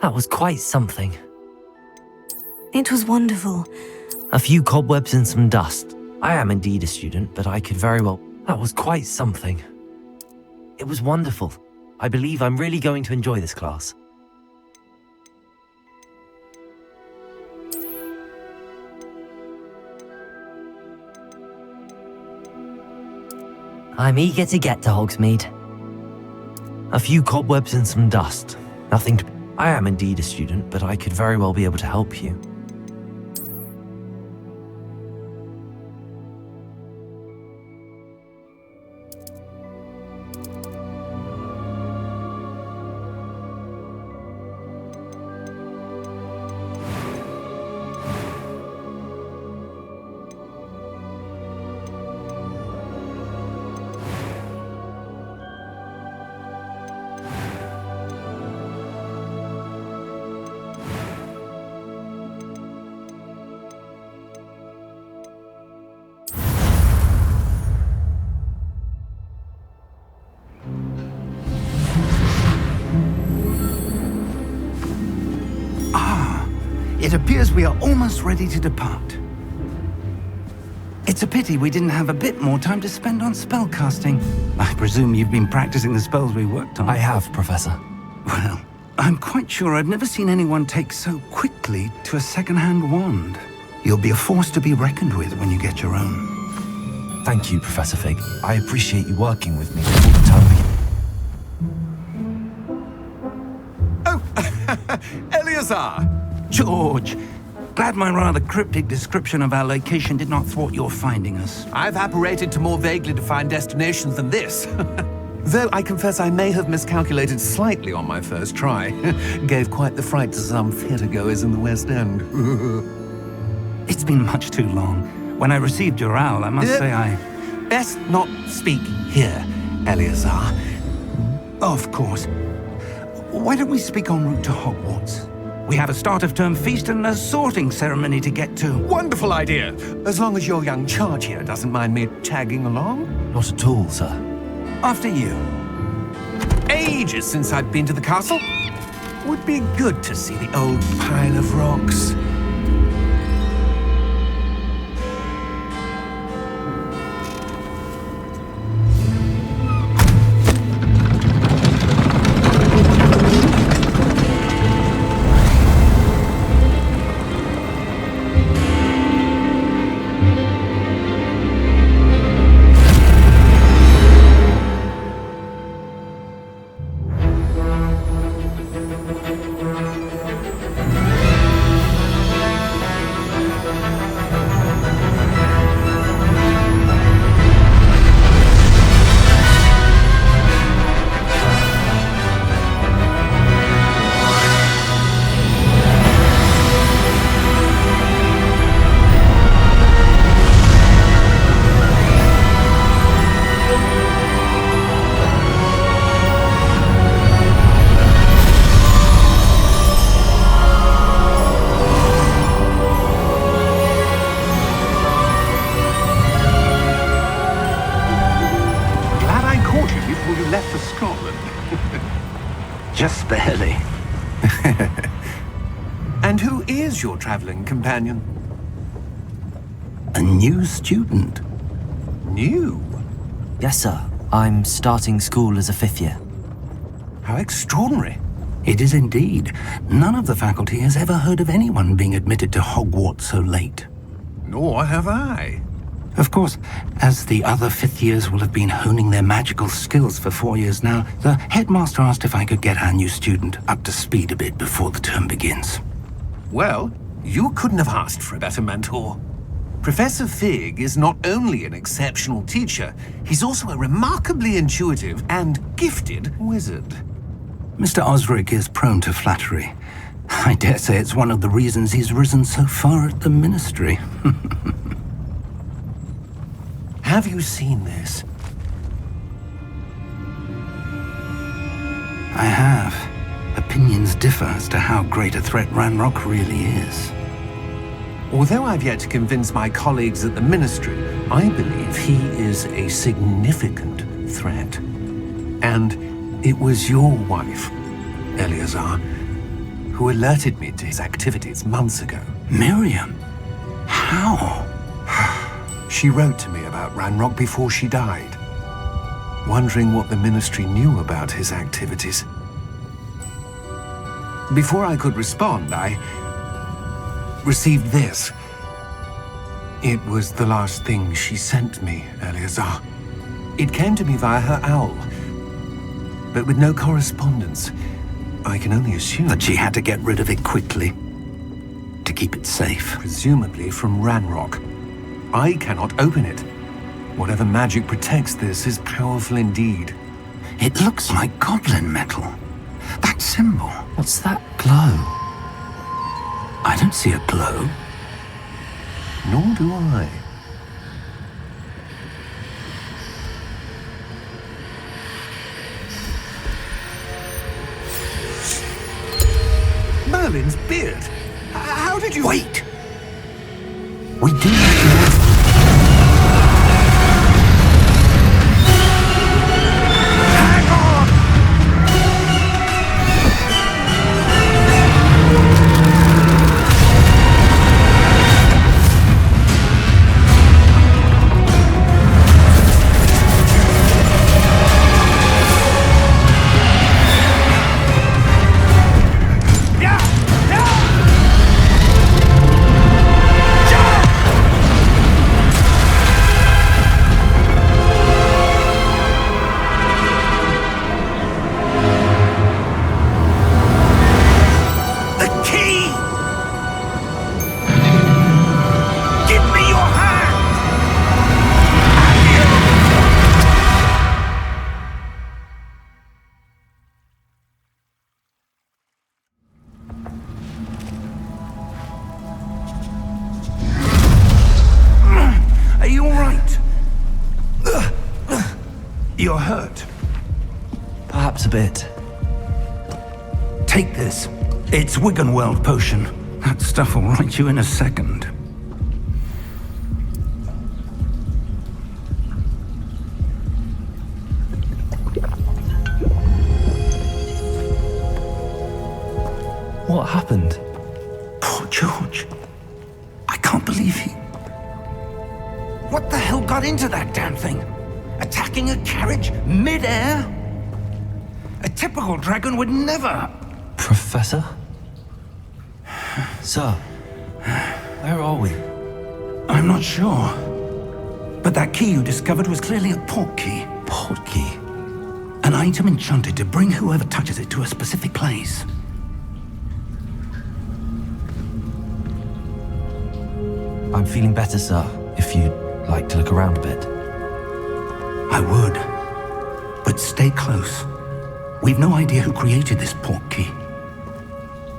That was quite something. It was wonderful. A few cobwebs and some dust. I am indeed a student, but I could very well... That was quite something. It was wonderful. I believe I'm really going to enjoy this class. I'm eager to get to Hogsmeade. A few cobwebs and some dust. Nothing to... I am indeed a student, but I could very well be able to help you. It appears we are almost ready to depart. It's a pity we didn't have a bit more time to spend on spellcasting. I presume you've been practicing the spells we worked on. I have, Professor. Well, I'm quite sure I've never seen anyone take so quickly to a second-hand wand. You'll be a force to be reckoned with when you get your own. Thank you, Professor Fig. I appreciate you working with me all the time. Oh, Eleazar! George, glad my rather cryptic description of our location did not thwart your finding us. I've apparated to more vaguely defined destinations than this. Though I confess I may have miscalculated slightly on my first try. Gave quite the fright to some theatergoers in the West End. It's been much too long. When I received your owl, I must say I... Best not speak here, Eleazar. Of course. Why don't we speak en route to Hogwarts? We have a start-of-term feast and a sorting ceremony to get to. Wonderful idea! As long as your young charge here doesn't mind me tagging along. Not at all, sir. After you. Ages since I'd been to the castle. Would be good to see the old pile of rocks. Just barely. And who is your traveling companion? A new student. New? Yes, sir. I'm starting school as a fifth year. How extraordinary. It is indeed. None of the faculty has ever heard of anyone being admitted to Hogwarts so late. Nor have I. Of course, as the other fifth years will have been honing their magical skills for 4 years now, the headmaster asked if I could get our new student up to speed a bit before the term begins. Well, you couldn't have asked for a better mentor. Professor Fig is not only an exceptional teacher, he's also a remarkably intuitive and gifted wizard. Mr. Osric is prone to flattery. I dare say it's one of the reasons he's risen so far at the ministry. Have you seen this? I have. Opinions differ as to how great a threat Ranrock really is. Although I've yet to convince my colleagues at the Ministry, I believe he is a significant threat. And it was your wife, Eleazar, who alerted me to his activities months ago. Miriam? How? She wrote to me about Ranrock before she died, wondering what the Ministry knew about his activities. Before I could respond, I received this. It was the last thing she sent me, Eleazar. It came to me via her owl, but with no correspondence. I can only assume That she had to get rid of it quickly to keep it safe. presumably from Ranrock. I cannot open it. Whatever magic protects this is powerful indeed. It looks like goblin metal. That symbol. What's that glow? I don't see a glow. Nor do I. Merlin's beard. How did you... Wait! We do have to... You're hurt. Perhaps a bit. Take this. It's Wiggenweld potion. That stuff will right you in a second. What happened? Poor George. I can't believe he... What the hell got into that damn thing? Attacking a carriage mid-air? A typical dragon would never... Professor? Sir, where are we? I'm not sure. But that key you discovered was clearly a port key. Port key? An item enchanted to bring whoever touches it to a specific place. I'm feeling better, sir, if you'd like to look around a bit. I would. But stay close. We've no idea who created this port key.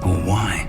Or why.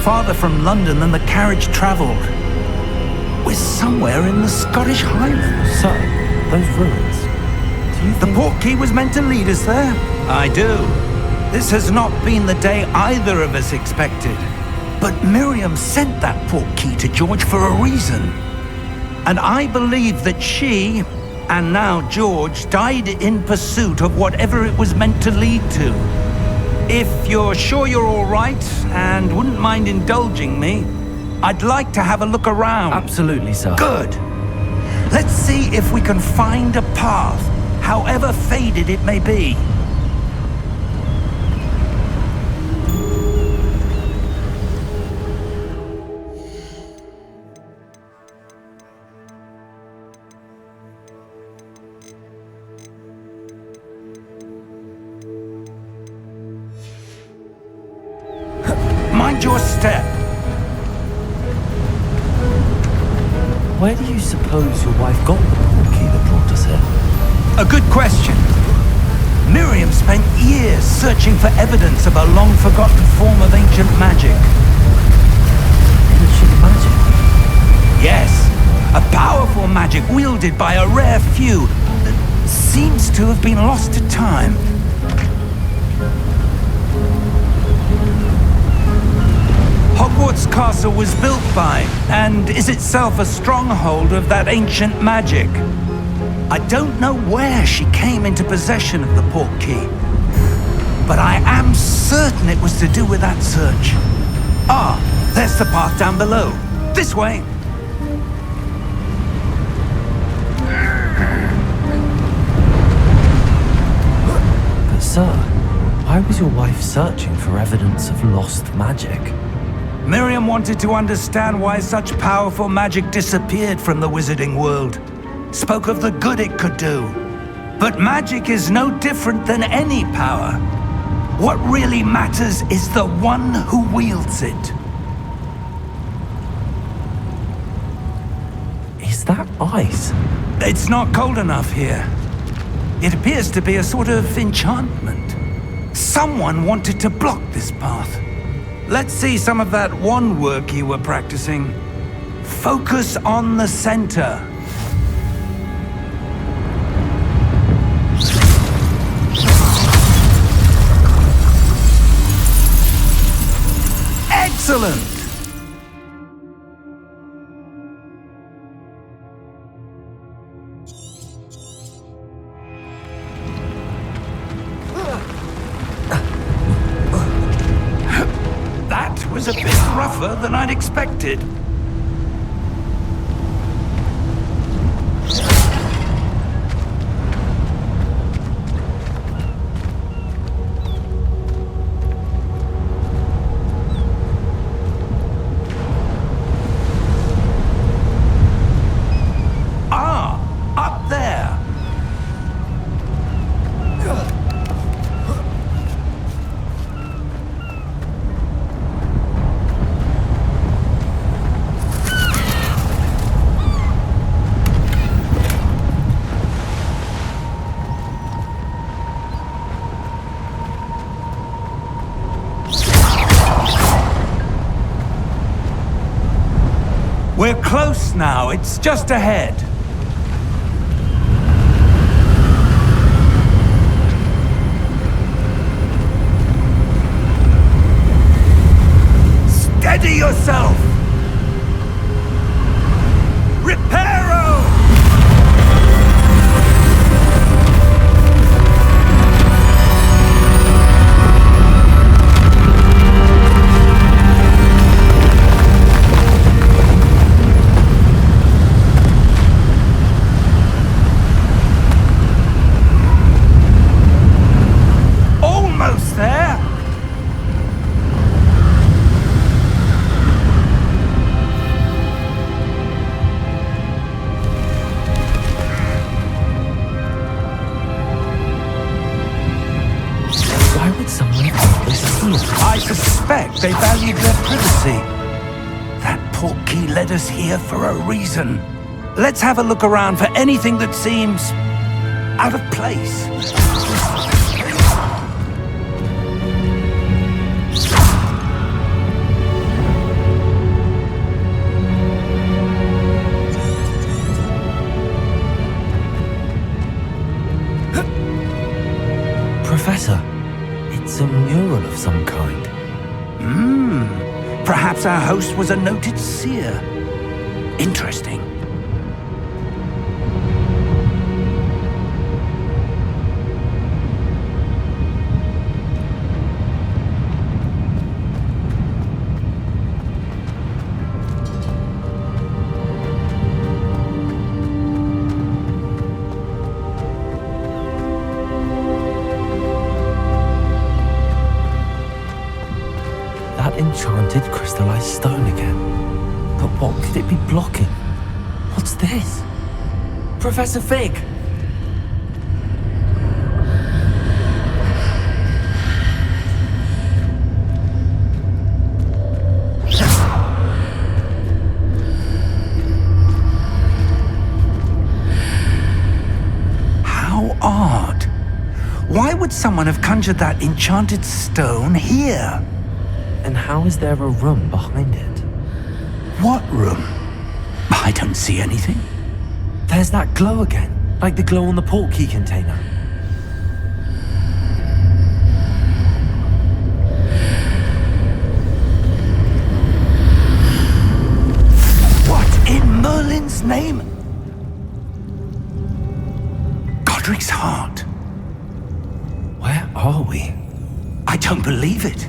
Farther from London than the carriage travelled. We're somewhere in the Scottish Highlands. Sir, those ruins. Do you The think... port key was meant to lead us there? I do. This has not been the day either of us expected. But Miriam sent that port key to George for a reason. And I believe that she, and now George, died in pursuit of whatever it was meant to lead to. If you're sure you're all right and wouldn't mind indulging me, I'd like to have a look around. Absolutely, sir. Good. Let's see if we can find a path. however faded it may be. Mind your step. Where do you suppose your wife got the portkey that brought us here? A good question. Miriam spent years searching for evidence of a long-forgotten form of ancient magic. Ancient magic? Yes, a powerful magic wielded by a rare few that seems to have been lost to time. Hogwarts Castle was built by, and is itself a stronghold of that ancient magic. I don't know where she came into possession of the portkey, but I am certain it was to do with that search. Ah, there's the path down below. This way. But sir, why was your wife searching for evidence of lost magic? Miriam wanted to understand why such powerful magic disappeared from the wizarding world. Spoke of the good it could do. But magic is no different than any power. What really matters is the one who wields it. Is that ice? It's not cold enough here. It appears to be a sort of enchantment. Someone wanted to block this path. Let's see some of that wand work you were practicing. Focus on the center. Excellent! That was a bit rougher than I'd expected. We're close now. It's just ahead. Steady yourself! Reparo! Almost there! Why would someone have this here? I suspect they valued their privacy. That portkey led us here for a reason. Let's have a look around for anything that seems out of place. Professor, it's a mural of some kind. Perhaps our host was a noted seer. Interesting. that enchanted crystallized stone again. But what could it be blocking? What's this? Professor Fig! How odd. Why would someone have conjured that enchanted stone here? And how is there a room behind it? What room? I don't see anything. There's that glow again, like the glow on the portkey container. What in Merlin's name? Godric's heart. Where are we? I don't believe it.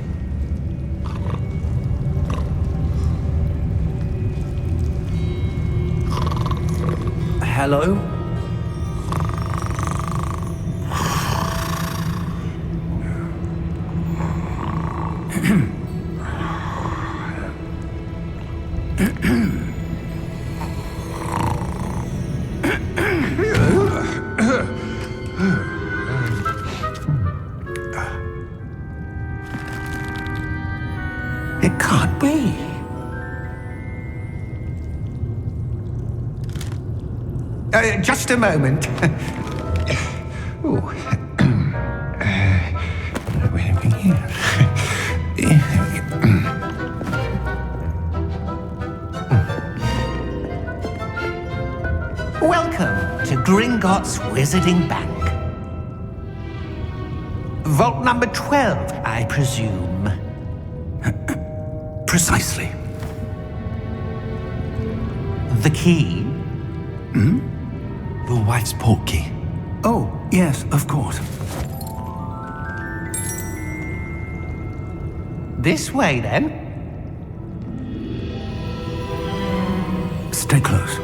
Hello? It can't be. Just a moment. Ooh. Where are we here? Welcome to Gringotts Wizarding Bank. Vault number 12, I presume. Precisely. The key? Your wife's portkey. Oh, yes, of course. This way, then. Stay close.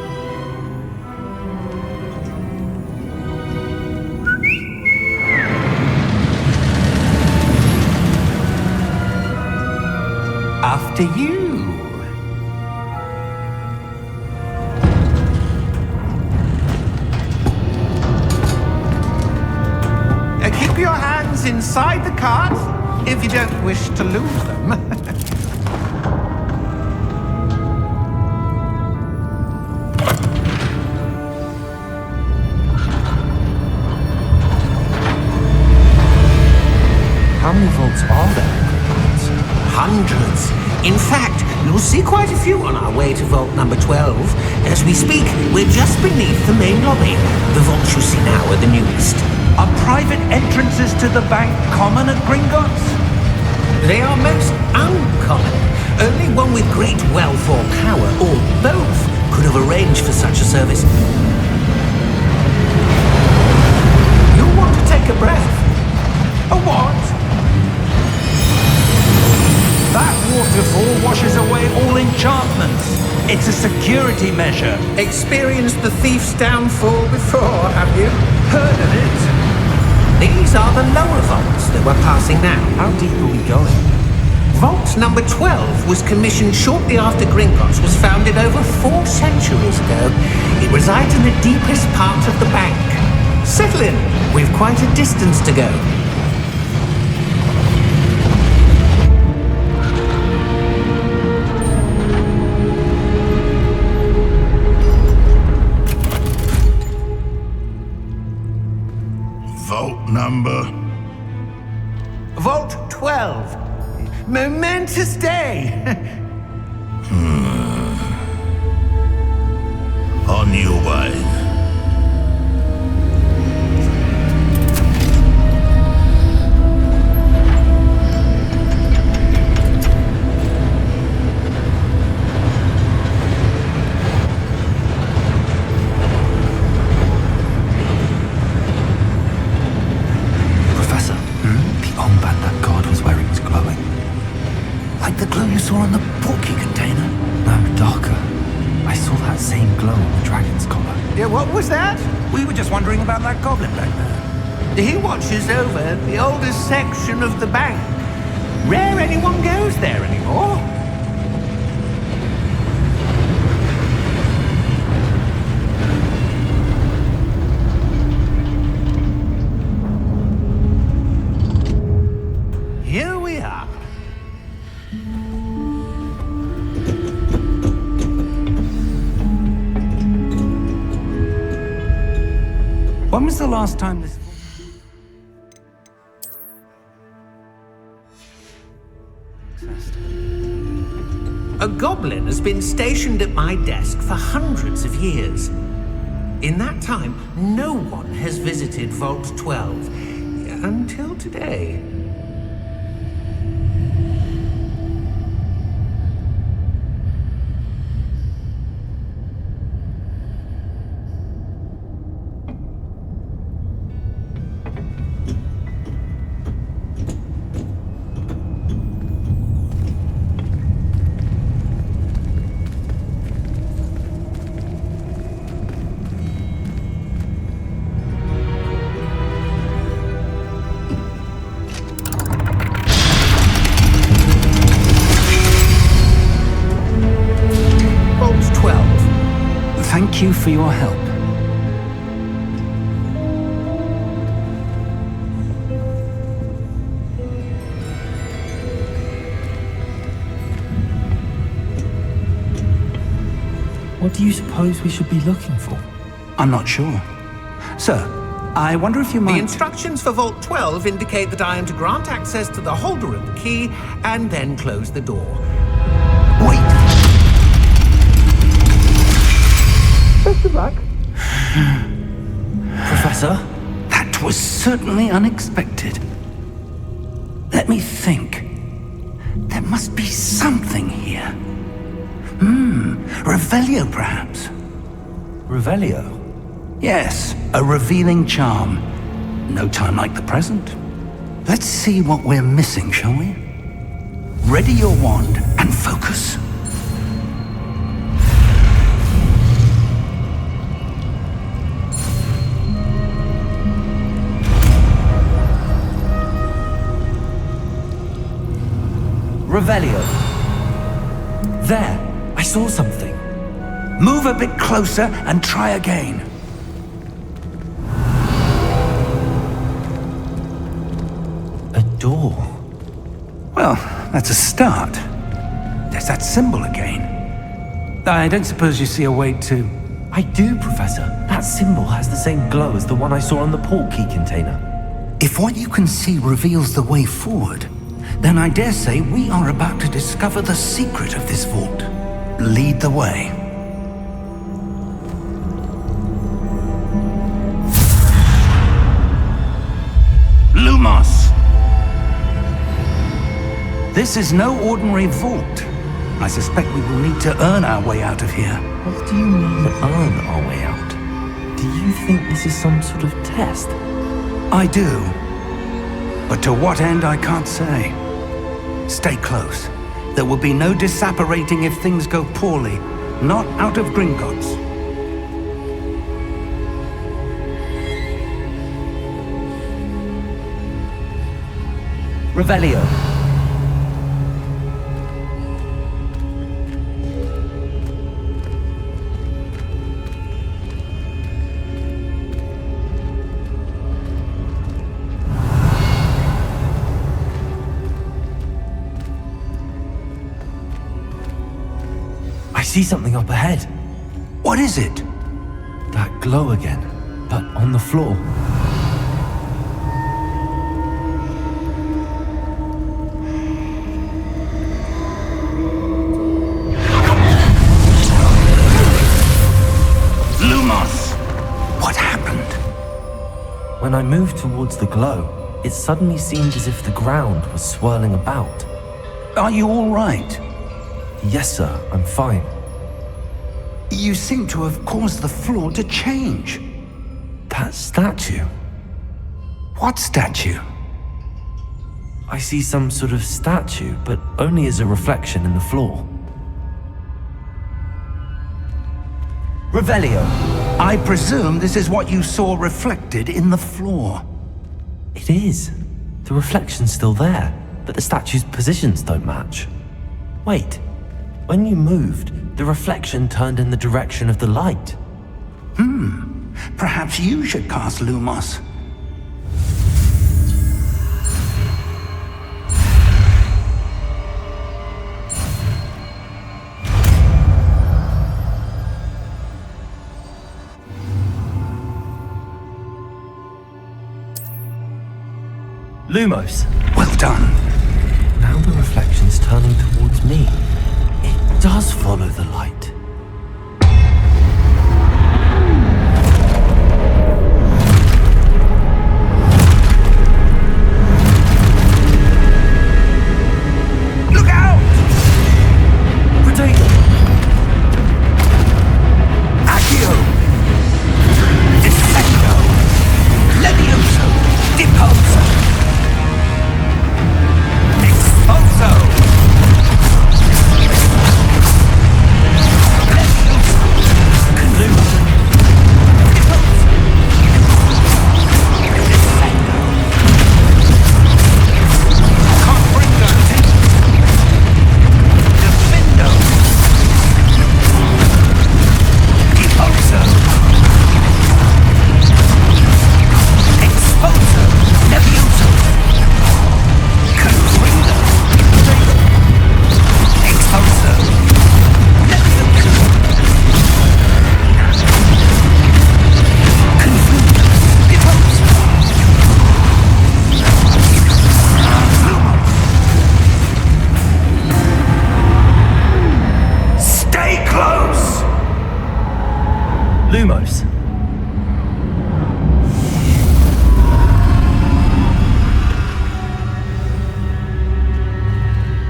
After you. Keep your hands inside the cart if you don't wish to lose them. How many vaults are there? Hundreds. In fact, you'll see quite a few on our way to vault number 12. As we speak, we're just beneath the main lobby. The vaults you see now are the newest. Are private entrances to the bank common at Gringotts? They are most uncommon. Only one with great wealth or power, or both, could have arranged for such a service. You'll want to take a breath. A what? That waterfall washes away all enchantments. It's a security measure. Experienced the thief's downfall before, have you? Heard of it? These are the lower vaults that we're passing now. How deep are we going? Vault number 12 was commissioned shortly after Gringotts was founded over 4 centuries ago. It resides in the deepest part of the bank. Settle in. We've quite a distance to go. Vault number? Vault 12. Momentous day. On your way. Professor, the armband that guard was wearing was glowing. Like the glow you saw on the portkey container? No, darker. I saw that same glow on the dragon's collar. Yeah, what was that? We were just wondering about that goblin back there. He watches over the oldest section of the bank. Rare anyone goes there anymore. Here we are. When was the last time this... A goblin has been stationed at my desk for hundreds of years. In that time, no one has visited Vault 12 until today. Thank you for your help. What do you suppose we should be looking for? I'm not sure. Sir, I wonder if you might... The instructions for Vault 12 indicate that I am to grant access to the holder of the key and then close the door. Wait! Best of luck. Professor? That was certainly unexpected. Let me think. There must be something here. Revelio, perhaps? Revelio? Yes, a revealing charm. No time like the present. Let's see what we're missing, shall we? Ready your wand and focus. Revelio. There, I saw something. Move a bit closer and try again. A door. Well, that's a start. There's that symbol again. I don't suppose you see a way to... I do, Professor. That symbol has the same glow as the one I saw on the port key container. If what you can see reveals the way forward, then I dare say we are about to discover the secret of this vault. Lead the way. Lumos! This is no ordinary vault. I suspect we will need to earn our way out of here. What do you mean, earn our way out? Do you think this is some sort of test? I do. But to what end, I can't say. Stay close. There will be no disapparating if things go poorly. Not out of Gringotts. Revelio. I see something up ahead. What is it? That glow again, but on the floor. Lumos! What happened? When I moved towards the glow, it suddenly seemed as if the ground was swirling about. Are you all right? Yes, sir, I'm fine. You seem to have caused the floor to change. That statue. What statue? I see some sort of statue, but only as a reflection in the floor. Revelio. I presume this is what you saw reflected in the floor. It is. The reflection's still there. but the statue's positions don't match. Wait, when you moved, the reflection turned in the direction of the light. Perhaps you should cast Lumos. Lumos. Well done. Now the reflection's turning towards me. It does follow the light. Look out! Potato! Accio! Defendo! Levioso! Deposo! Exposo! Lumos.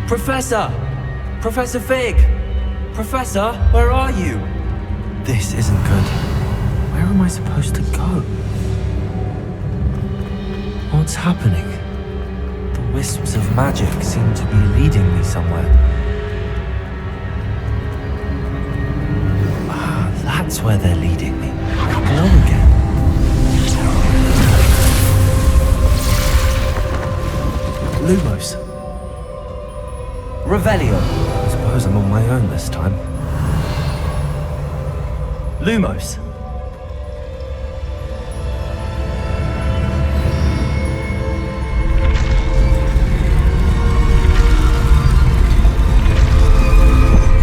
Professor! Professor Fig! Professor, where are you? This isn't good. Where am I supposed to go? What's happening? The wisps of magic seem to be leading me somewhere. That's where they're leading me. Glow again. Lumos. Revelio. I suppose I'm on my own this time. Lumos.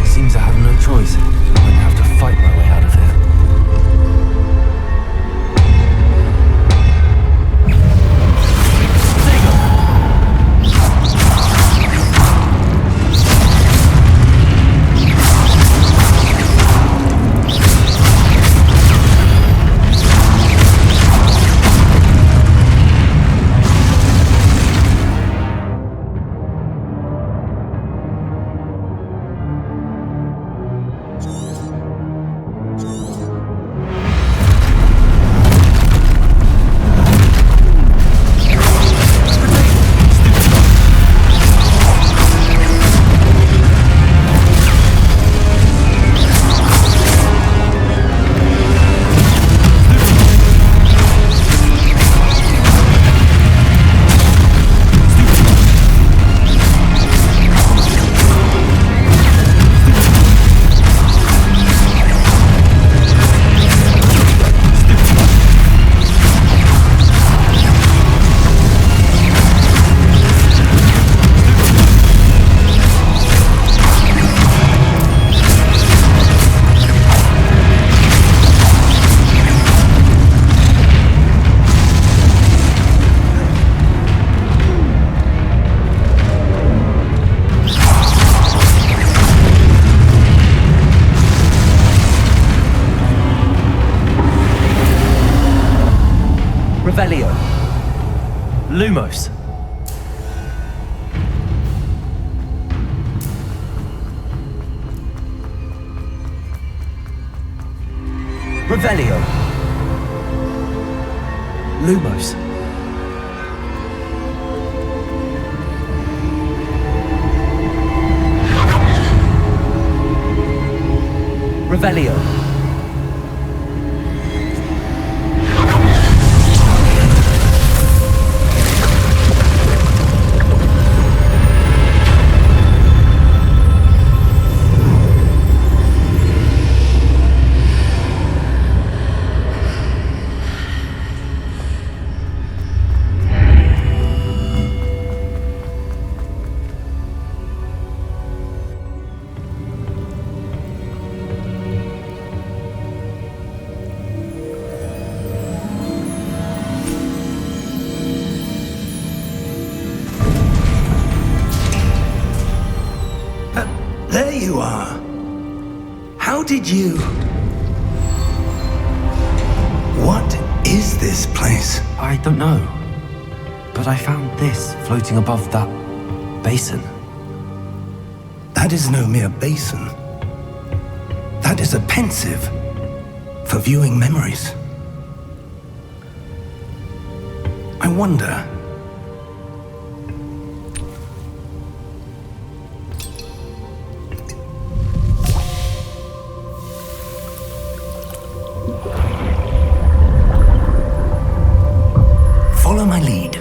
It seems I have no choice. I'm going to have to fight my way out of here. Revelio. Lumos. Revelio. Lumos. Revelio. There you are. How did you... What is this place? I don't know. But I found this floating above that basin. That is no mere basin. That is a pensive for viewing memories. I wonder... Follow my lead.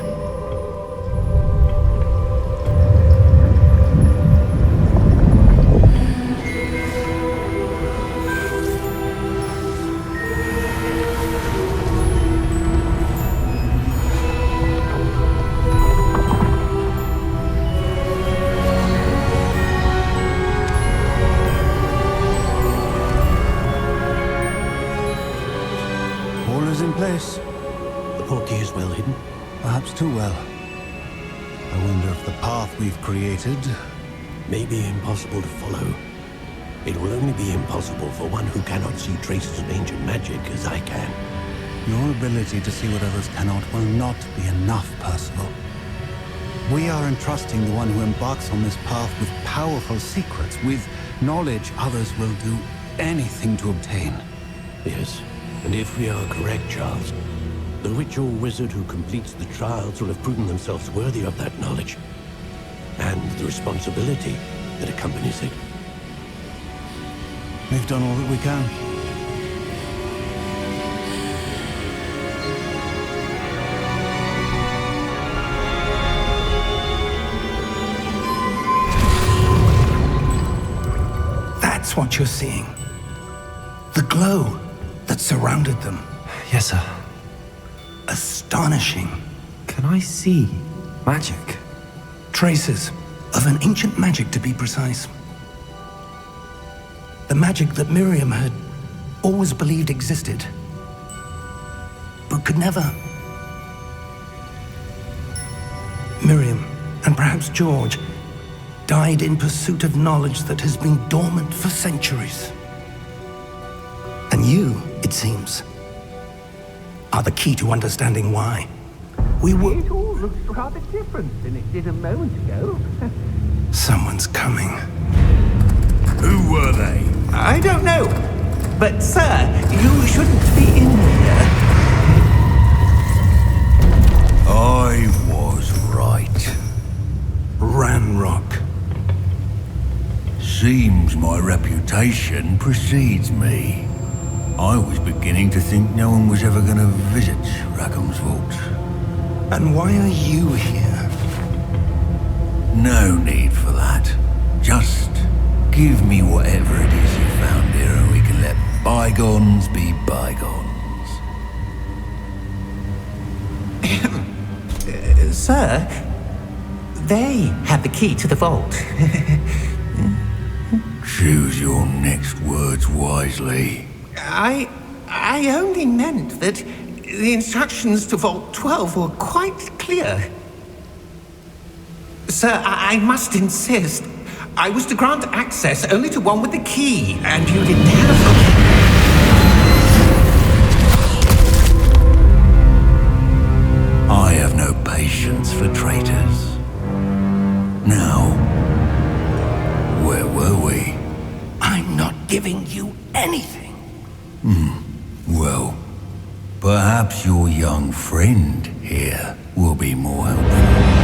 All is in place. The portkey is well hidden. Perhaps too well. I wonder if the path we've created... May be impossible to follow. It will only be impossible for one who cannot see traces of ancient magic as I can. Your ability to see what others cannot will not be enough, Percival. We are entrusting the one who embarks on this path with powerful secrets, with knowledge others will do anything to obtain. Yes, and if we are correct, Charles, the ritual wizard who completes the trials will have proven themselves worthy of that knowledge, and the responsibility that accompanies it. We've done all that we can. That's what you're seeing. The glow that surrounded them. Yes, sir. Astonishing. Can I see magic? Traces of an ancient magic, to be precise. The magic that Miriam had always believed existed, but could never. Miriam, and perhaps George, died in pursuit of knowledge that has been dormant for centuries. And you, it seems, are the key to understanding why. It all looks rather different than it did a moment ago. Someone's coming. Who were they? I don't know. But, sir, you shouldn't be in here. I was right. Ranrock. Seems my reputation precedes me. I was beginning to think no one was ever gonna visit Rackham's vault. And why are you here? No need for that. Just give me whatever it is you found here and we can let bygones be bygones. Sir, they had the key to the vault. Choose your next words wisely. I only meant that the instructions to Vault 12 were quite clear. Sir, I must insist. I was to grant access only to one with the key, and you didn't have them. I have no patience for traitors. Now, where were we? I'm not giving you anything. Well, perhaps your young friend here will be more helpful.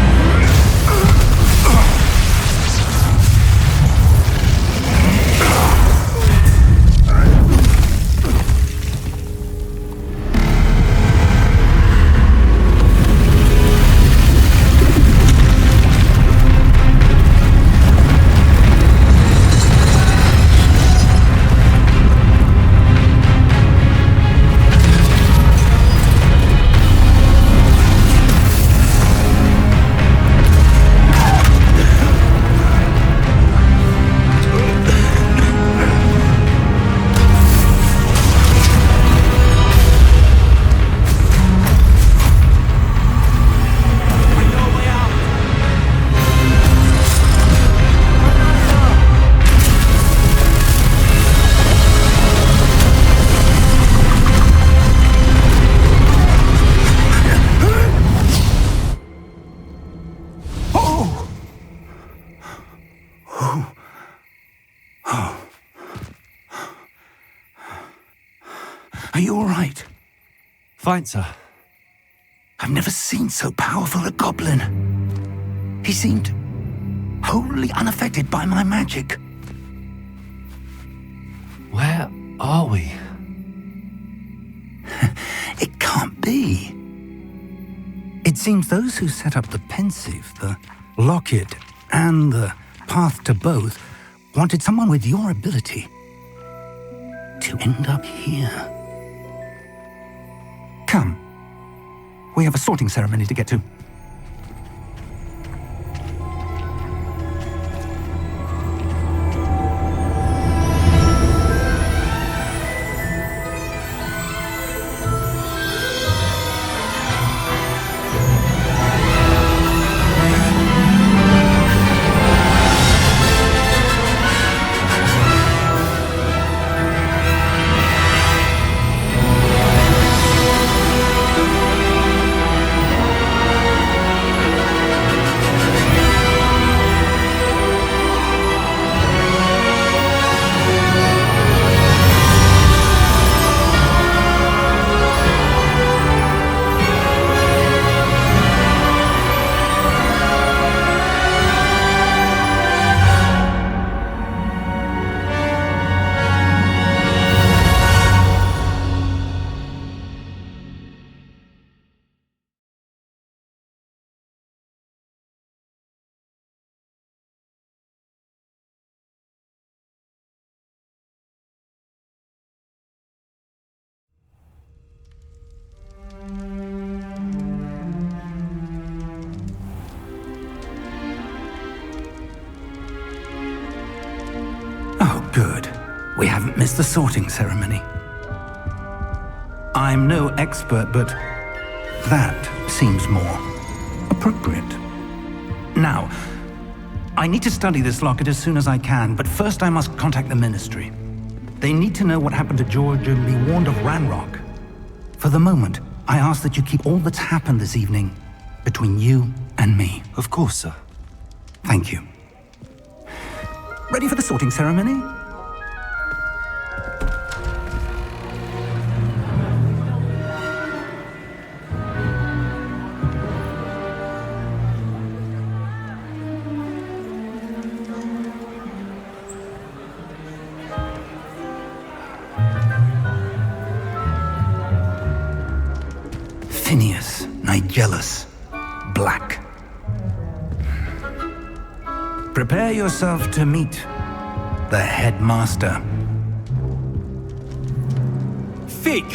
Are you all right? Fine, sir. I've never seen so powerful a goblin. He seemed wholly unaffected by my magic. Where are we? It can't be. It seems those who set up the pensive, the locket, and the path to both wanted someone with your ability to end up here. Come. We have a sorting ceremony to get to. Oh, good. We haven't missed the sorting ceremony. I'm no expert, but that seems more appropriate. Now, I need to study this locket as soon as I can, but first I must contact the Ministry. They need to know what happened to George and be warned of Ranrock. For the moment, I ask that you keep all that's happened this evening between you and me. Of course, sir. Thank you. Ready for the sorting ceremony? Phineas, Nigellus, Black. Prepare yourself to meet the headmaster. Fig,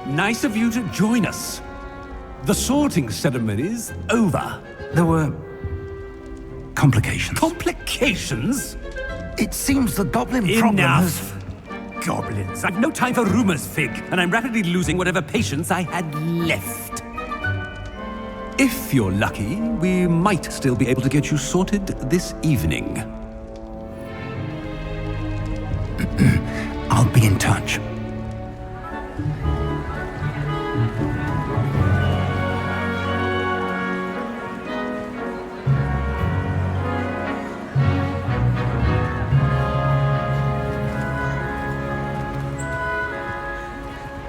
nice of you to join us. The sorting ceremony's over. There were complications. Complications? It seems the goblin problem has... Enough! Goblins. I've no time for rumors, Fig, and I'm rapidly losing whatever patience I had left. If you're lucky, we might still be able to get you sorted this evening. I'll be in touch.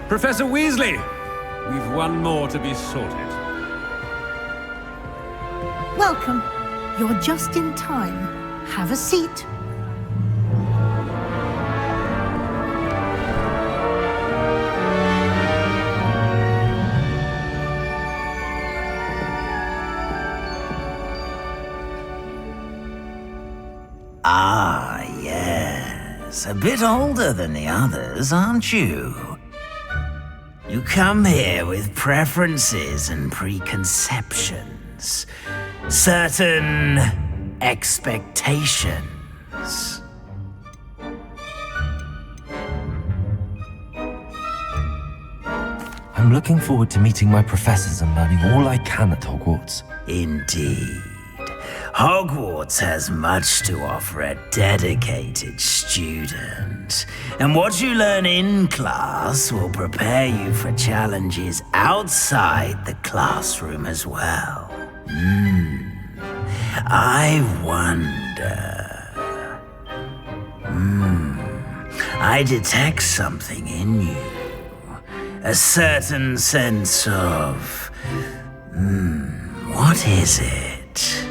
Professor Weasley, we've one more to be sorted. Welcome. You're just in time. Have a seat. Ah, yes. A bit older than the others, aren't you? You come here with preferences and preconceptions. Certain expectations. I'm looking forward to meeting my professors and learning all I can at Hogwarts. Indeed. Hogwarts has much to offer a dedicated student. And what you learn in class will prepare you for challenges outside the classroom as well. I wonder... I detect something in you. a certain sense of... what is it?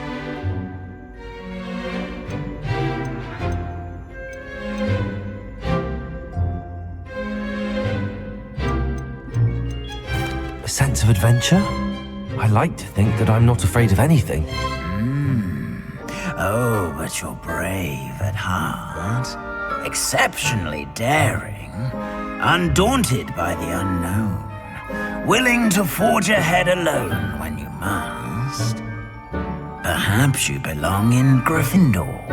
A sense of adventure? I like to think that I'm not afraid of anything. Oh, but you're brave at heart, exceptionally daring, undaunted by the unknown, willing to forge ahead alone when you must. Perhaps you belong in Gryffindor.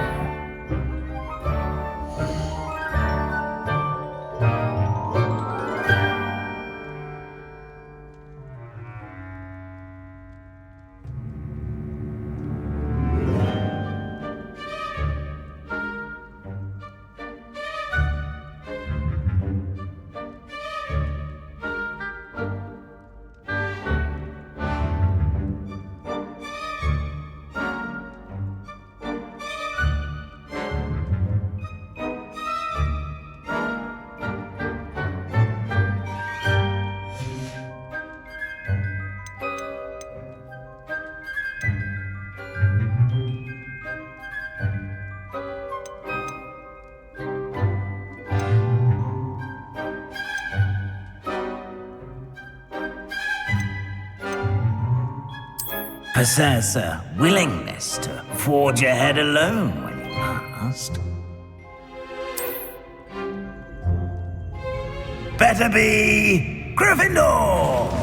Possess a willingness to forge ahead alone when you must. Better be Gryffindor!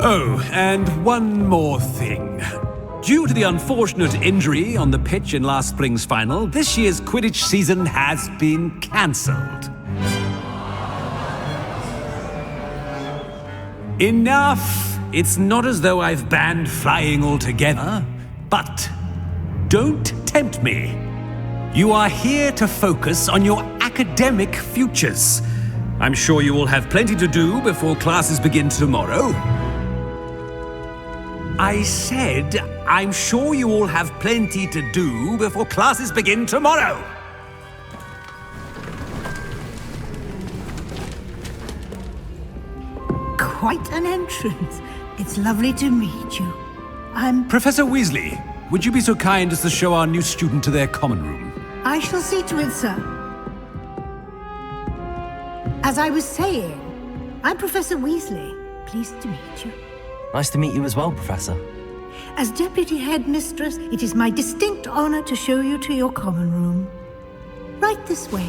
Oh, and one more thing. Due to the unfortunate injury on the pitch in last spring's final, this year's Quidditch season has been cancelled. Enough! It's not as though I've banned flying altogether, but don't tempt me. You are here to focus on your academic futures. I'm sure you will have plenty to do before classes begin tomorrow. I said, I'm sure you all have plenty to do before classes begin tomorrow. Quite an entrance. It's lovely to meet you. I'm... Professor Weasley, would you be so kind as to show our new student to their common room? I shall see to it, sir. As I was saying, I'm Professor Weasley. Pleased to meet you. Nice to meet you as well, Professor. As Deputy Headmistress, it is my distinct honor to show you to your common room. Right this way.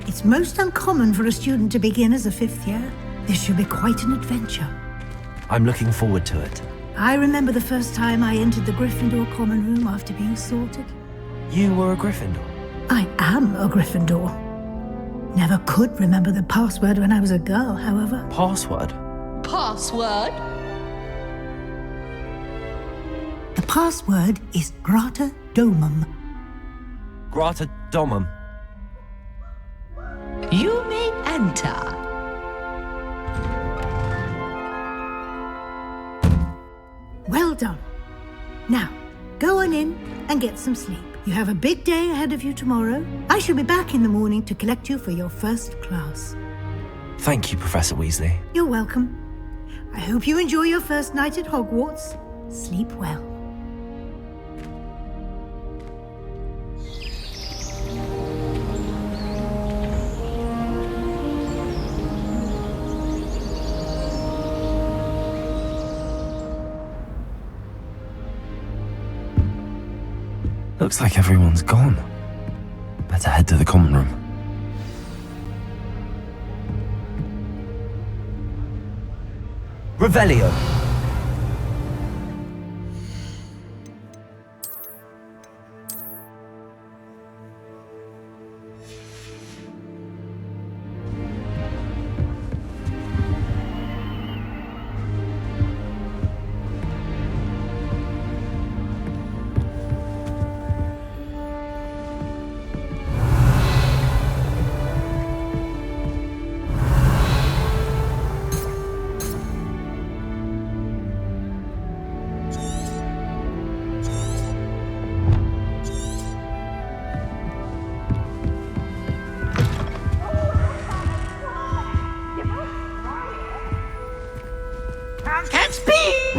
It's most uncommon for a student to begin as a fifth year. This should be quite an adventure. I'm looking forward to it. I remember the first time I entered the Gryffindor common room after being sorted. You were a Gryffindor? I am a Gryffindor. Never could remember the password when I was a girl, however. Password? Password? The password is Grata Domum. Grata Domum. You may enter. Well done. Now, go on in and get some sleep. You have a big day ahead of you tomorrow. I shall be back in the morning to collect you for your first class. Thank you, Professor Weasley. You're welcome. I hope you enjoy your first night at Hogwarts. Sleep well. Looks like everyone's gone. Better head to the common room. Revelio.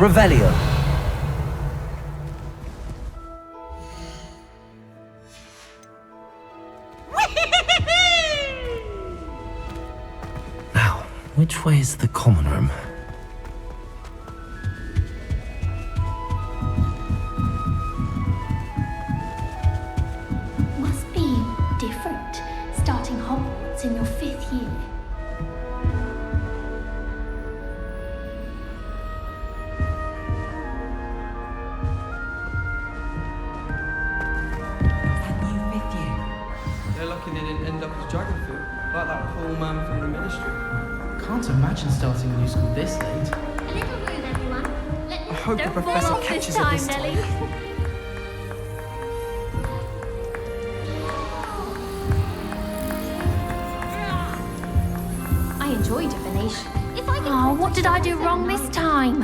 Revelio. Now, which way is the common room? Must be different, starting Hogwarts in your 5th year. They're lucky they didn't end up as Dragonfield, like that poor man from the Ministry. Can't imagine starting a new school this late. A little room, everyone. I hope the professor catches it this time. I enjoy divination. Oh, what did I do wrong this time?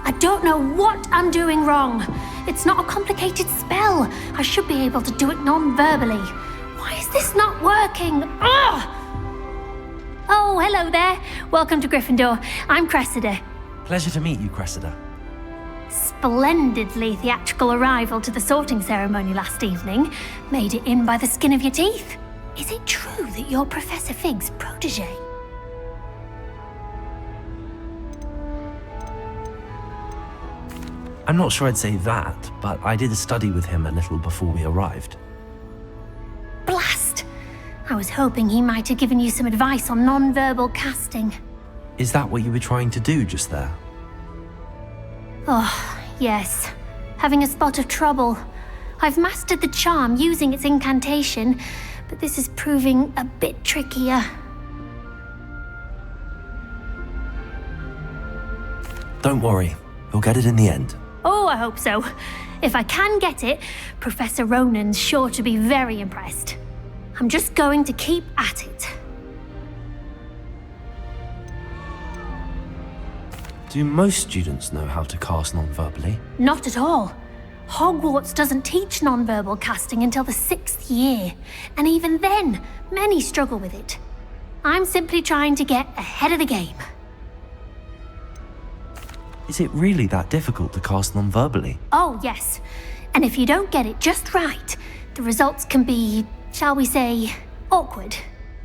I don't know what I'm doing wrong. It's not a complicated spell. I should be able to do it non-verbally. Why is this not working? Ugh! Oh, hello there. Welcome to Gryffindor. I'm Cressida. Pleasure to meet you, Cressida. Splendidly theatrical arrival to the sorting ceremony last evening. Made it in by the skin of your teeth. Is it true that you're Professor Fig's protege? I'm not sure I'd say that, but I did study with him a little before we arrived. Blast! I was hoping he might have given you some advice on non-verbal casting. Is that what you were trying to do just there? Oh, yes. Having a spot of trouble. I've mastered the charm using its incantation, but this is proving a bit trickier. Don't worry, you'll get it in the end. Oh, I hope so. If I can get it, Professor Ronan's sure to be very impressed. I'm just going to keep at it. Do most students know how to cast non-verbally? Not at all. Hogwarts doesn't teach non-verbal casting until the 6th year, and even then, many struggle with it. I'm simply trying to get ahead of the game. Is it really that difficult to cast non-verbally? Oh, yes. And if you don't get it just right, the results can be, shall we say, awkward.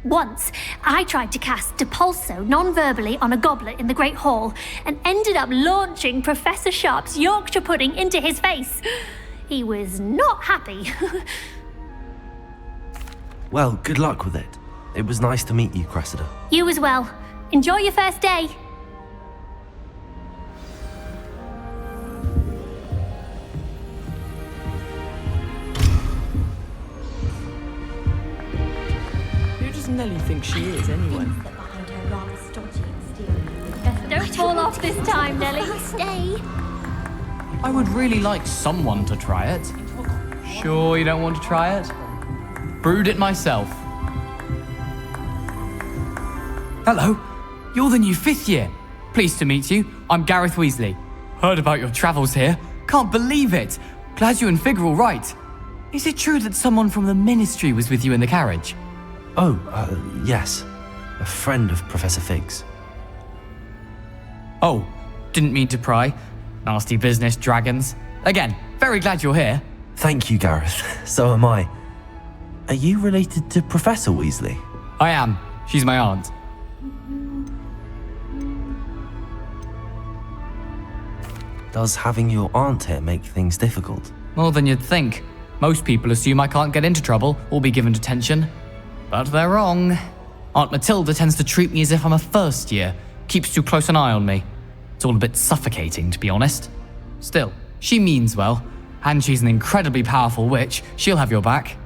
Once, I tried to cast Depulso non-verbally on a goblet in the Great Hall and ended up launching Professor Sharp's Yorkshire pudding into his face. He was not happy. Well, good luck with it. It was nice to meet you, Cressida. You as well. Enjoy your first day. Nelly thinks she is, anyway? Don't fall off this time, Nelly. Stay. I would really like someone to try it. Sure you don't want to try it? Brewed it myself. Hello, you're the new 5th year. Pleased to meet you. I'm Gareth Weasley. Heard about your travels here. Can't believe it. Glad you and Fig are all right. Is it true that someone from the Ministry was with you in the carriage? Oh, yes. A friend of Professor Fig's. Oh, didn't mean to pry. Nasty business, dragons. Again, very glad you're here. Thank you, Gareth. So am I. Are you related to Professor Weasley? I am. She's my aunt. Does having your aunt here make things difficult? More than you'd think. Most people assume I can't get into trouble or be given detention. But they're wrong. Aunt Matilda tends to treat me as if I'm a first year, keeps too close an eye on me. It's all a bit suffocating, to be honest. Still, she means well, and she's an incredibly powerful witch. She'll have your back.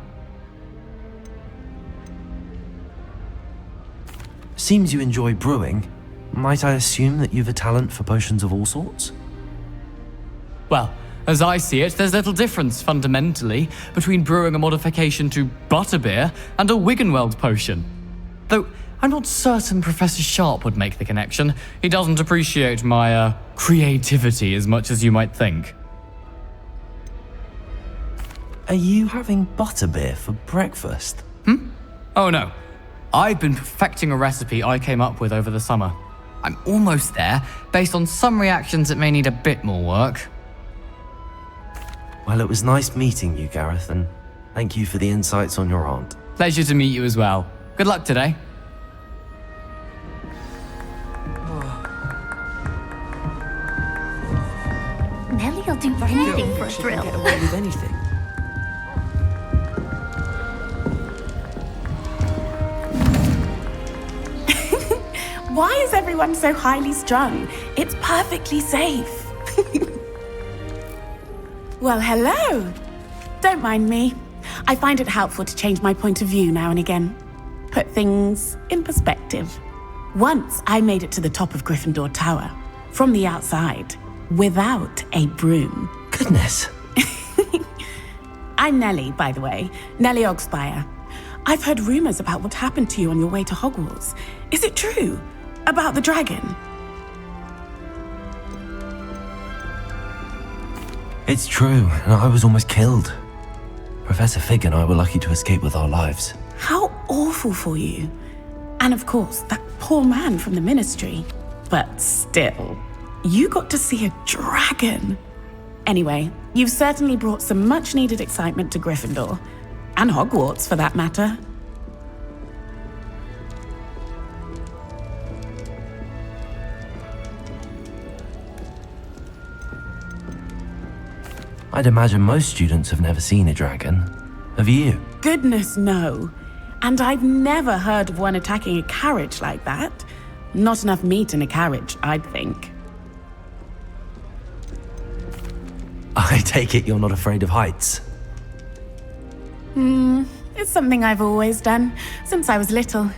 Seems you enjoy brewing. Might I assume that you've a talent for potions of all sorts? Well, as I see it, there's little difference, fundamentally, between brewing a modification to butterbeer and a Wiggenweld potion. Though, I'm not certain Professor Sharp would make the connection. He doesn't appreciate my, creativity as much as you might think. Are you having butterbeer for breakfast? Oh no. I've been perfecting a recipe I came up with over the summer. I'm almost there. Based on some reactions, it may need a bit more work. Well, it was nice meeting you, Gareth, and thank you for the insights on your aunt. Pleasure to meet you as well. Good luck today. Nellie'll do anything for a thrill. Get away with anything. Why is everyone so highly strung? It's perfectly safe. Well, hello. Don't mind me. I find it helpful to change my point of view now and again. Put things in perspective. Once I made it to the top of Gryffindor Tower, from the outside, without a broom. Goodness. I'm Nellie, by the way. Nellie Ogspire. I've heard rumors about what happened to you on your way to Hogwarts. Is it true? About the dragon? It's true, and I was almost killed. Professor Fig and I were lucky to escape with our lives. How awful for you. And of course, that poor man from the Ministry. But still, you got to see a dragon. Anyway, you've certainly brought some much-needed excitement to Gryffindor. And Hogwarts, for that matter. I'd imagine most students have never seen a dragon. Have you? Goodness, no. And I've never heard of one attacking a carriage like that. Not enough meat in a carriage, I'd think. I take it you're not afraid of heights. It's something I've always done, since I was little.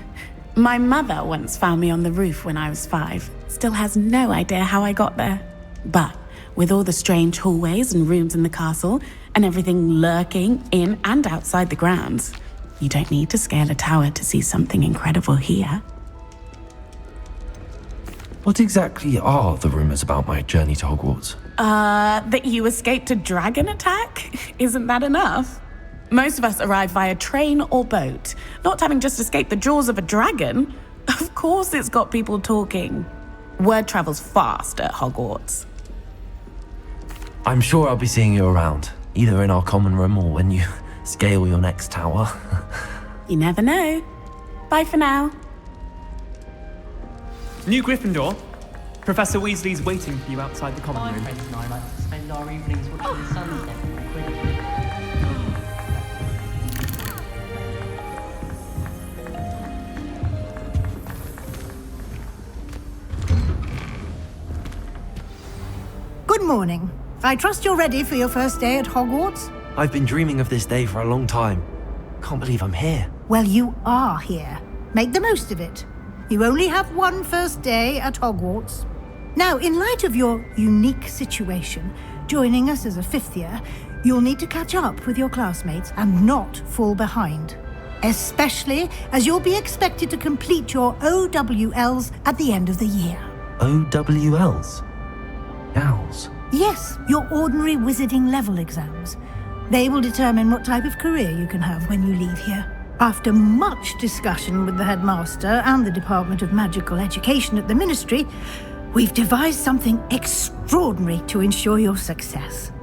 My mother once found me on the roof when I was 5. Still has no idea how I got there. But with all the strange hallways and rooms in the castle, and everything lurking in and outside the grounds, you don't need to scale a tower to see something incredible here. What exactly are the rumors about my journey to Hogwarts? That you escaped a dragon attack? Isn't that enough? Most of us arrive via train or boat, not having just escaped the jaws of a dragon. Of course it's got people talking. Word travels fast at Hogwarts. I'm sure I'll be seeing you around, either in our common room or when you scale your next tower. You never know. Bye for now. New Gryffindor. Professor Weasley's waiting for you outside the common room. My friends and I like to spend our evenings watching the sunset. Good morning. I trust you're ready for your first day at Hogwarts? I've been dreaming of this day for a long time. Can't believe I'm here. Well, you are here. Make the most of it. You only have one first day at Hogwarts. Now, in light of your unique situation, joining us as a 5th year, you'll need to catch up with your classmates and not fall behind. Especially as you'll be expected to complete your OWLs at the end of the year. OWLs? Owls? Yes, your ordinary wizarding level exams. They will determine what type of career you can have when you leave here. After much discussion with the headmaster and the Department of Magical Education at the Ministry, we've devised something extraordinary to ensure your success.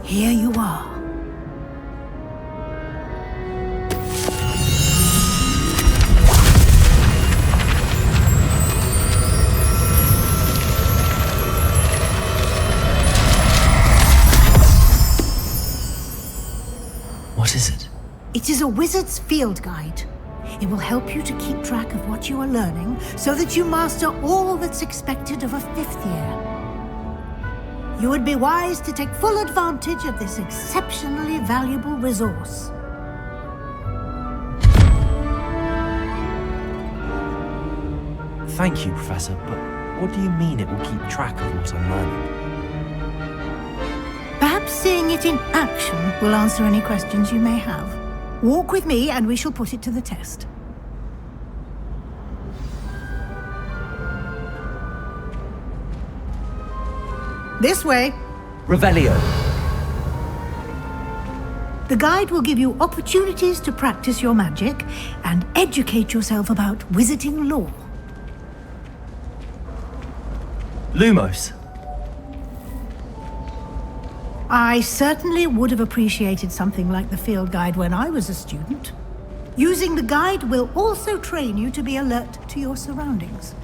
Here you are. What is it? It is a wizard's field guide. It will help you to keep track of what you are learning so that you master all that's expected of a 5th year. You would be wise to take full advantage of this exceptionally valuable resource. Thank you, Professor, but what do you mean it will keep track of what I'm learning? Perhaps seeing it in action will answer any questions you may have. Walk with me and we shall put it to the test. This way. Revelio. The guide will give you opportunities to practice your magic and educate yourself about wizarding lore. Lumos. I certainly would have appreciated something like the field guide when I was a student. Using the guide will also train you to be alert to your surroundings.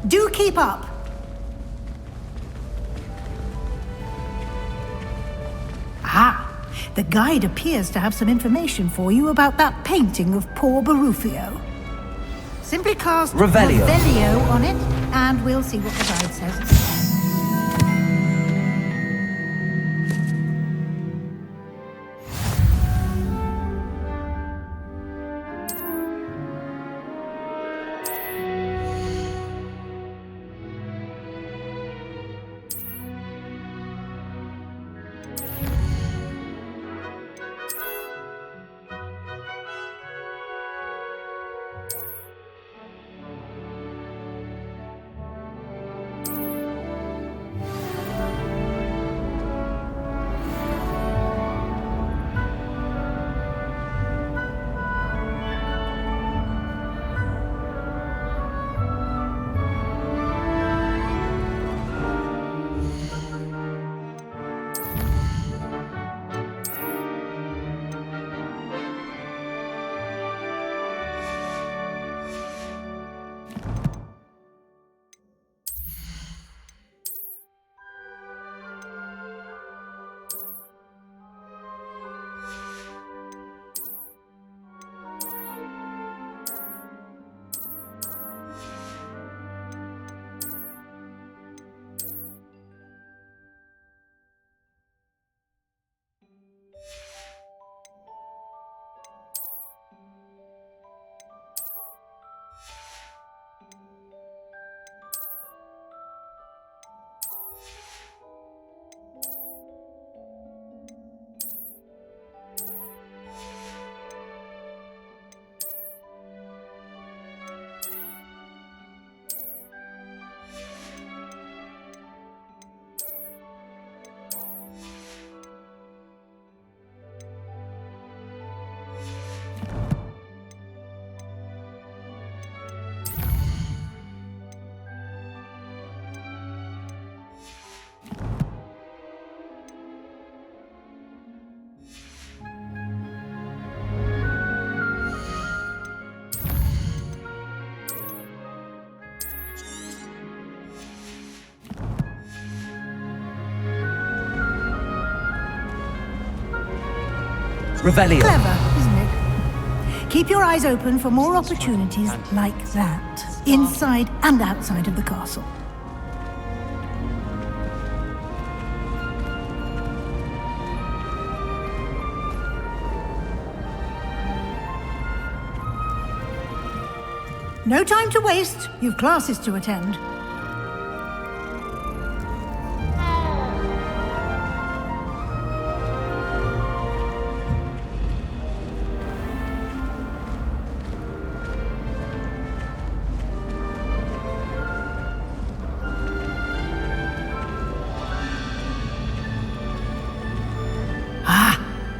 Do keep up! Ah! The guide appears to have some information for you about that painting of poor Barufio. Simply cast Revelio on it, and we'll see what the guide says. Revelio. Clever, isn't it? Keep your eyes open for more opportunities like that, inside and outside of the castle. No time to waste. You've classes to attend.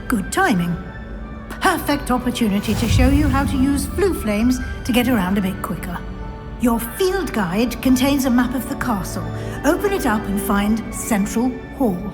Good timing. Perfect opportunity to show you how to use flue flames to get around a bit quicker. Your field guide contains a map of the castle. Open it up and find Central Hall.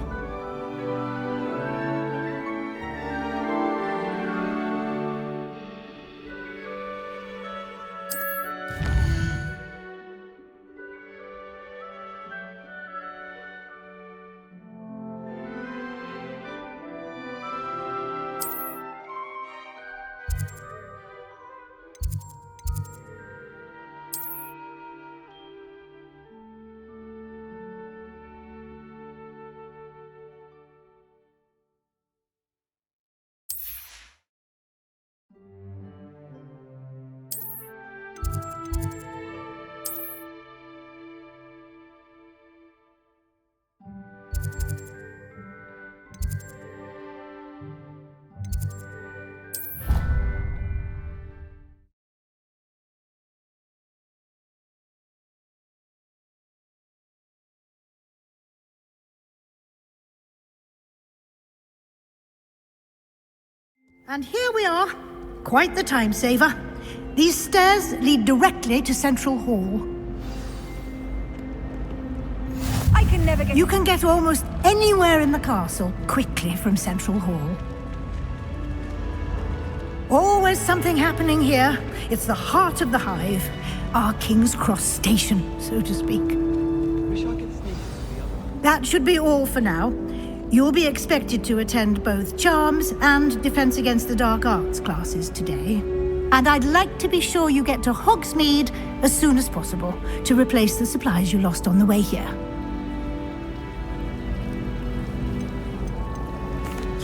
And here we are. Quite the time saver. These stairs lead directly to Central Hall. I can never get... You can get almost anywhere in the castle quickly from Central Hall. Always something happening here. It's the heart of the hive. Our King's Cross station, so to speak. That should be all for now. You'll be expected to attend both Charms and Defense Against the Dark Arts classes today. And I'd like to be sure you get to Hogsmeade as soon as possible to replace the supplies you lost on the way here.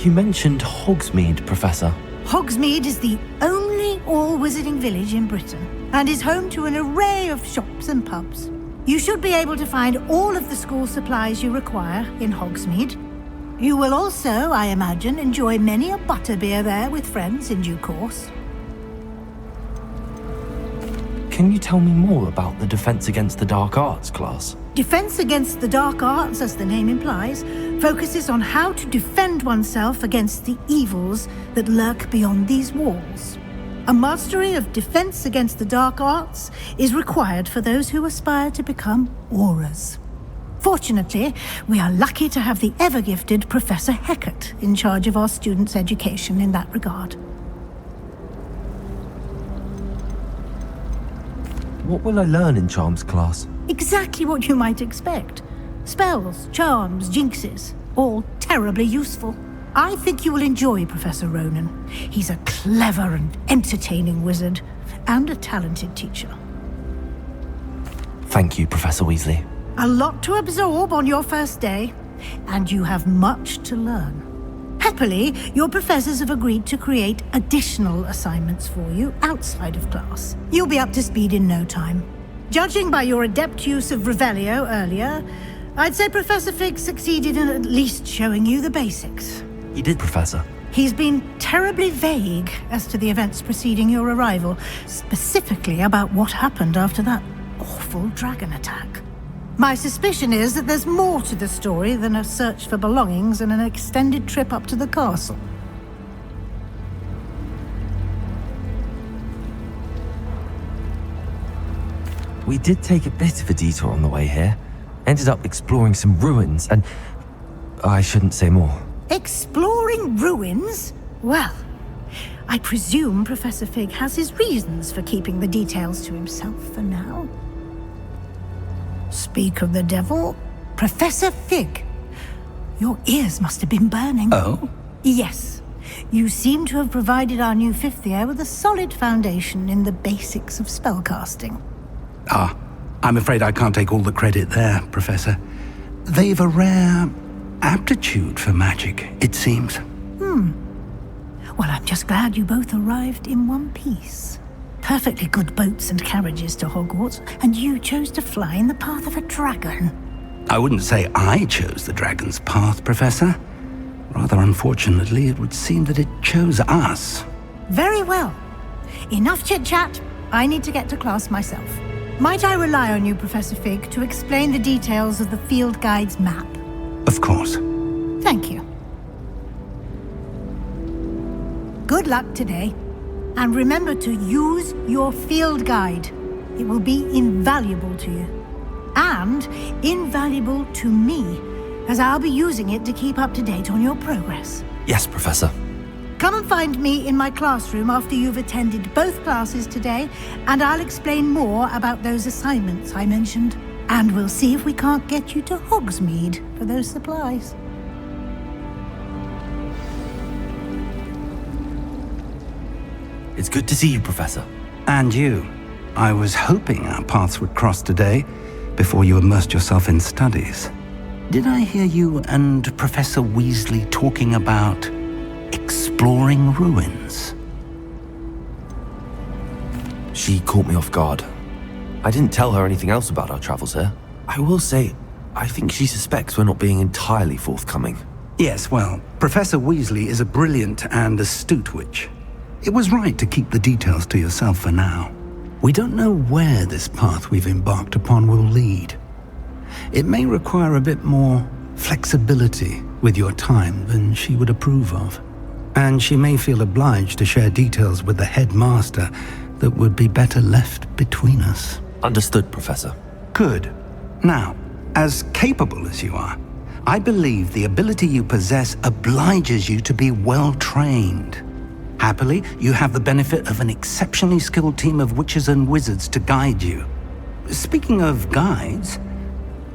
You mentioned Hogsmeade, Professor. Hogsmeade is the only all-wizarding village in Britain and is home to an array of shops and pubs. You should be able to find all of the school supplies you require in Hogsmeade. You will also, I imagine, enjoy many a butterbeer there with friends in due course. Can you tell me more about the Defense Against the Dark Arts class? Defense Against the Dark Arts, as the name implies, focuses on how to defend oneself against the evils that lurk beyond these walls. A mastery of Defense Against the Dark Arts is required for those who aspire to become auras. Fortunately, we are lucky to have the ever-gifted Professor Heckert in charge of our students' education in that regard. What will I learn in Charms class? Exactly what you might expect. Spells, charms, jinxes, all terribly useful. I think you will enjoy Professor Ronan. He's a clever and entertaining wizard, and a talented teacher. Thank you, Professor Weasley. A lot to absorb on your first day, and you have much to learn. Happily, your professors have agreed to create additional assignments for you outside of class. You'll be up to speed in no time. Judging by your adept use of Revelio earlier, I'd say Professor Fig succeeded in at least showing you the basics. He did, Professor. He's been terribly vague as to the events preceding your arrival, specifically about what happened after that awful dragon attack. My suspicion is that there's more to the story than a search for belongings and an extended trip up to the castle. We did take a bit of a detour on the way here. Ended up exploring some ruins and... I shouldn't say more. Exploring ruins? Well, I presume Professor Fig has his reasons for keeping the details to himself for now. Speak of the devil, Professor Fig. Your ears must have been burning. Oh? Yes. You seem to have provided our new fifth year with a solid foundation in the basics of spellcasting. Ah, I'm afraid I can't take all the credit there, Professor. They've a rare aptitude for magic, it seems. Well, I'm just glad you both arrived in one piece. Perfectly good boats and carriages to Hogwarts, and you chose to fly in the path of a dragon. I wouldn't say I chose the dragon's path, Professor. Rather unfortunately, it would seem that it chose us. Very well. Enough chit-chat. I need to get to class myself. Might I rely on you, Professor Fig, to explain the details of the field guide's map? Of course. Thank you. Good luck today. And remember to use your field guide. It will be invaluable to you. And invaluable to me, as I'll be using it to keep up to date on your progress. Yes, Professor. Come and find me in my classroom after you've attended both classes today, and I'll explain more about those assignments I mentioned. And we'll see if we can't get you to Hogsmeade for those supplies. It's good to see you, Professor. And you. I was hoping our paths would cross today, before you immersed yourself in studies. Did I hear you and Professor Weasley talking about exploring ruins? She caught me off guard. I didn't tell her anything else about our travels here. I will say, I think she suspects we're not being entirely forthcoming. Yes, well, Professor Weasley is a brilliant and astute witch. It was right to keep the details to yourself for now. We don't know where this path we've embarked upon will lead. It may require a bit more flexibility with your time than she would approve of. and she may feel obliged to share details with the headmaster that would be better left between us. Understood, Professor. Good. Now, as capable as you are, I believe the ability you possess obliges you to be well trained. Happily, you have the benefit of an exceptionally skilled team of witches and wizards to guide you. Speaking of guides,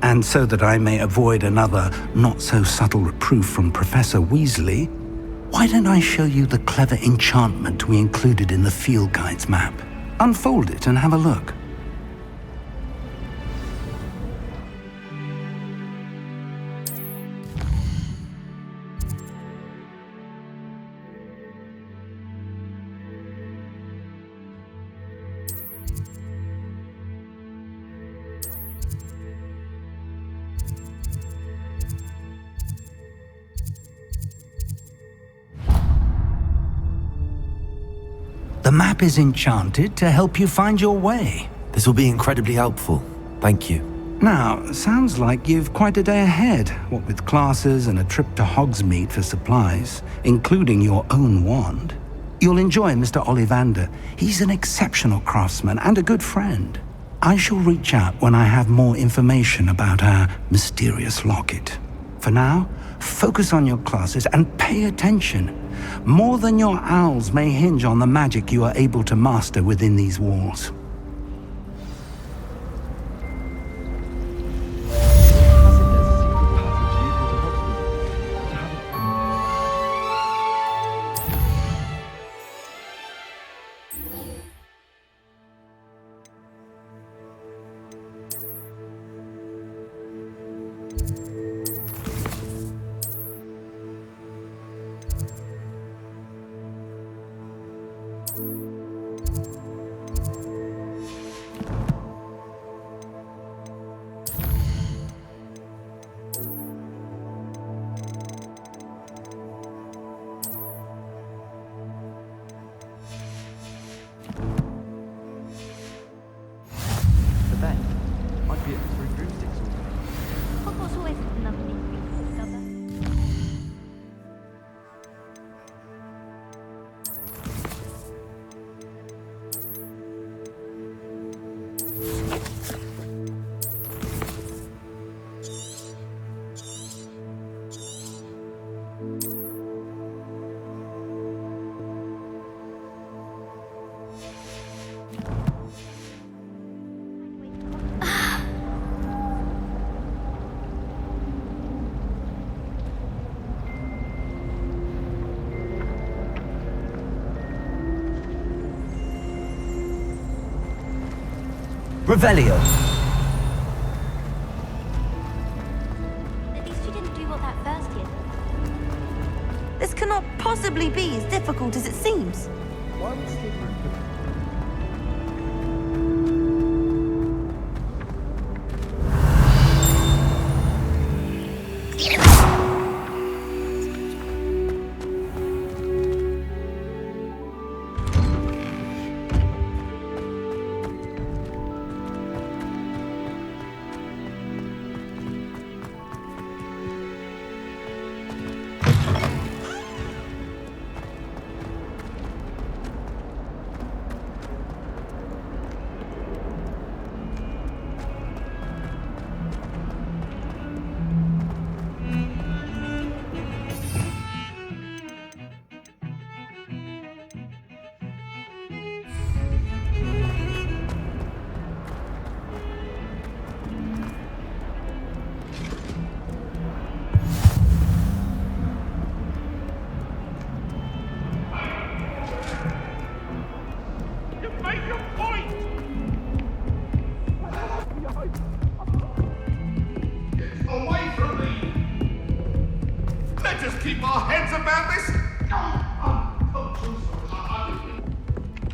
and so that I may avoid another not-so-subtle reproof from Professor Weasley, why don't I show you the clever enchantment we included in the field guide's map? Unfold it and have a look. The map is enchanted to help you find your way. This will be incredibly helpful. Thank you. Now, sounds like you've quite a day ahead, what with classes and a trip to Hogsmeade for supplies, including your own wand. You'll enjoy Mr. Ollivander. He's an exceptional craftsman and a good friend. I shall reach out when I have more information about our mysterious locket. For now, focus on your classes and pay attention. More than your owls may hinge on the magic you are able to master within these walls. Revelio. At least you didn't do what that first year. This cannot possibly be as difficult as it seems.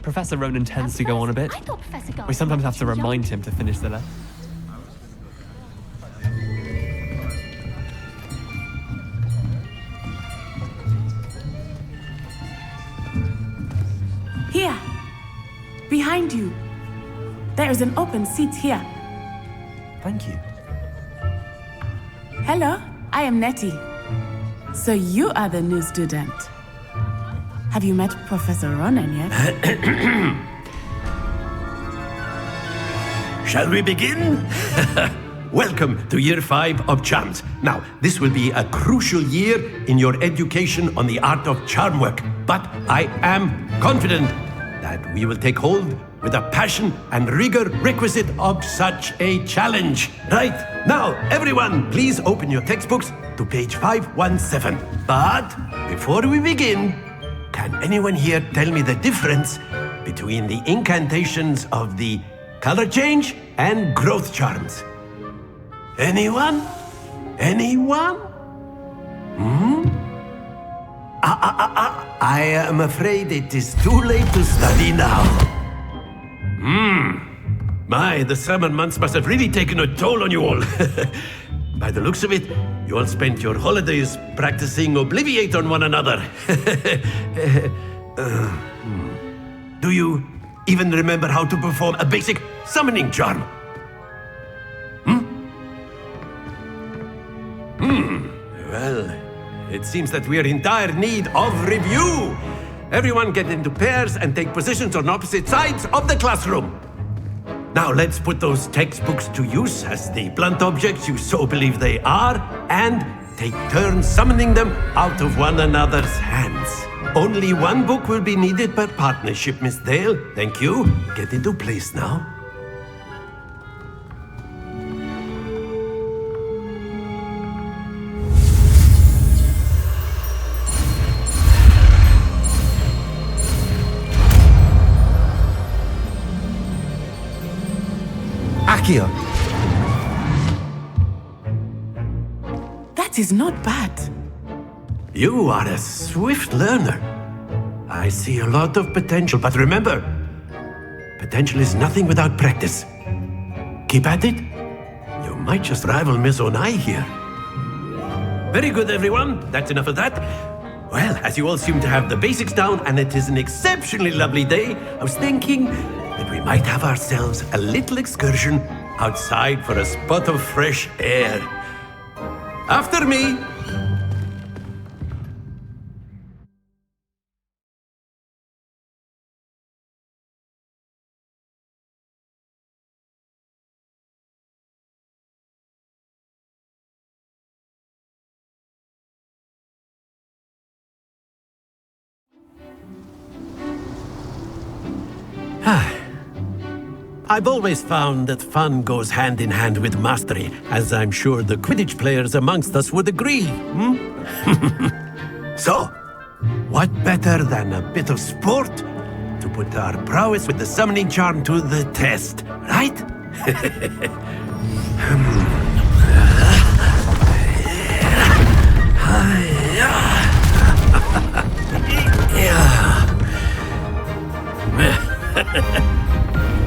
Professor Ronan tends to go on a bit. We sometimes have to remind him to finish the lesson. Here, behind you. There is an open seat here. Thank you. Hello, I am Nettie. So you are the new student. Have you met Professor Ronan yet? Shall we begin? Welcome to Year 5 of Charms. Now, this will be a crucial year in your education on the art of charm work, but I am confident that we will take hold with the passion and rigor requisite of such a challenge. Right, now, everyone, please open your textbooks to page 517. But before we begin, can anyone here tell me the difference between the incantations of the color change and growth charms? Anyone? Anyone? I am afraid it is too late to study now. My, the summer months must have really taken a toll on you all. By the looks of it, you all spent your holidays practicing Obliviate on one another. Do you even remember how to perform a basic summoning charm? Well, it seems that we are in dire need of review. Everyone get into pairs and take positions on opposite sides of the classroom. Now let's put those textbooks to use as the blunt objects you so believe they are, and take turns summoning them out of one another's hands. Only one book will be needed per partnership, Miss Dale. Thank you. Get into place now. Akio. That is not bad. You are a swift learner. I see a lot of potential, but remember, potential is nothing without practice. Keep at it. You might just rival Miss Onai here. Very good, everyone. That's enough of that. Well, as you all seem to have the basics down, and it is an exceptionally lovely day, I was thinking that we might have ourselves a little excursion outside for a spot of fresh air. After me. I've always found that fun goes hand in hand with mastery, as I'm sure the Quidditch players amongst us would agree. So, what better than a bit of sport to put our prowess with the summoning charm to the test, right?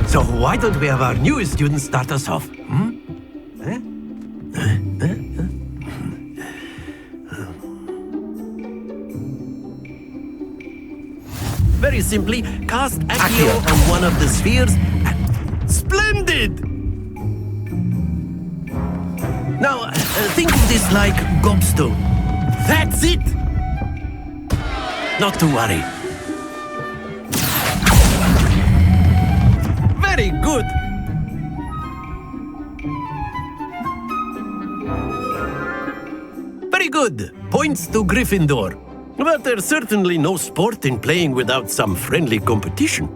So why don't we have our newest student start us off? Very simply, cast Accio on one of the spheres and... Splendid! Now, think of this like gobstone. That's it! Not to worry. Very good! Very good! Points to Gryffindor. But there's certainly no sport in playing without some friendly competition.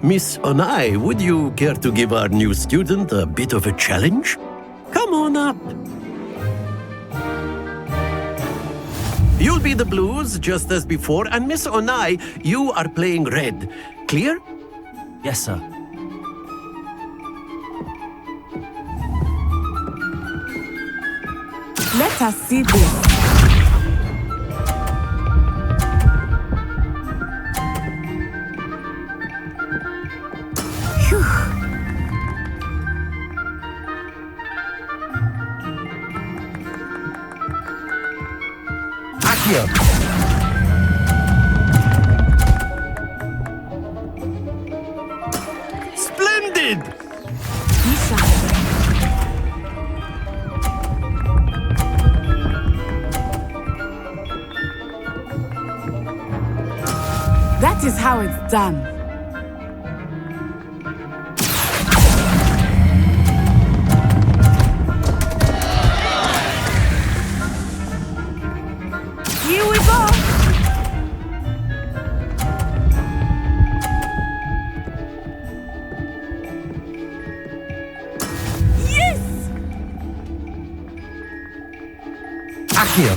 Miss Onai, would you care to give our new student a bit of a challenge? Come on up. You'll be the blues, just as before, and Miss Onai, you are playing red. Clear? Yes, sir. Let us see this. Phew. Akio. Splendid! Now it's done. Here we go. Yes! Accio.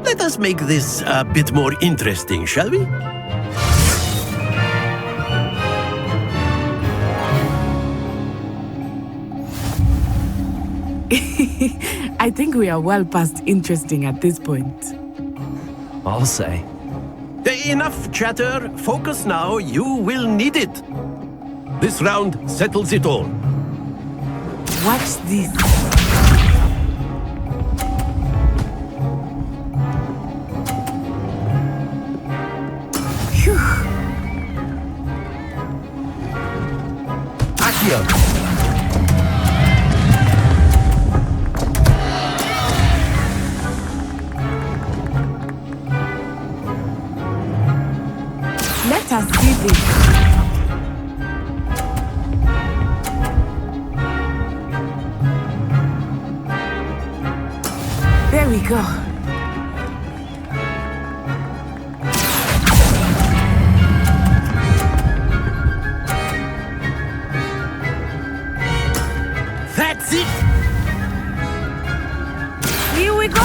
Let us make this a bit more interesting, shall we? I think we are well past interesting at this point. I'll say. Enough chatter. Focus now. You will need it. This round settles it all. Watch this. Phew. Accio. Let us see this. There we go. That's it! Here we go.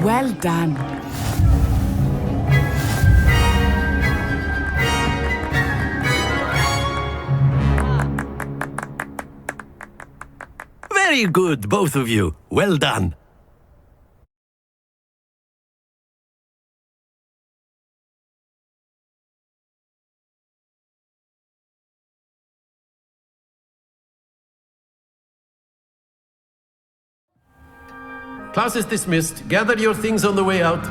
Well done. Very good, both of you. Well done. Class is dismissed. Gather your things on the way out.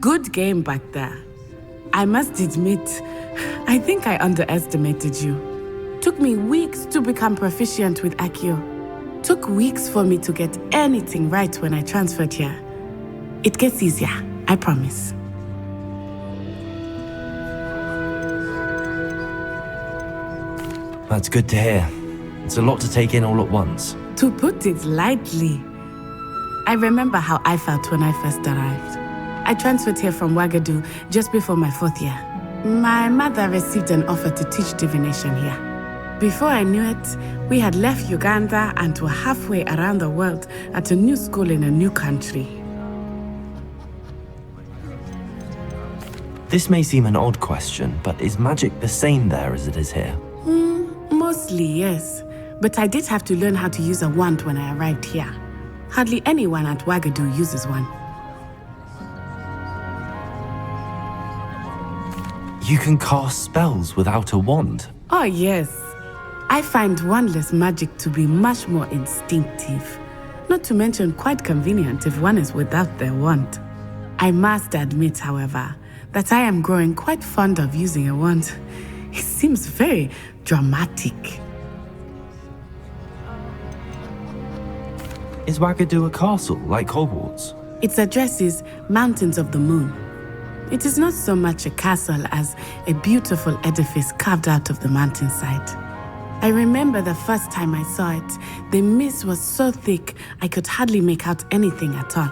Good game back there. I must admit, I think I underestimated you. Took me weeks to become proficient with Accio. Took weeks for me to get anything right when I transferred here. It gets easier, I promise. That's good to hear. It's a lot to take in all at once. To put it lightly, I remember how I felt when I first arrived. I transferred here from Ouagadougou just before my 4th year. My mother received an offer to teach divination here. Before I knew it, we had left Uganda and were halfway around the world at a new school in a new country. This may seem an odd question, but is magic the same there as it is here? Mostly, yes. But I did have to learn how to use a wand when I arrived here. Hardly anyone at Ouagadougou uses one. You can cast spells without a wand? Oh, yes. I find wandless magic to be much more instinctive. Not to mention quite convenient if one is without their wand. I must admit, however, that I am growing quite fond of using a wand. It seems very dramatic. Is Ouagadougou a castle, like Hogwarts? Its address is Mountains of the Moon. It is not so much a castle as a beautiful edifice carved out of the mountainside. I remember the first time I saw it, the mist was so thick I could hardly make out anything at all.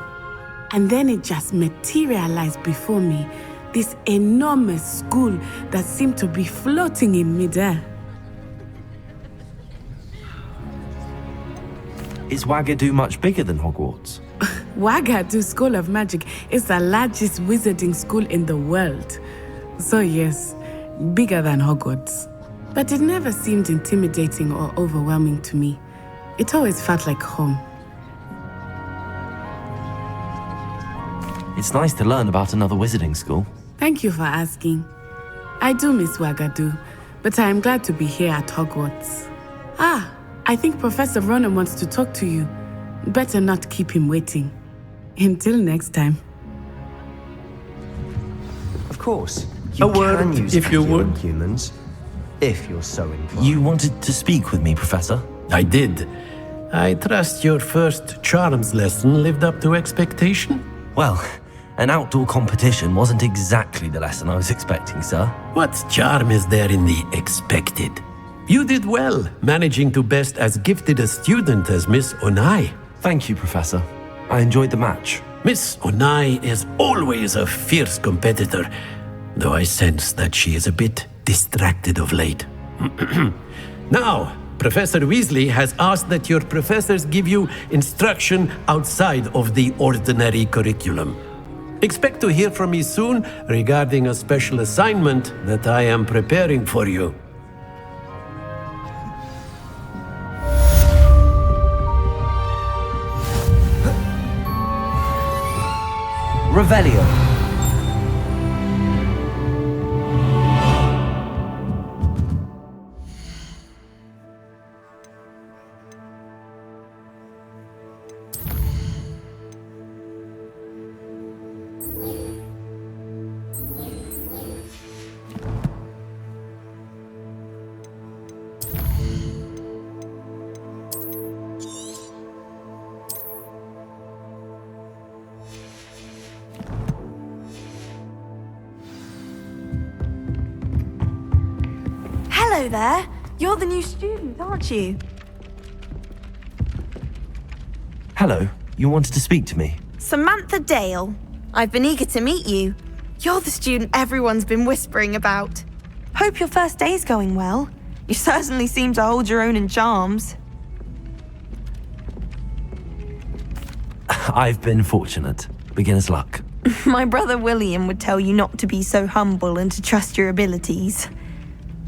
And then it just materialized before me, this enormous school that seemed to be floating in midair. Is Ouagadougou much bigger than Hogwarts? Ouagadougou School of Magic is the largest wizarding school in the world. So yes, bigger than Hogwarts. But it never seemed intimidating or overwhelming to me. It always felt like home. It's nice to learn about another wizarding school. Thank you for asking. I do miss Wagadu, but I am glad to be here at Hogwarts. Ah, I think Professor Ronan wants to talk to you. Better not keep him waiting. Until next time. Of course. A word, can use if you would. humans, if you're so inclined. You wanted to speak with me, Professor? I did. I trust your first charms lesson lived up to expectation? Well, an outdoor competition wasn't exactly the lesson I was expecting, sir. What charm is there in the expected? You did well, managing to best as gifted a student as Miss Onai. Thank you, Professor. I enjoyed the match. Miss Onai is always a fierce competitor, though I sense that she is a bit distracted of late. Now, Professor Weasley has asked that your professors give you instruction outside of the ordinary curriculum. Expect to hear from me soon regarding a special assignment that I am preparing for you. Revelio. Hello there. You're the new student, aren't you? Hello. You wanted to speak to me? Samantha Dale. I've been eager to meet you. You're the student everyone's been whispering about. Hope your first day's going well. You certainly seem to hold your own in charms. I've been fortunate. Beginner's luck. My brother William would tell you not to be so humble and to trust your abilities.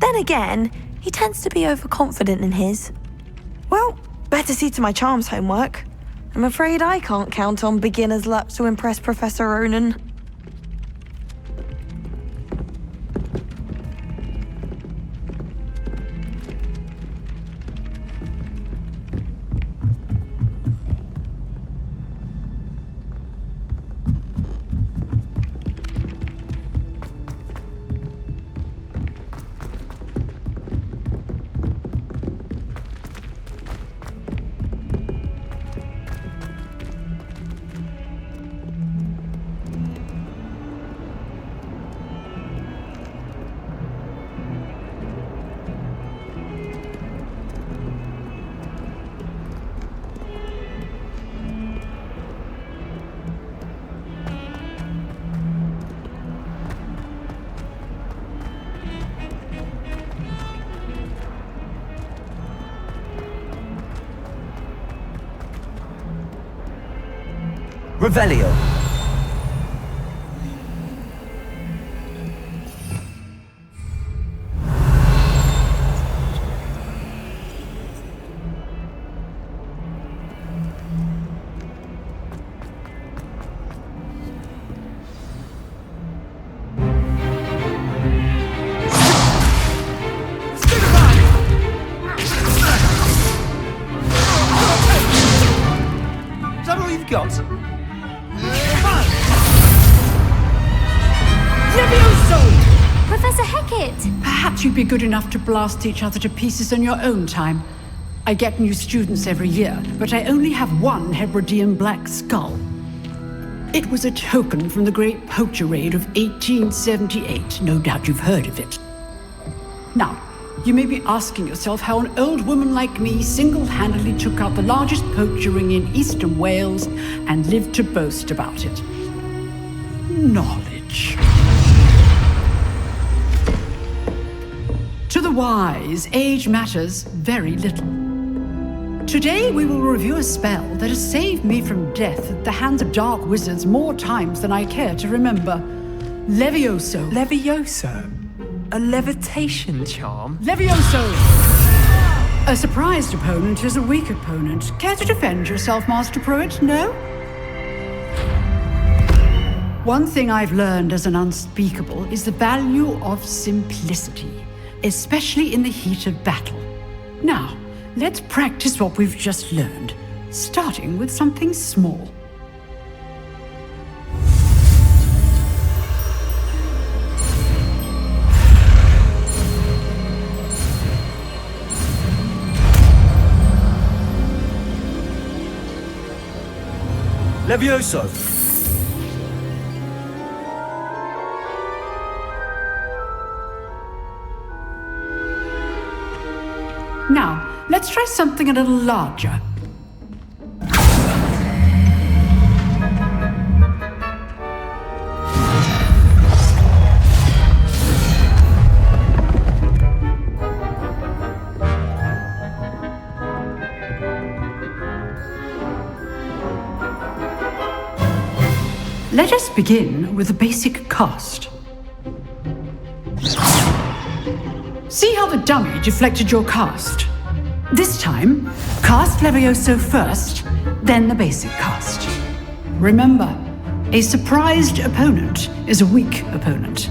Then again, he tends to be overconfident in his. Well, better see to my charms homework. I'm afraid I can't count on beginner's luck to impress Professor Ronan. Revelio. Is that all you've got? Professor Hecat! Perhaps you'd be good enough to blast each other to pieces in your own time. I get new students every year, but I only have one Hebridean black skull. It was a token from the Great Poacher Raid of 1878. No doubt you've heard of it. Now, you may be asking yourself how an old woman like me single-handedly took out the largest poacher ring in eastern Wales and lived to boast about it. Knowledge. To the wise, age matters very little. Today we will review a spell that has saved me from death at the hands of dark wizards more times than I care to remember. Levioso. Levioso? A levitation charm? Levioso! A surprised opponent is a weak opponent. Care to defend yourself, Master Pruitt? No? One thing I've learned as an unspeakable is the value of simplicity, especially in the heat of battle. Now, let's practice what we've just learned, starting with something small. Levioso! Now, let's try something a little larger. Let us begin with the basic cast. See how the dummy deflected your cast? This time, cast Levioso first, then the basic cast. Remember, a surprised opponent is a weak opponent,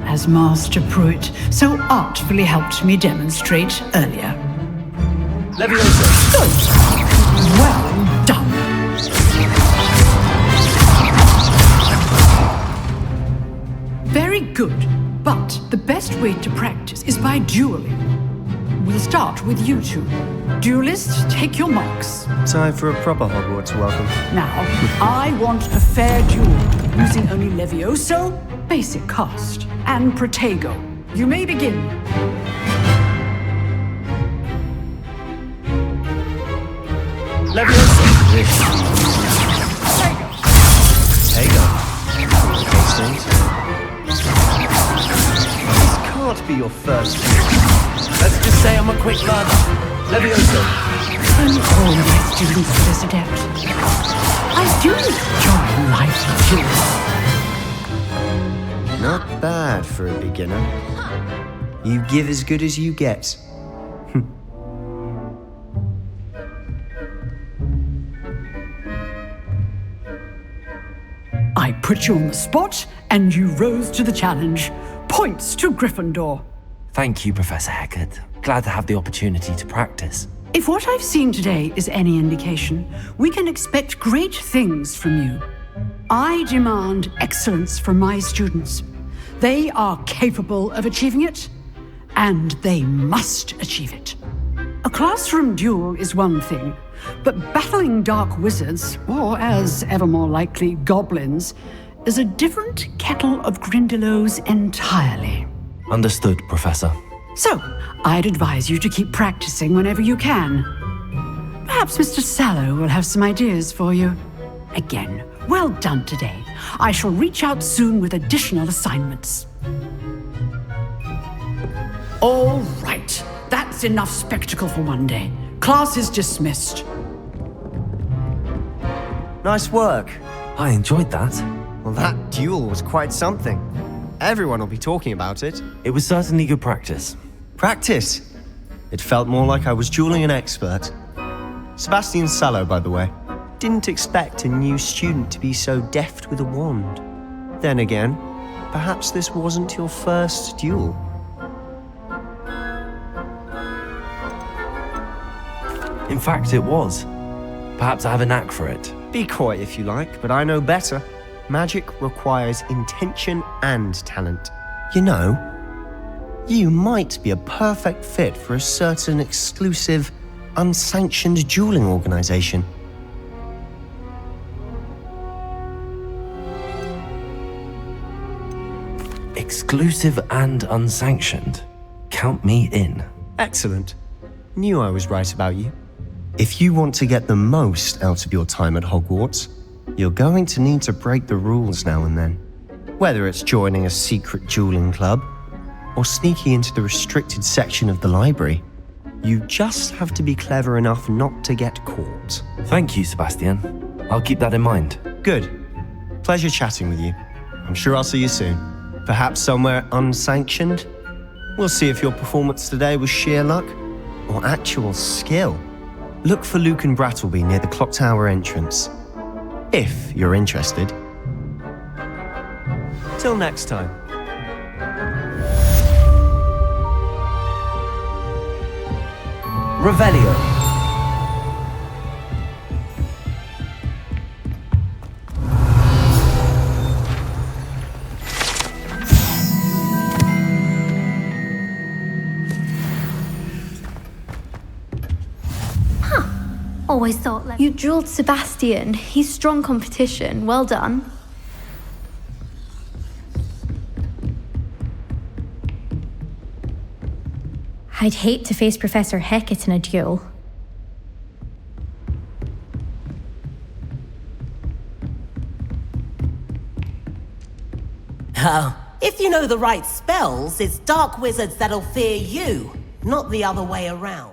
as Master Pruitt so artfully helped me demonstrate earlier. Levioso! Good. Well done. Very good, but the best way to practice is by dueling. We'll start with you two. Duelists, take your marks. Time for a proper Hogwarts welcome. Now, I want a fair duel, using only Levioso, basic cast, and Protego. You may begin. Levioso! Protego. Hastings. This can't be your first duel. Let's just say I'm a quick learner. Levioso! Only all my students are this adept. I do enjoy life duels. Not bad for a beginner. You give as good as you get. I put you on the spot, and you rose to the challenge. Points to Gryffindor. Thank you, Professor Hecat. Glad to have the opportunity to practice. If what I've seen today is any indication, we can expect great things from you. I demand excellence from my students. They are capable of achieving it, and they must achieve it. A classroom duel is one thing, but battling dark wizards, or as ever more likely, goblins, is a different kettle of Grindylows entirely. Understood, Professor. So, I'd advise you to keep practicing whenever you can. Perhaps Mr. Sallow will have some ideas for you. Again, well done today. I shall reach out soon with additional assignments. All right, that's enough spectacle for one day. Class is dismissed. Nice work. I enjoyed that. Well, that duel was quite something. Everyone will be talking about it. It was certainly good practice. Practice? It felt more like I was dueling an expert. Sebastian Sallow, by the way. Didn't expect a new student to be so deft with a wand. Then again, perhaps this wasn't your first duel. In fact, it was. Perhaps I have a knack for it. Be coy if you like, but I know better. Magic requires intention and talent. You know, you might be a perfect fit for a certain exclusive, unsanctioned dueling organization. Exclusive and unsanctioned. Count me in. Excellent. Knew I was right about you. If you want to get the most out of your time at Hogwarts, you're going to need to break the rules now and then. Whether it's joining a secret dueling club or sneaking into the restricted section of the library, you just have to be clever enough not to get caught. Thank you, Sebastian. I'll keep that in mind. Good. Pleasure chatting with you. I'm sure I'll see you soon. Perhaps somewhere unsanctioned? We'll see if your performance today was sheer luck or actual skill, look for Luke and Brattleby near the clock tower entrance. If you're interested. Till next time. Revelio. Always thought that. You drilled Sebastian. He's strong competition. Well done. I'd hate to face Professor Hecat in a duel. Oh, if you know the right spells, it's dark wizards that'll fear you, not the other way around.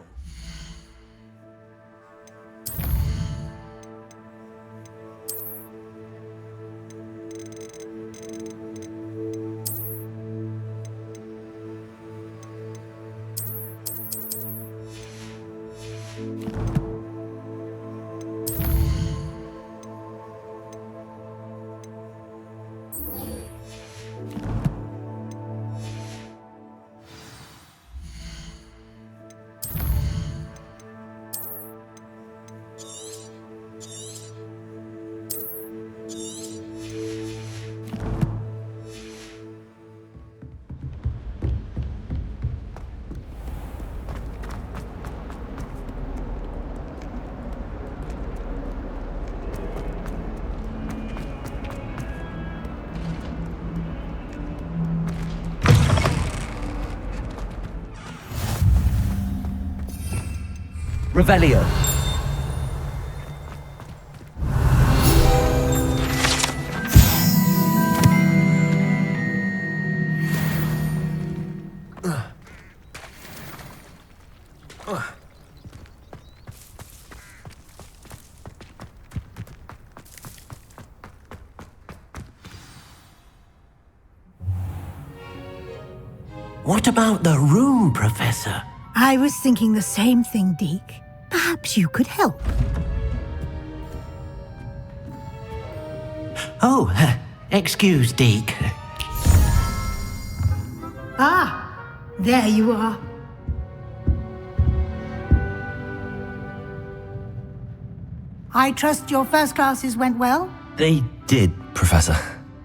Revelio. What about the room, Professor? I was thinking the same thing, Deke. Perhaps you could help. Oh, excuse, Deke. Ah, there you are. I trust your first classes went well? They did, Professor.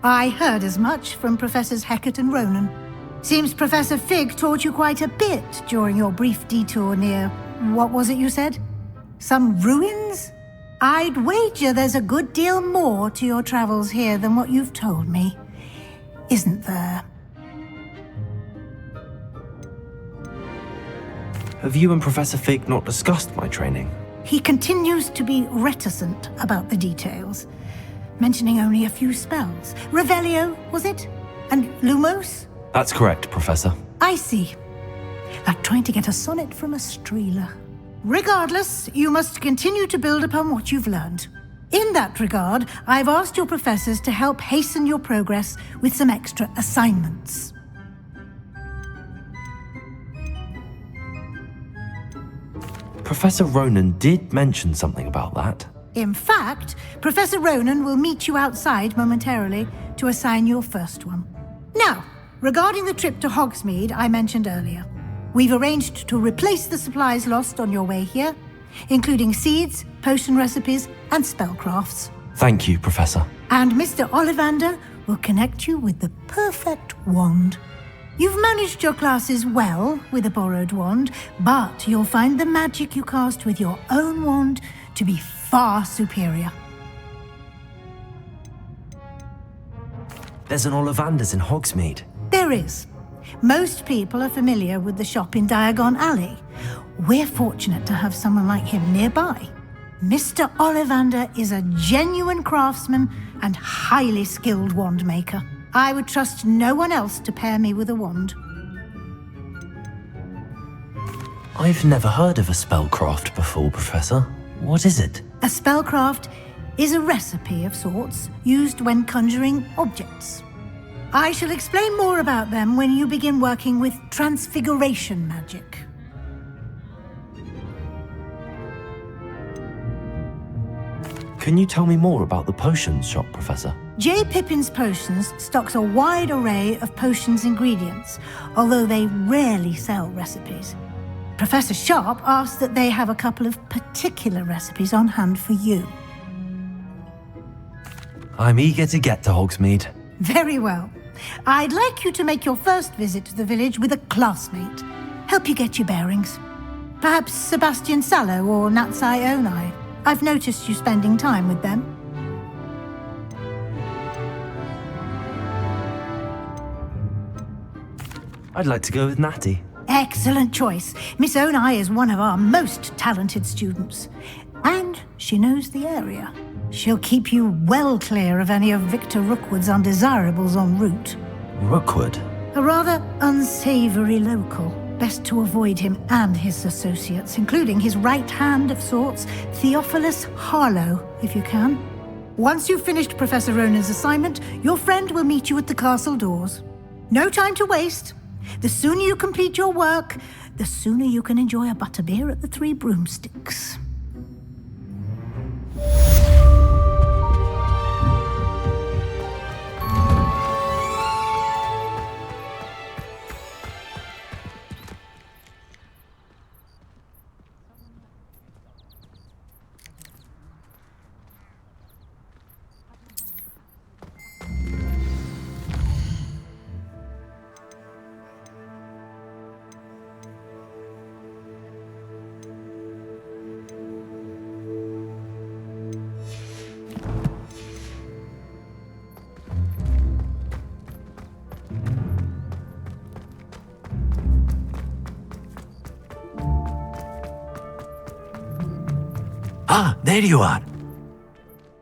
I heard as much from Professors Hecat and Ronan. Seems Professor Fig taught you quite a bit during your brief detour near... what was it you said? Some ruins? I'd wager there's a good deal more to your travels here than what you've told me. Isn't there? Have you and Professor Fig not discussed my training? He continues to be reticent about the details, mentioning only a few spells. Revelio, was it? And Lumos? That's correct, Professor. I see. Like trying to get a sonnet from a streeler. Regardless, you must continue to build upon what you've learned. In that regard, I've asked your professors to help hasten your progress with some extra assignments. Professor Ronan did mention something about that. In fact, Professor Ronan will meet you outside momentarily to assign your first one. Now, regarding the trip to Hogsmeade I mentioned earlier, we've arranged to replace the supplies lost on your way here, including seeds, potion recipes, and spellcrafts. Thank you, Professor. And Mr. Ollivander will connect you with the perfect wand. You've managed your classes well with a borrowed wand, but you'll find the magic you cast with your own wand to be far superior. There's an Ollivander's in Hogsmeade. There is. Most people are familiar with the shop in Diagon Alley. We're fortunate to have someone like him nearby. Mr. Ollivander is a genuine craftsman and highly skilled wand maker. I would trust no one else to pair me with a wand. I've never heard of a spellcraft before, Professor. What is it? A spellcraft is a recipe of sorts used when conjuring objects. I shall explain more about them when you begin working with transfiguration magic. Can you tell me more about the potions shop, Professor? J. Pippin's Potions stocks a wide array of potions ingredients, although they rarely sell recipes. Professor Sharp asks that they have a couple of particular recipes on hand for you. I'm eager to get to Hogsmeade. Very well. I'd like you to make your first visit to the village with a classmate. Help you get your bearings. Perhaps Sebastian Sallow or Natsai Onai. I've noticed you spending time with them. I'd like to go with Natty. Excellent choice. Miss Onai is one of our most talented students. And she knows the area. She'll keep you well clear of any of Victor Rookwood's undesirables en route. Rookwood? A rather unsavory local. Best to avoid him and his associates, including his right hand of sorts, Theophilus Harlow, if you can. Once you've finished Professor Ronan's assignment, your friend will meet you at the castle doors. No time to waste. The sooner you complete your work, the sooner you can enjoy a butterbeer at the Three Broomsticks. Ah, there you are.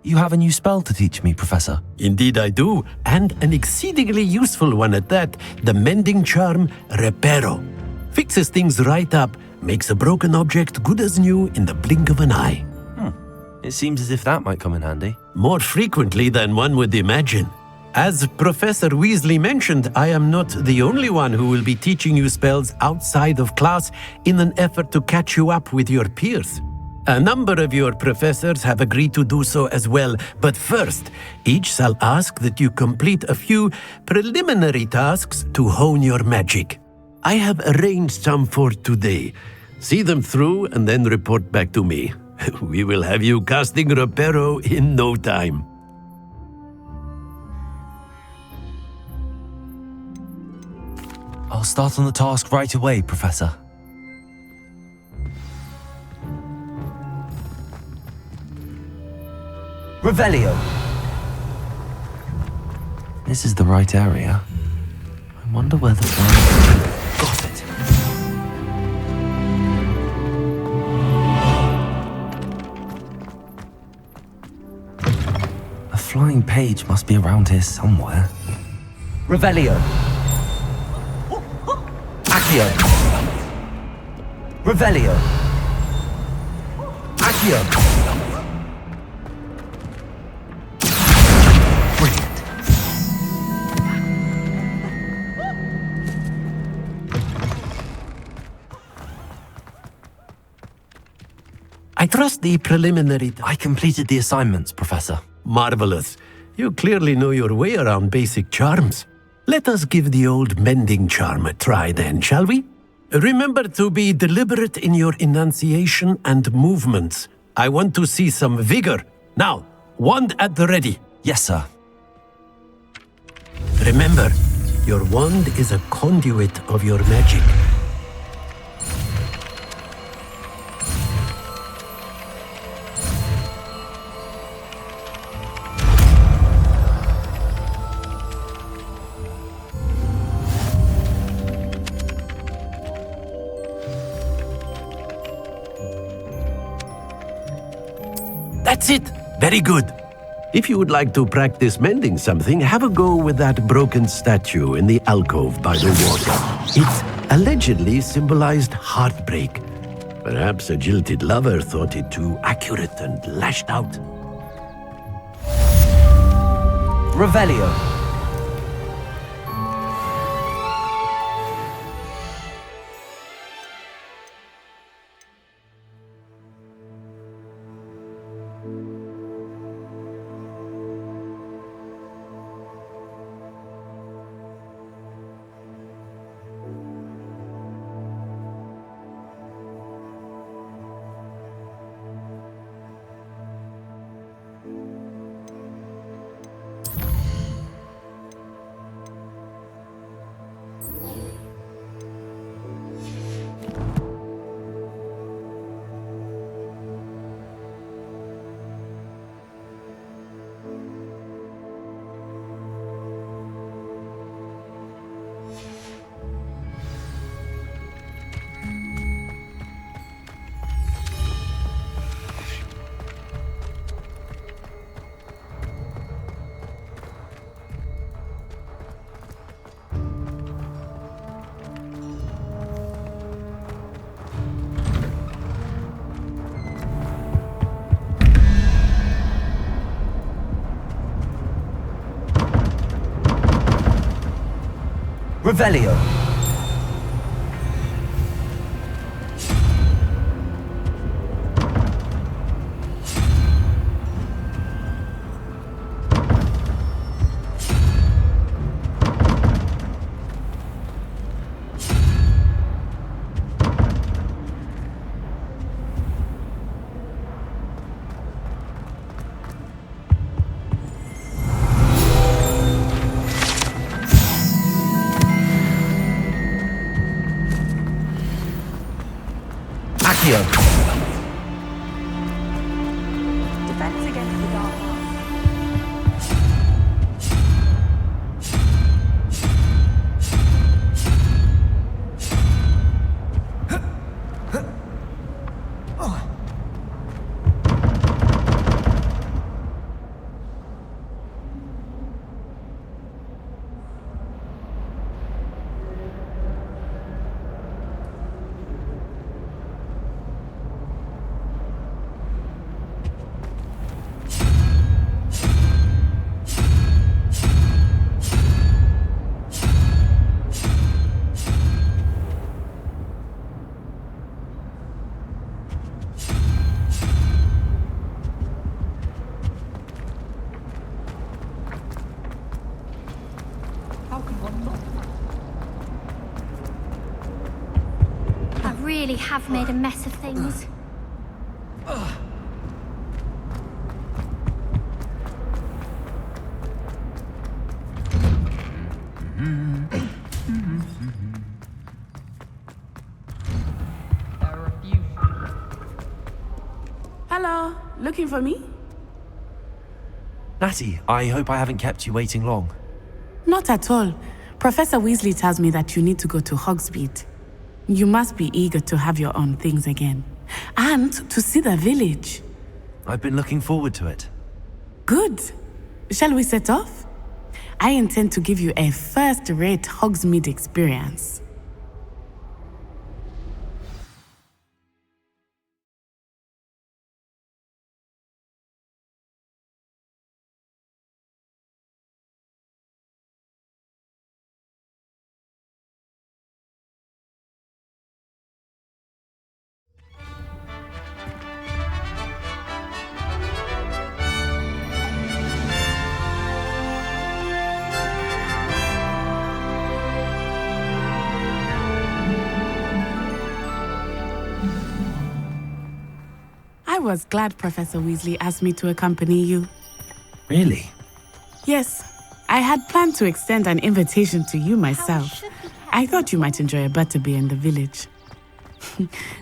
You have a new spell to teach me, Professor. Indeed I do, and an exceedingly useful one at that. The mending charm, Reparo. Fixes things right up, makes a broken object good as new in the blink of an eye. It seems as if that might come in handy. More frequently than one would imagine. As Professor Weasley mentioned, I am not the only one who will be teaching you spells outside of class in an effort to catch you up with your peers. A number of your professors have agreed to do so as well, but first, each shall ask that you complete a few preliminary tasks to hone your magic. I have arranged some for today. See them through and then report back to me. We will have you casting Reparo in no time. I'll start on the task right away, Professor. Revelio! This is the right area. I wonder where the flying... Got it! A flying page must be around here somewhere. Revelio! Accio! Revelio! Accio! I trust the preliminary... I completed the assignments, Professor. Marvelous. You clearly know your way around basic charms. Let us give the old mending charm a try then, shall we? Remember to be deliberate in your enunciation and movements. I want to see some vigor. Now, wand at the ready. Yes, sir. Remember, your wand is a conduit of your magic. That's it! Very good. If you would like to practice mending something, have a go with that broken statue in the alcove by the water. It allegedly symbolized heartbreak. Perhaps a jilted lover thought it too accurate and lashed out. Revelio. Revelio. Defense against the dark arts. I really have made a mess of things. Hello, looking for me? Natty, I hope I haven't kept you waiting long. Not at all. Professor Weasley tells me that you need to go to Hogsmeade. You must be eager to have your own things again. And to see the village. I've been looking forward to it. Good. Shall we set off? I intend to give you a first-rate Hogsmeade experience. I was glad Professor Weasley asked me to accompany you. Really? Yes, I had planned to extend an invitation to you myself. I thought you might enjoy a butterbeer in the village.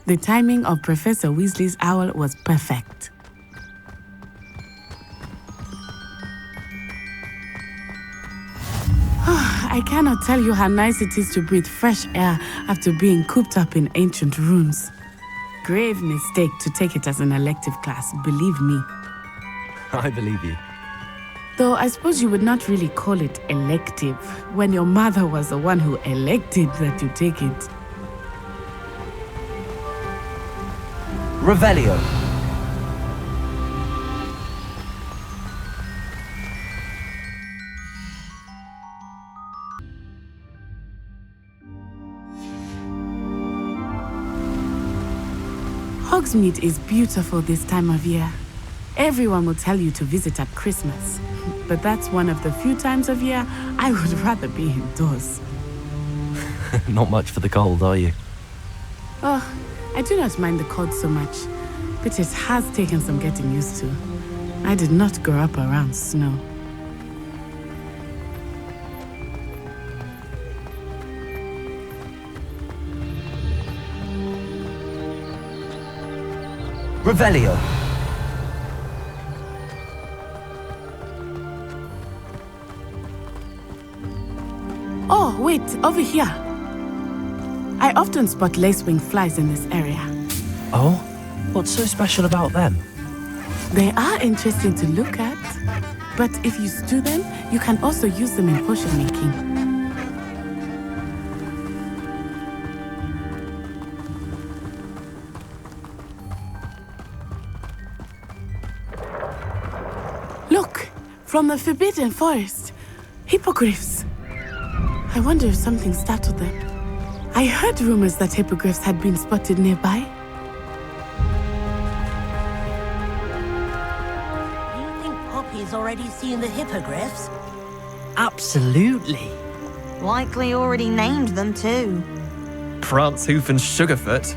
The timing of Professor Weasley's owl was perfect. I cannot tell you how nice it is to breathe fresh air after being cooped up in ancient rooms. Grave mistake to take it as an elective class, believe me. I believe you. Though I suppose you would not really call it elective when your mother was the one who elected that you take it. Revelio. Hogsmeade is beautiful this time of year. Everyone will tell you to visit at Christmas, but that's one of the few times of year I would rather be indoors. Not much for the cold, are you? Oh, I do not mind the cold so much, but it has taken some getting used to. I did not grow up around snow. Revelio. Oh, wait, over here. I often spot lacewing flies in this area. Oh? What's so special about them? They are interesting to look at, but if you stew them, you can also use them in potion making. Look, from the Forbidden Forest, hippogriffs. I wonder if something startled them. I heard rumors that hippogriffs had been spotted nearby. Do you think Poppy's already seen the hippogriffs? Absolutely. Likely already named them too. Prance, Hoof, and Sugarfoot.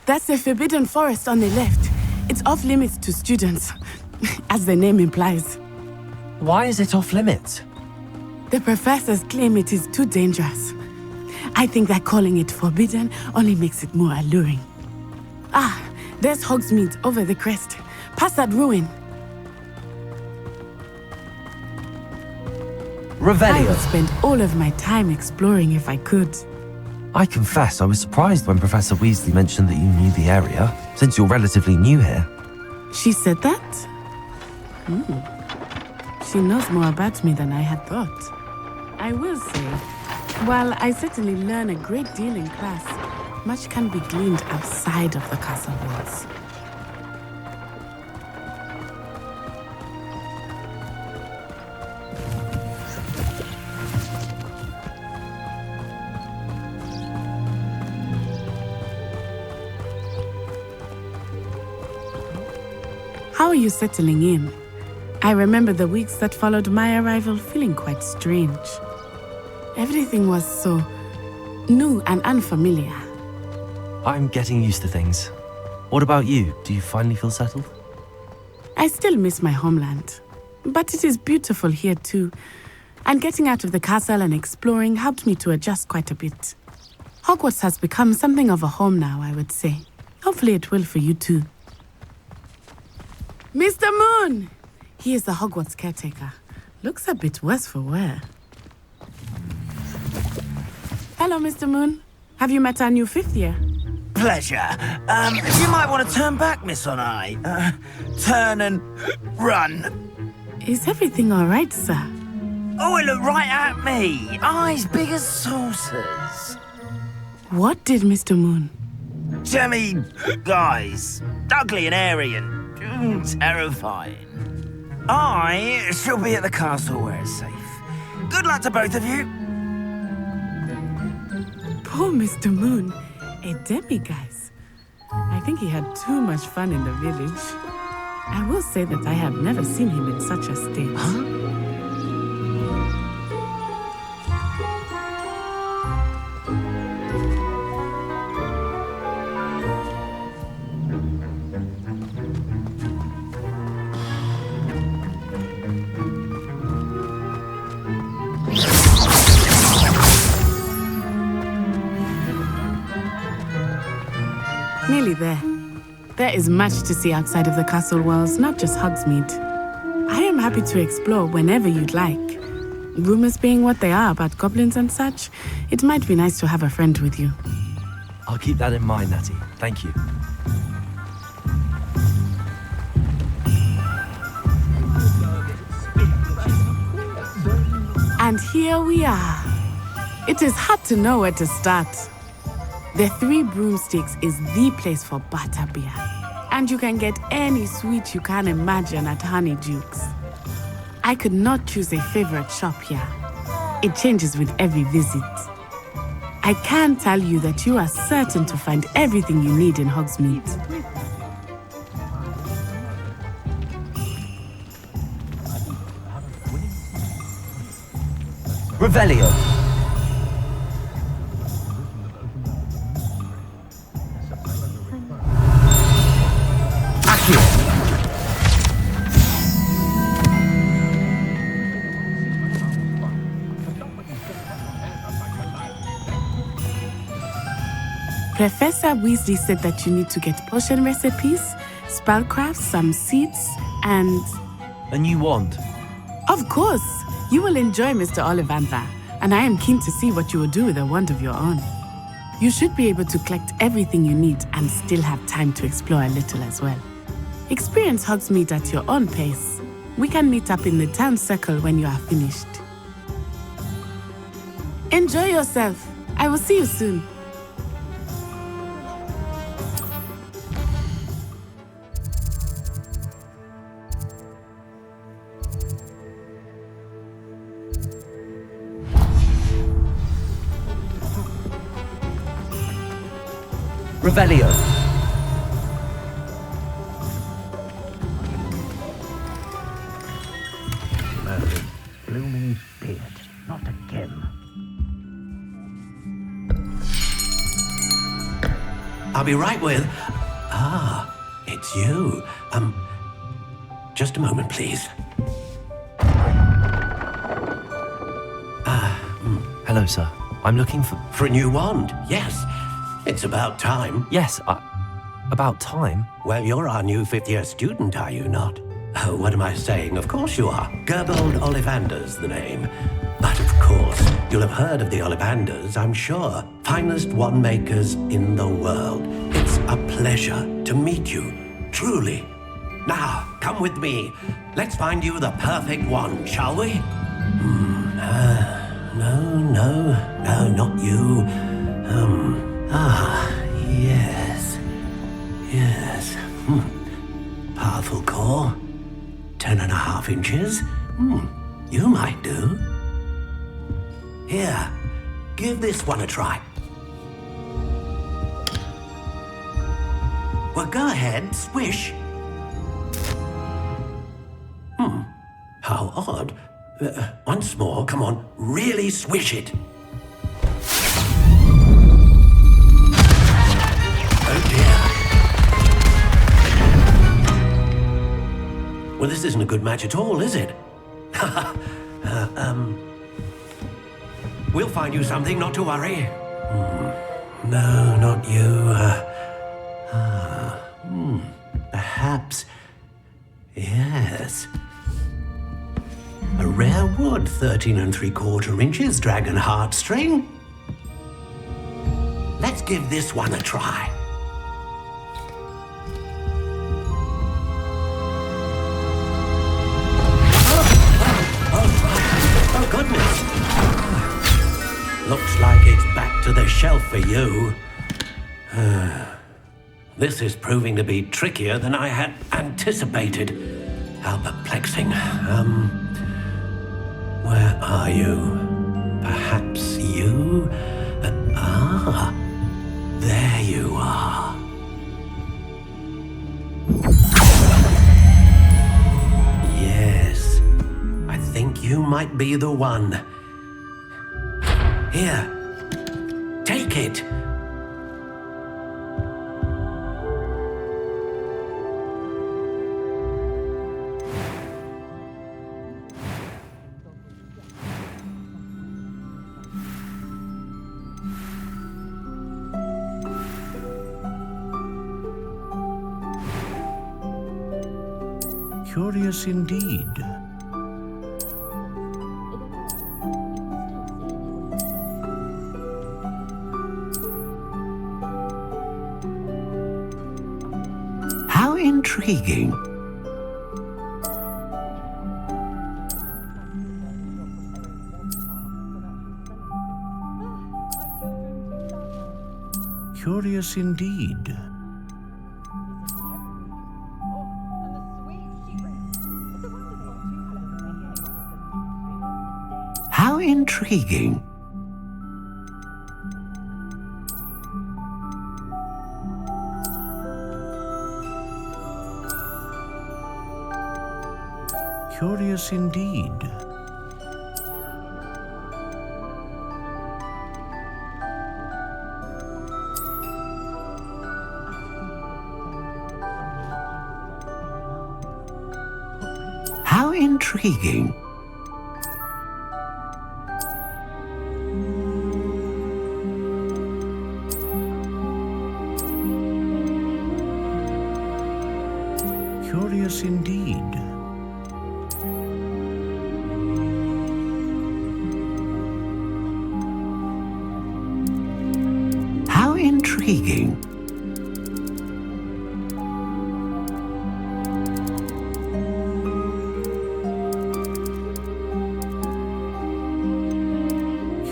That's the Forbidden Forest on the left. It's off limits to students, as the name implies. Why is it off limits? The professors claim it is too dangerous. I think that calling it forbidden only makes it more alluring. Ah, there's Hogsmeade over the crest. Past that ruin. Revelio. I would spend all of my time exploring if I could. I confess I was surprised when Professor Weasley mentioned that you knew the area, since you're relatively new here. She said that? She knows more about me than I had thought. I will say, while I certainly learn a great deal in class, much can be gleaned outside of the castle walls. How are you settling in? I remember the weeks that followed my arrival feeling quite strange. Everything was so new and unfamiliar. I'm getting used to things. What about you? Do you finally feel settled? I still miss my homeland, but it is beautiful here too. And getting out of the castle and exploring helped me to adjust quite a bit. Hogwarts has become something of a home now, I would say. Hopefully it will for you too. Mr. Moon! He is the Hogwarts caretaker. Looks a bit worse for wear. Hello, Mr. Moon. Have you met our new fifth year? Pleasure. You might want to turn back, Miss Onai. Turn and run. Is everything all right, sir? Oh, it looked right at me. Eyes big as saucers. What did Mr. Moon? Jemmy, guys. Ugly and airy and terrifying. I shall be at the castle where it's safe. Good luck to both of you. Poor Mr. Moon. A demiguise. I think he had too much fun in the village. I will say that I have never seen him in such a state. Huh? Nearly there. There is much to see outside of the castle walls, not just Hogsmeade. I am happy to explore whenever you'd like. Rumors being what they are about goblins and such, it might be nice to have a friend with you. I'll keep that in mind, Natty. Thank you. And here we are. It is hard to know where to start. The Three Broomsticks is the place for butterbeer. And you can get any sweet you can imagine at Honeydukes. I could not choose a favorite shop here. It changes with every visit. I can tell you that you are certain to find everything you need in Hogsmeade. Revelio. Professor Weasley said that you need to get potion recipes, spellcrafts, some seeds, and... A new wand. Of course! You will enjoy Mr. Ollivander, and I am keen to see what you will do with a wand of your own. You should be able to collect everything you need and still have time to explore a little as well. Experience Hogsmeade at your own pace. We can meet up in the town circle when you are finished. Enjoy yourself. I will see you soon. Revelio. Blooming beard. Not again. I'll be right with... Ah, it's you. Just a moment, please. Hello, sir. I'm looking for... For a new wand, yes. It's about time. Yes, about time? Well, you're our new fifth-year student, are you not? Oh, what am I saying? Of course you are. Gerbold Ollivander's the name. But of course, you'll have heard of the Ollivanders, I'm sure. Finest wand makers in the world. It's a pleasure to meet you, truly. Now, come with me. Let's find you the perfect wand, shall we? No, not you. Yes. Powerful core. 10.5 inches. You might do. Here, give this one a try. Well, go ahead, swish. How odd. Once more, come on, really swish it. Oh dear. Well, this isn't a good match at all, is it? We'll find you something, not to worry. No, not you. Perhaps... Yes. A rare wood, 13 3/4 inches, dragon heartstring. Let's give this one a try. Oh, goodness. Looks like it's back to the shelf for you. This is proving to be trickier than I had anticipated. How perplexing. Where are you? Perhaps you? There you are. Yes, I think you might be the one. Here, take it. Curious indeed. How intriguing. Curious indeed. How intriguing. Curious indeed. How intriguing. Curious indeed. How intriguing.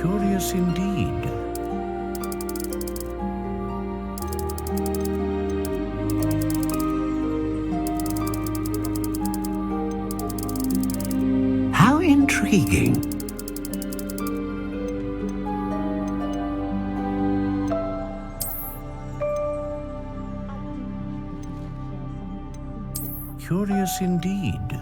Curious indeed. How intriguing. Curious indeed.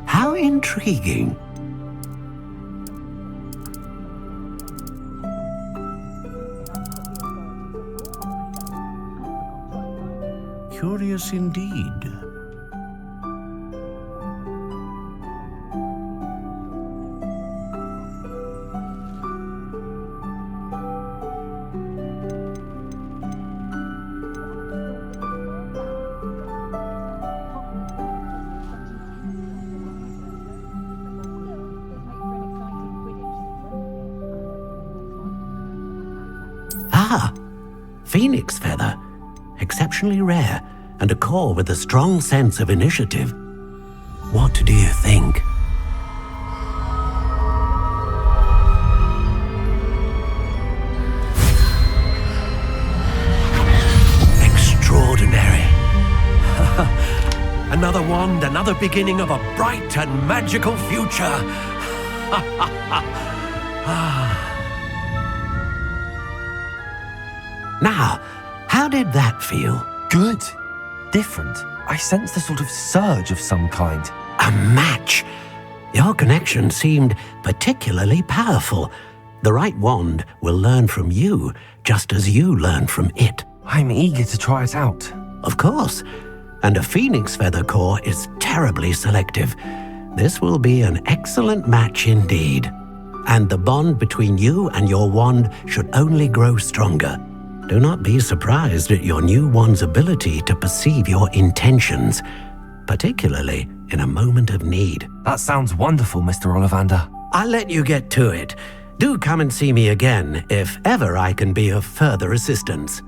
How intriguing. Curious indeed. Ah, phoenix feather. Exceptionally rare, and a core with a strong sense of initiative. What do you think? Extraordinary. Another wand, another beginning of a bright and magical future. Now, how did that feel? Good. Different. I sensed a sort of surge of some kind. A match. Your connection seemed particularly powerful. The right wand will learn from you, just as you learn from it. I'm eager to try it out. Of course. And a phoenix feather core is terribly selective. This will be an excellent match indeed. And the bond between you and your wand should only grow stronger. Do not be surprised at your new wand's ability to perceive your intentions, particularly in a moment of need. That sounds wonderful, Mr. Ollivander. I'll let you get to it. Do come and see me again if ever I can be of further assistance.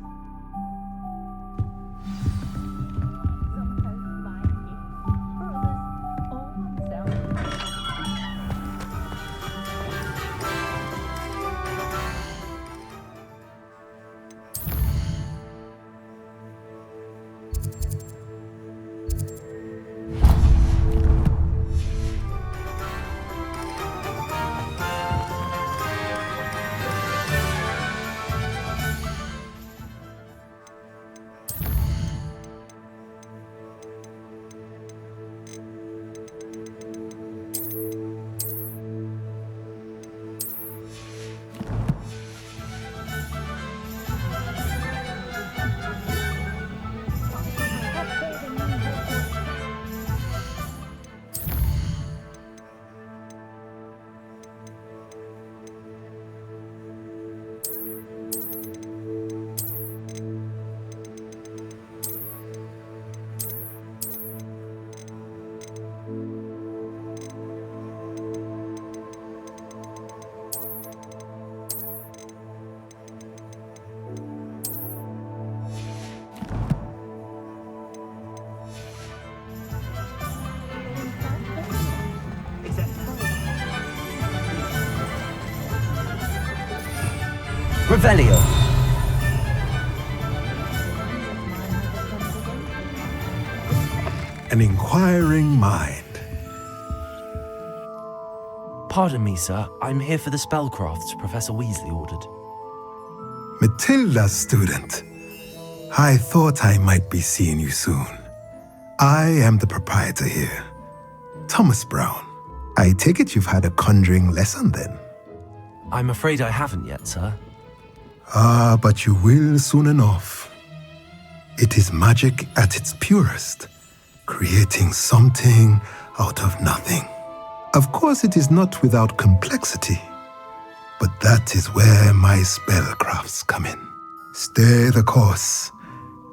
Revelio. An inquiring mind. Pardon me, sir. I'm here for the spellcrafts Professor Weasley ordered. Matilda's student. I thought I might be seeing you soon. I am the proprietor here, Thomas Brown. I take it you've had a conjuring lesson then? I'm afraid I haven't yet, sir. Ah, but you will soon enough. It is magic at its purest, creating something out of nothing. Of course, it is not without complexity, but that is where my spellcrafts come in. Stay the course,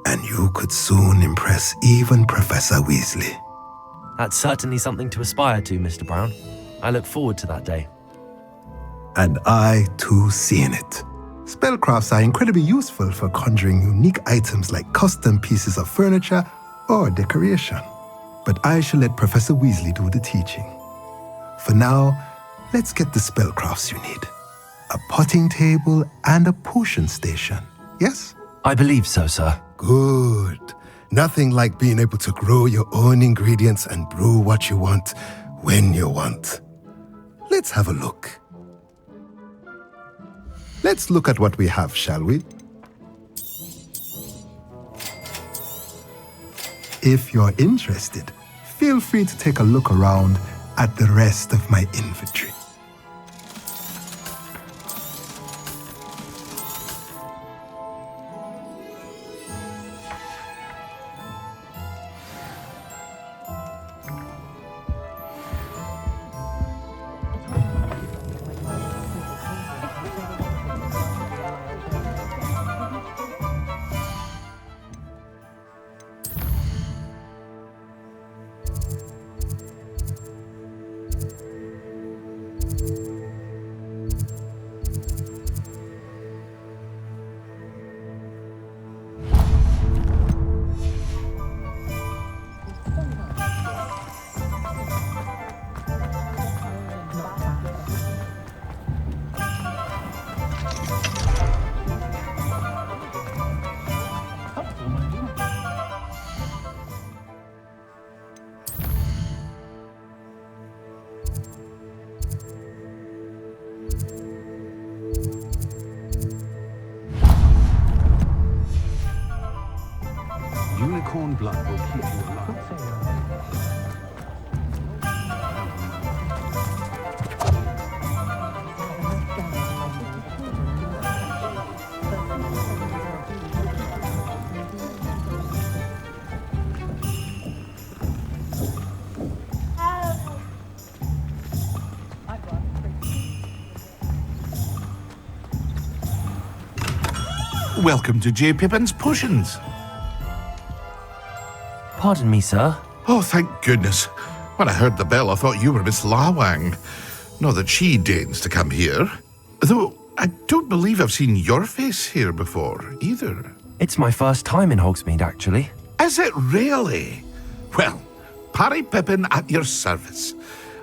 and you could soon impress even Professor Weasley. That's certainly something to aspire to, Mr. Brown. I look forward to that day. And I, too, see in it. Spellcrafts are incredibly useful for conjuring unique items like custom pieces of furniture or decoration. But I shall let Professor Weasley do the teaching. For now, let's get the spellcrafts you need. A potting table and a potion station, yes? I believe so, sir. Good. Nothing like being able to grow your own ingredients and brew what you want when you want. Let's have a look. Let's look at what we have, shall we? If you're interested, feel free to take a look around at the rest of my inventory. Unicorn blood will keep you alive. Welcome to J. Pippin's Potions. Pardon me, sir. Oh, thank goodness. When I heard the bell, I thought you were Miss Lawang. Not that she deigns to come here. Though, I don't believe I've seen your face here before, either. It's my first time in Hogsmeade, actually. Is it really? Well, Parry Pippin at your service.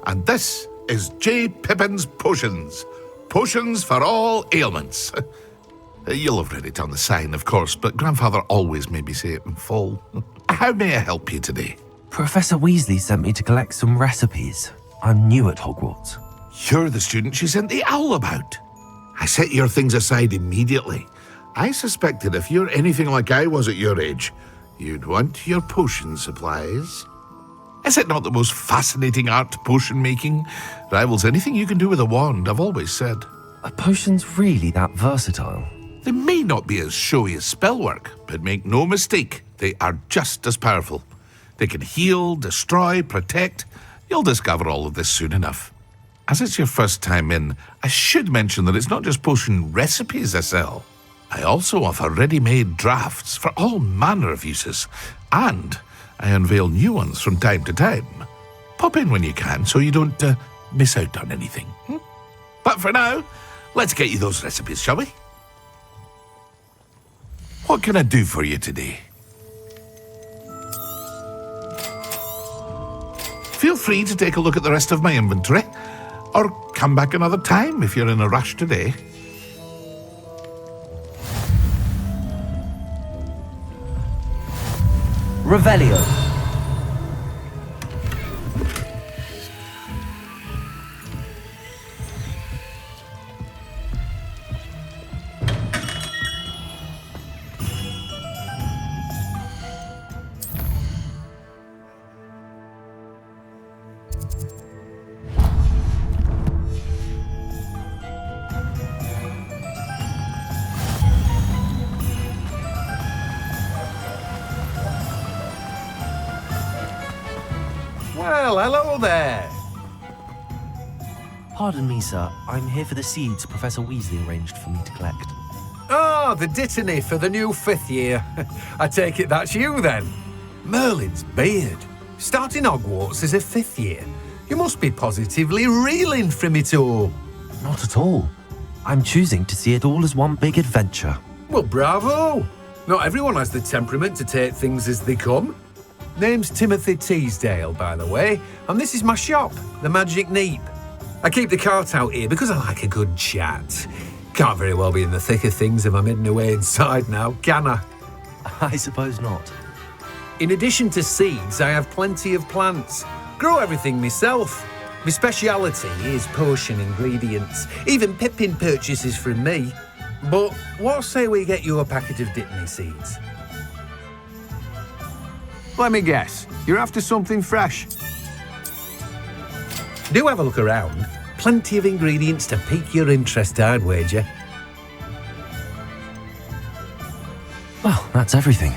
And this is J. Pippin's Potions. Potions for all ailments. You'll have read it on the sign, of course, but Grandfather always made me say it in full. How may I help you today? Professor Weasley sent me to collect some recipes. I'm new at Hogwarts. You're the student she sent the owl about. I set your things aside immediately. I suspected if you're anything like I was at your age, you'd want your potion supplies. Is it not the most fascinating art, potion making? Rivals anything you can do with a wand, I've always said. Are potions really that versatile? They may not be as showy as spellwork, but make no mistake, they are just as powerful. They can heal, destroy, protect. You'll discover all of this soon enough. As it's your first time in, I should mention that it's not just potion recipes I sell. I also offer ready-made drafts for all manner of uses, and I unveil new ones from time to time. Pop in when you can so you don't miss out on anything. But for now, let's get you those recipes, shall we? What can I do for you today? Feel free to take a look at the rest of my inventory, or come back another time if you're in a rush today. Revelio. Well, hello there. Pardon me, sir. I'm here for the seeds Professor Weasley arranged for me to collect. Oh, the dittany for the new 5th year. I take it that's you then. Merlin's beard. Starting Hogwarts as a 5th year. You must be positively reeling from it all. Not at all. I'm choosing to see it all as one big adventure. Well, bravo. Not everyone has the temperament to take things as they come. Name's Timothy Teasdale, by the way, and this is my shop, the Magic Neep. I keep the cart out here because I like a good chat. Can't very well be in the thick of things if I'm hidden away inside now, can I? I suppose not. In addition to seeds, I have plenty of plants. Grow everything myself. My speciality is potion ingredients. Even Pippin purchases from me. But what say we get you a packet of Dittany seeds? Let me guess. You're after something fresh. Do have a look around. Plenty of ingredients to pique your interest, I'd wager. Well, that's everything.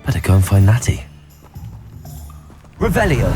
Better go and find Natty. Revelio.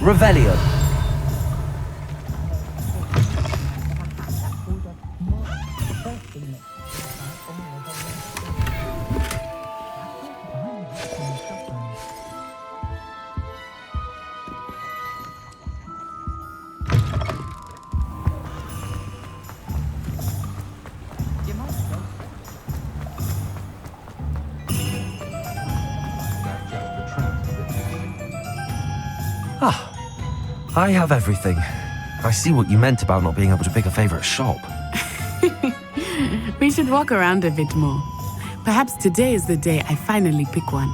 Revelio. I have everything. I see what you meant about not being able to pick a favorite shop. We should walk around a bit more. Perhaps today is the day I finally pick one.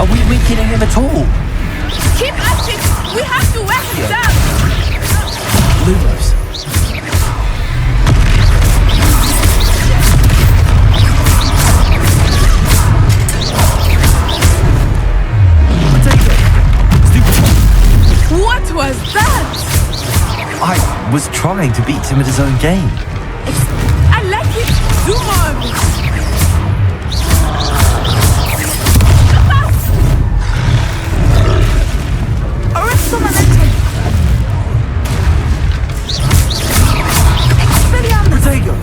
Are we weakening him at all? Keep at it! We have to wear him down! Lumos. What was that? I was trying to beat him at his own game. I like it! Do more of it! Arresto momentum! Expelliarmus! Protego!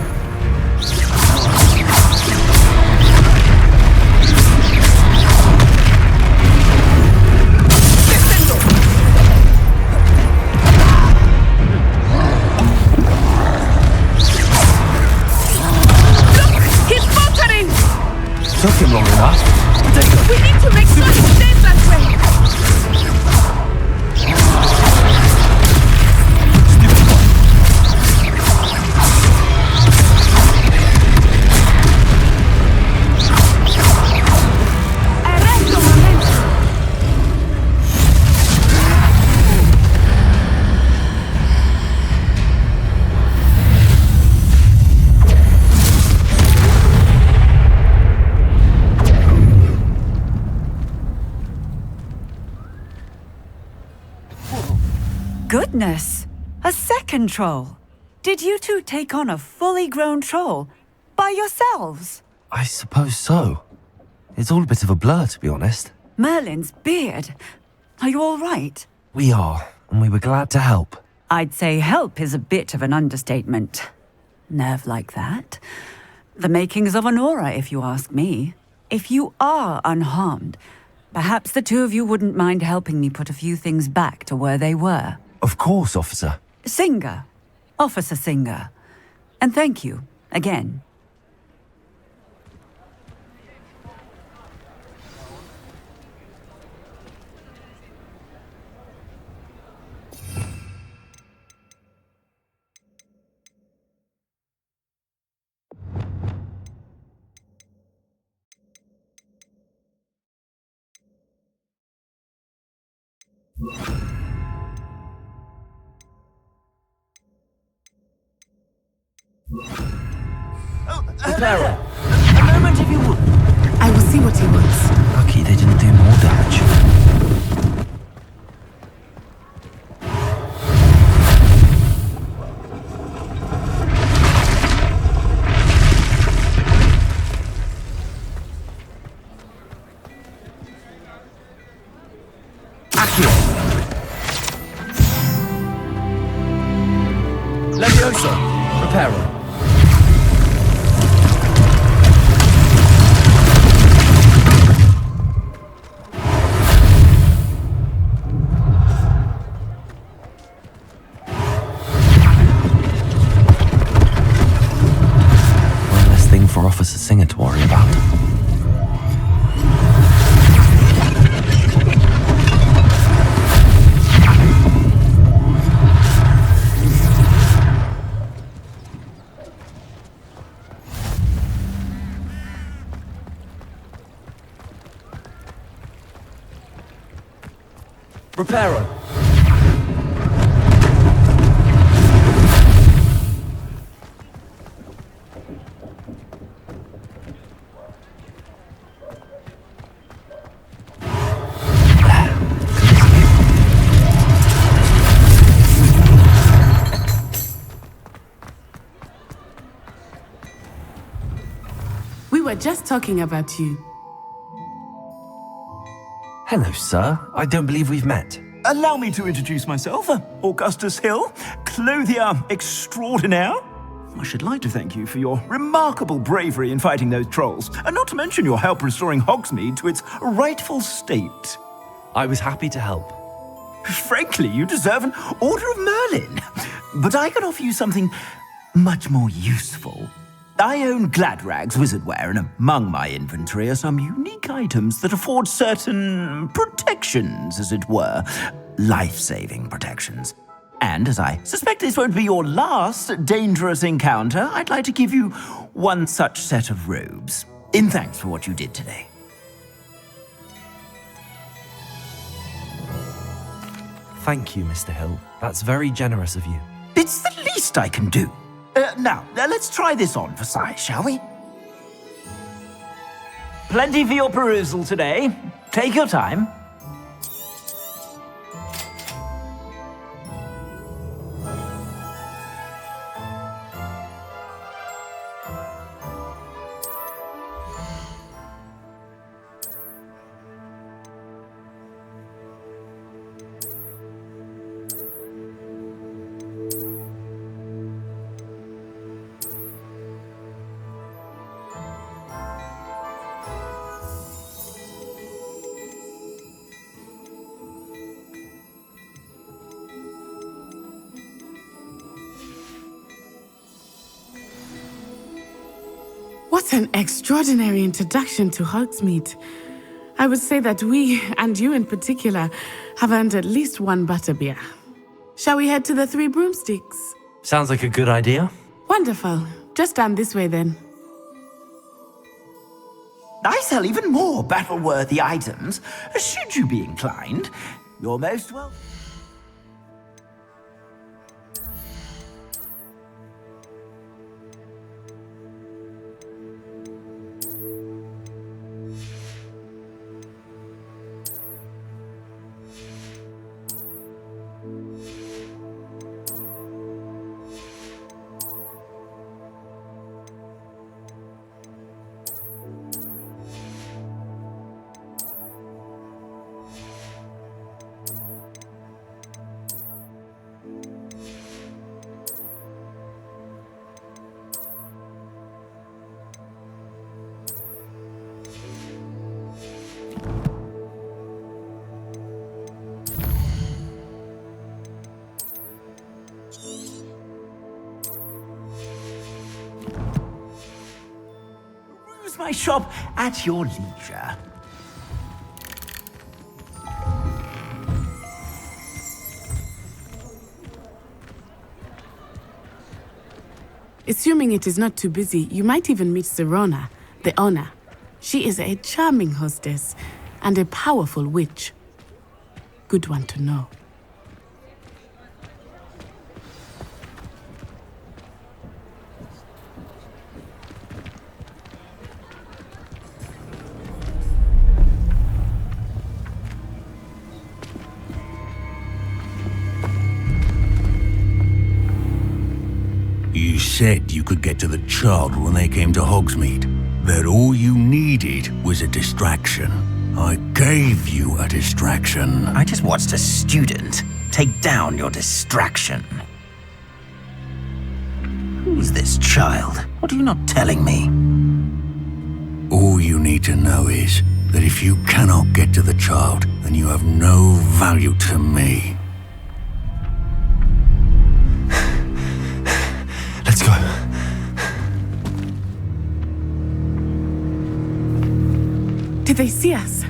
Took him long enough. We need to make sure he stays that way. Stupid one. Arresto momentum. Goodness! A second troll! Did you two take on a fully grown troll by yourselves? I suppose so. It's all a bit of a blur, to be honest. Merlin's beard. Are you all right? We are, and we were glad to help. I'd say help is a bit of an understatement. Nerve like that. The makings of an aura, if you ask me. If you are unharmed, perhaps the two of you wouldn't mind helping me put a few things back to where they were. Of course, officer. Singer. Officer Singer. And thank you, again. Clara, a moment if you would. I will see what he wants. Lucky they didn't do more damage. Accio. Levioso. Reparo. For Officer Singer to worry about. Reparo. We were just talking about you. Hello, sir. I don't believe we've met. Allow me to introduce myself, Augustus Hill, clothier extraordinaire. I should like to thank you for your remarkable bravery in fighting those trolls, and not to mention your help restoring Hogsmeade to its rightful state. I was happy to help. Frankly, you deserve an Order of Merlin. But I can offer you something much more useful. I own Gladrag's wizardware, and among my inventory are some unique items that afford certain protections, as it were. Life-saving protections. And as I suspect this won't be your last dangerous encounter, I'd like to give you one such set of robes, in thanks for what you did today. Thank you, Mr. Hill. That's very generous of you. It's the least I can do. Now, let's try this on for size, shall we? Plenty for your perusal today. Take your time. What an extraordinary introduction to Hogsmeade. I would say that we, and you in particular, have earned at least one butterbeer. Shall we head to the Three Broomsticks? Sounds like a good idea. Wonderful. Just down this way then. I sell even more battle-worthy items, should you be inclined. You're most welcome. My shop at your leisure. Assuming it is not too busy, you might even meet Sirona, the owner. She is a charming hostess and a powerful witch. Good one to know. You said you could get to the child when they came to Hogsmeade. That all you needed was a distraction. I gave you a distraction. I just watched a student take down your distraction. Who's this child? What are you not telling me? All you need to know is that if you cannot get to the child, then you have no value to me. Let's go. Did they see us?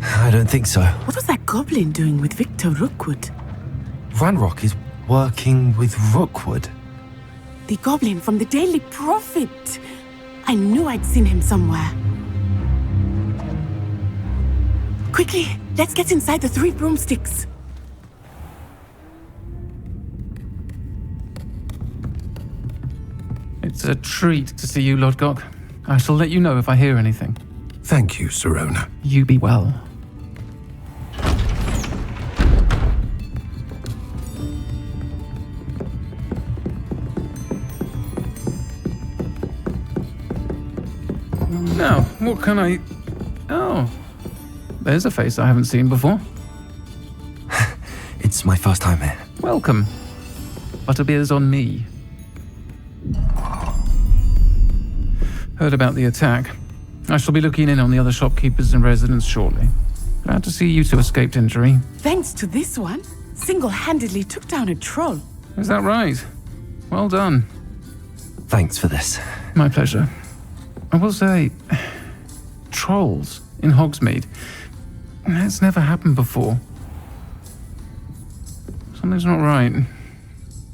I don't think so. What was that goblin doing with Victor Rookwood? Ranrock is working with Rookwood. The goblin from the Daily Prophet. I knew I'd seen him somewhere. Quickly, let's get inside the Three Broomsticks. It's a treat to see you, Lodgok. I shall let you know if I hear anything. Thank you, Sirona. You be well. Now, what can I... Oh, there's a face I haven't seen before. It's my first time here. Welcome. Butterbeer's on me. Heard about the attack. I shall be looking in on the other shopkeepers and residents shortly. Glad to see you two escaped injury. Thanks to this one, single-handedly took down a troll. Is that right? Well done. Thanks for this. My pleasure. I will say, trolls in Hogsmeade. That's never happened before. Something's not right.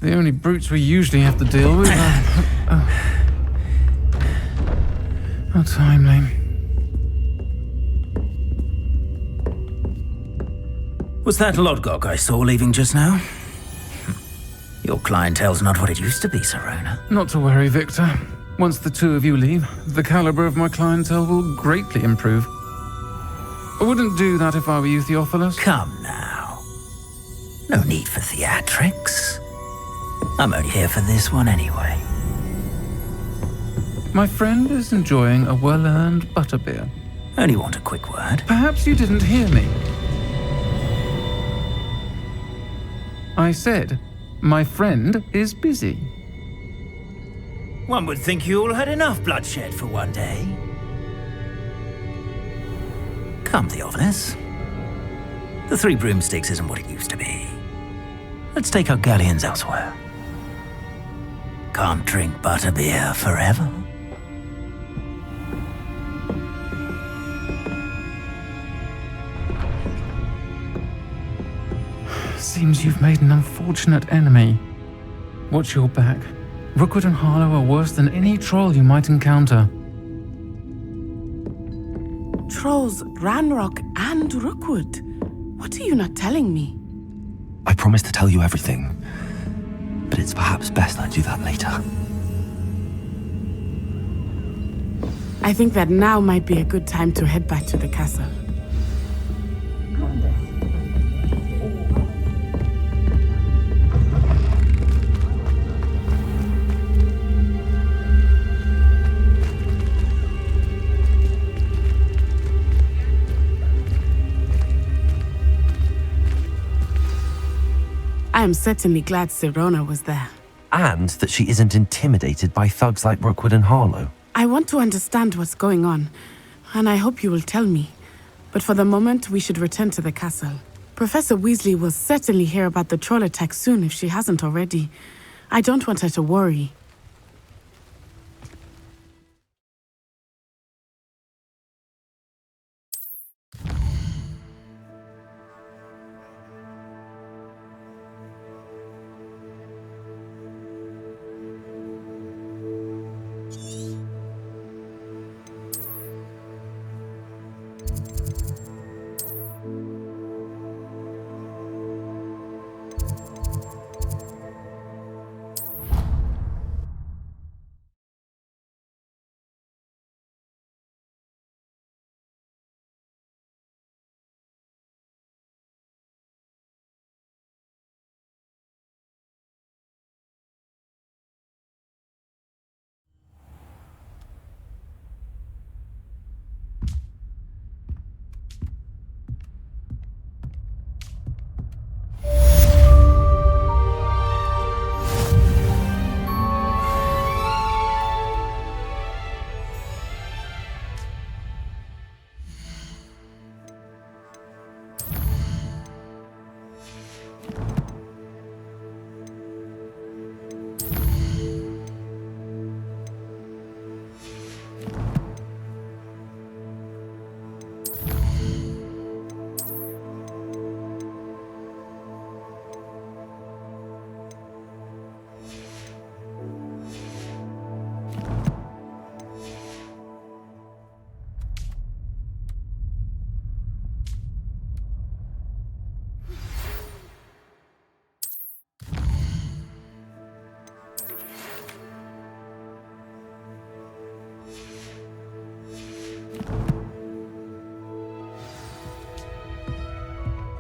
The only brutes we usually have to deal with are... How timely. Was that Lodgok I saw leaving just now? Your clientele's not what it used to be, Sirona. Not to worry, Victor. Once the two of you leave, the caliber of my clientele will greatly improve. I wouldn't do that if I were you, Theophilus. Come now. No need for theatrics. I'm only here for this one anyway. My friend is enjoying a well-earned butterbeer. Only want a quick word. Perhaps you didn't hear me. I said, my friend is busy. One would think you all had enough bloodshed for one day. Come, Theophilus. The Three Broomsticks isn't what it used to be. Let's take our galleons elsewhere. Can't drink butterbeer forever. Seems you've made an unfortunate enemy. Watch your back. Rookwood and Harlow are worse than any troll you might encounter. Trolls, Ranrock, and Rookwood. What are you not telling me? I promised to tell you everything, but it's perhaps best I do that later. I think that now might be a good time to head back to the castle. I am certainly glad Sirona was there. And that she isn't intimidated by thugs like Rookwood and Harlow. I want to understand what's going on, and I hope you will tell me. But for the moment, we should return to the castle. Professor Weasley will certainly hear about the troll attack soon if she hasn't already. I don't want her to worry.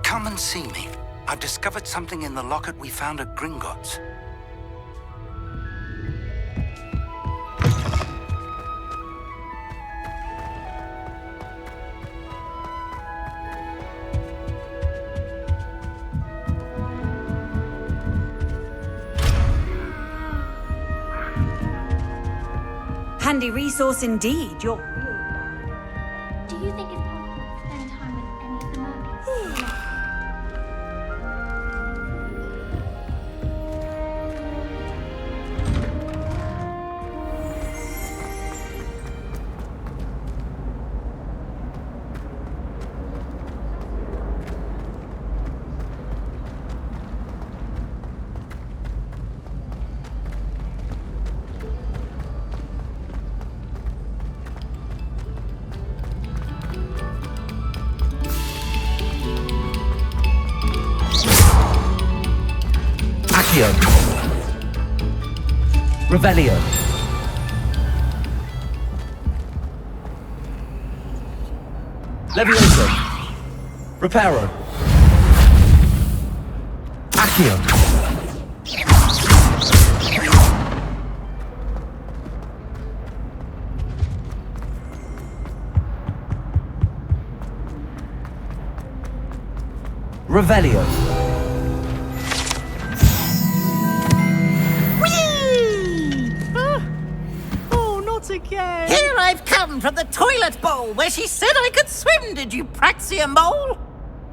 Come and see me. I've discovered something in the locket we found at Gringotts. Handy resource indeed. You're... Do you think it's possible to spend time with any of the mermaids? Accio. Revelio. Levioso. Reparo. Accio. Revelio. Oh, not again. Here I've come from the toilet bowl where she said I could swim, did you praxia mole?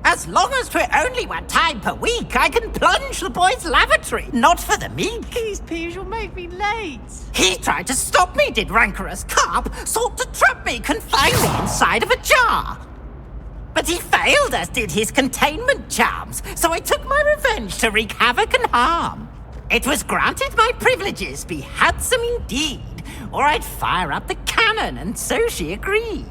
As long as 'twere only one time per week, I can plunge the boy's lavatory, not for the meek. These peas will make me late. He tried to stop me, did rancorous carp, sought to trap me, confine me inside of a jar. But he failed, as did his containment charms, so I took my revenge to wreak havoc and harm. It was granted my privileges be handsome indeed, or I'd fire up the cannon, and so she agreed.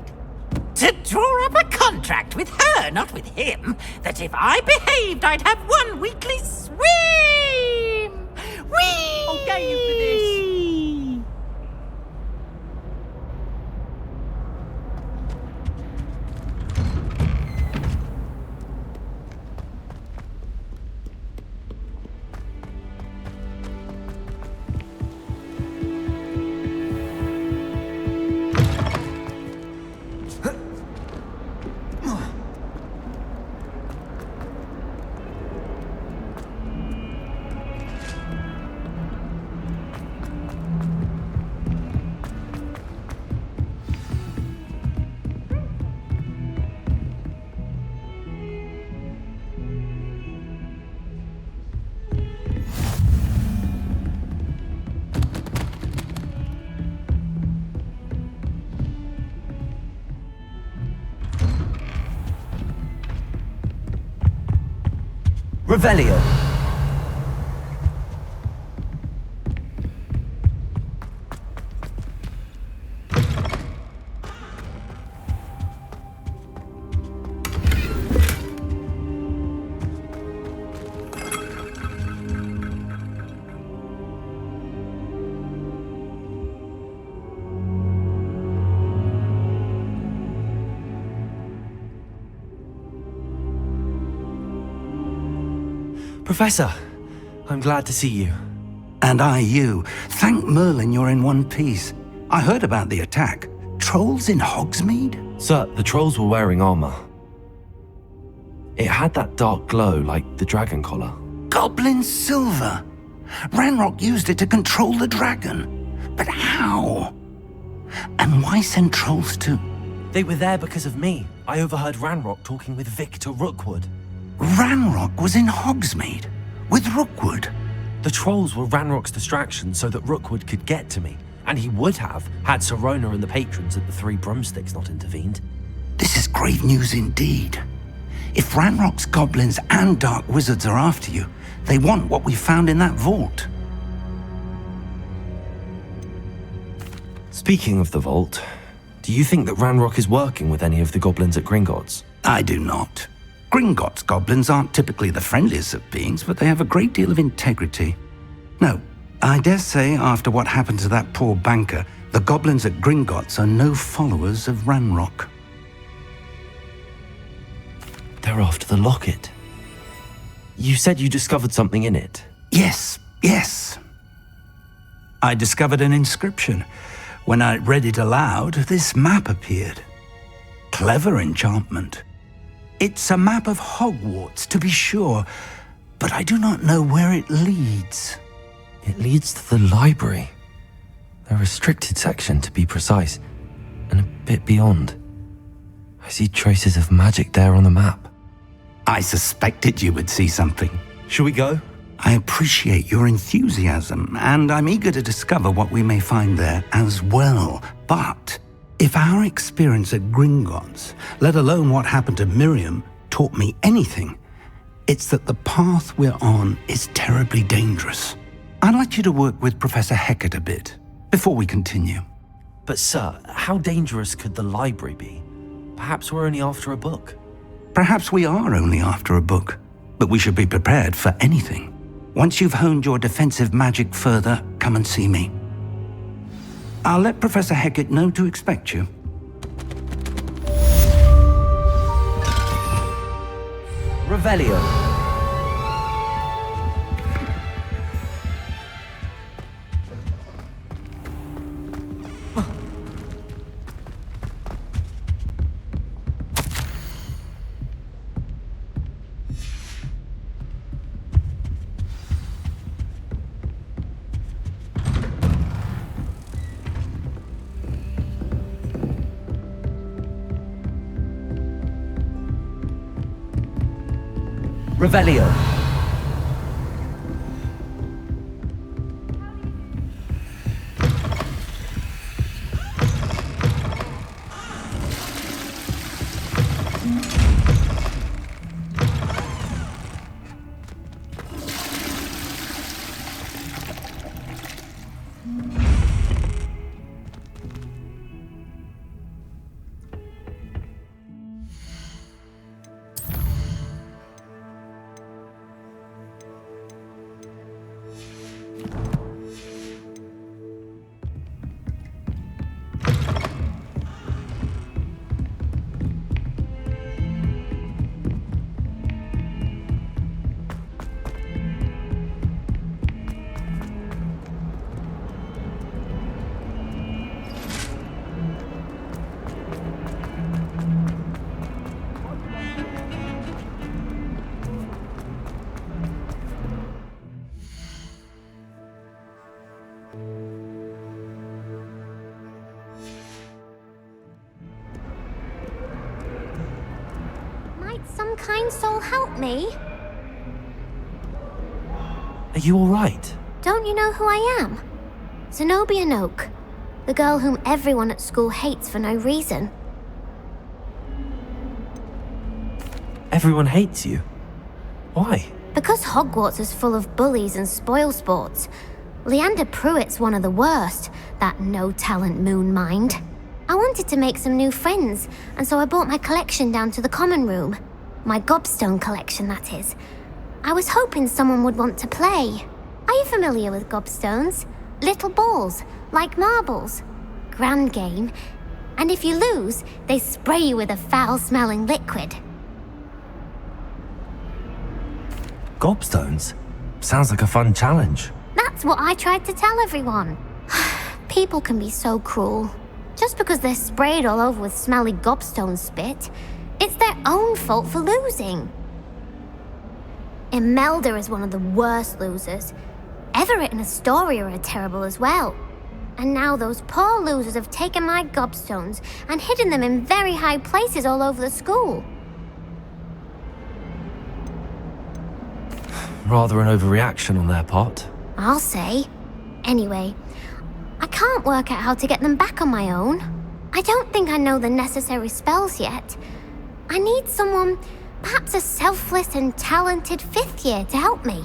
To draw up a contract with her, not with him, that if I behaved, I'd have one weekly swim! Whee! I'll get you for this. Revelio. Professor, I'm glad to see you. And I you. Thank Merlin you're in one piece. I heard about the attack. Trolls in Hogsmeade? Sir, the trolls were wearing armor. It had that dark glow like the dragon collar. Goblin silver. Ranrock used it to control the dragon. But how? And why send trolls to... They were there because of me. I overheard Ranrock talking with Victor Rookwood. Ranrock was in Hogsmeade? With Rookwood? The trolls were Ranrock's distraction so that Rookwood could get to me. And he would have, had Sirona and the patrons at the Three Broomsticks not intervened. This is grave news indeed. If Ranrock's goblins and dark wizards are after you, they want what we found in that vault. Speaking of the vault, do you think that Ranrock is working with any of the goblins at Gringotts? I do not. Gringotts goblins aren't typically the friendliest of beings, but they have a great deal of integrity. No, I dare say after what happened to that poor banker, the goblins at Gringotts are no followers of Ranrock. They're after the locket. You said you discovered something in it. Yes. I discovered an inscription. When I read it aloud, this map appeared. Clever enchantment. It's a map of Hogwarts, to be sure, but I do not know where it leads. It leads to the library. The restricted section, to be precise, and a bit beyond. I see traces of magic there on the map. I suspected you would see something. Shall we go? I appreciate your enthusiasm, and I'm eager to discover what we may find there as well. But if our experience at Gringotts, let alone what happened to Miriam, taught me anything, it's that the path we're on is terribly dangerous. I'd like you to work with Professor Hecat a bit, before we continue. But sir, how dangerous could the library be? Perhaps we're only after a book. Perhaps we are only after a book, but we should be prepared for anything. Once you've honed your defensive magic further, come and see me. I'll let Professor Hecat know to expect you. Revelio. Revelio. Some kind soul help me? Are you alright? Don't you know who I am? Zenobia Noak, the girl whom everyone at school hates for no reason. Everyone hates you. Why? Because Hogwarts is full of bullies and spoilsports. Leander Pruitt's one of the worst, that no-talent moon mind. I wanted to make some new friends, and so I brought my collection down to the common room. My gobstone collection, that is. I was hoping someone would want to play. Are you familiar with gobstones? Little balls, like marbles. Grand game. And if you lose, they spray you with a foul-smelling liquid. Gobstones? Sounds like a fun challenge. That's what I tried to tell everyone. People can be so cruel. Just because they're sprayed all over with smelly gobstone spit, it's their own fault for losing. Imelda is one of the worst losers. Everett and Astoria are terrible as well. And now those poor losers have taken my gobstones and hidden them in very high places all over the school. Rather an overreaction on their part. I'll say. Anyway, I can't work out how to get them back on my own. I don't think I know the necessary spells yet. I need someone, perhaps a selfless and talented fifth year to help me.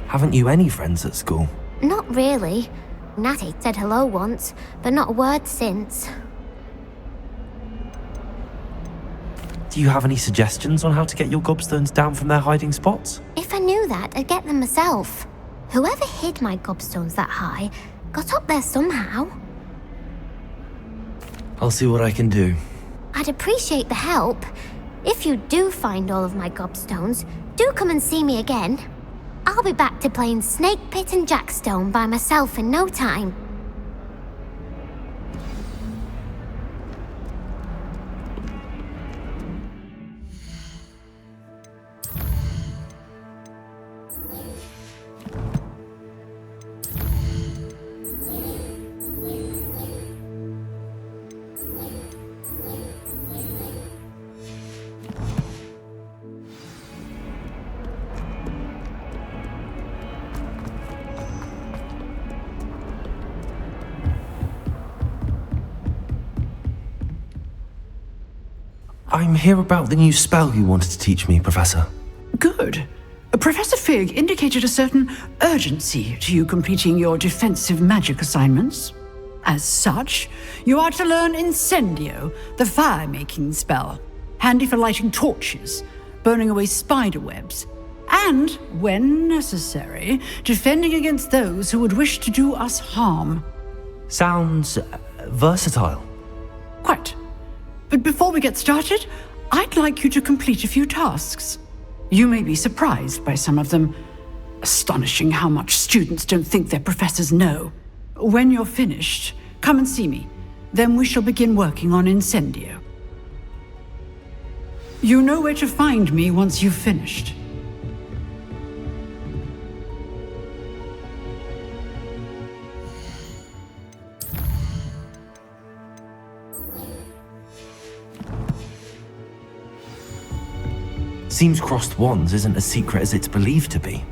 Haven't you any friends at school? Not really. Natty said hello once, but not a word since. Do you have any suggestions on how to get your gobstones down from their hiding spots? If I knew that, I'd get them myself. Whoever hid my gobstones that high got up there somehow. I'll see what I can do. I'd appreciate the help. If you do find all of my gobstones, do come and see me again. I'll be back to playing Snake Pit and Jackstone by myself in no time. I'm here about the new spell you wanted to teach me, Professor. Good. Professor Fig indicated a certain urgency to you completing your defensive magic assignments. As such, you are to learn Incendio, the fire-making spell. handy for lighting torches, burning away spider webs, and, when necessary, defending against those who would wish to do us harm. Sounds versatile. Quite. But before we get started, I'd like you to complete a few tasks. You may be surprised by some of them. Astonishing how much students don't think their professors know. When you're finished, come and see me. Then we shall begin working on Incendio. You know where to find me once you've finished. Seems crossed wands isn't as secret as it's believed to be.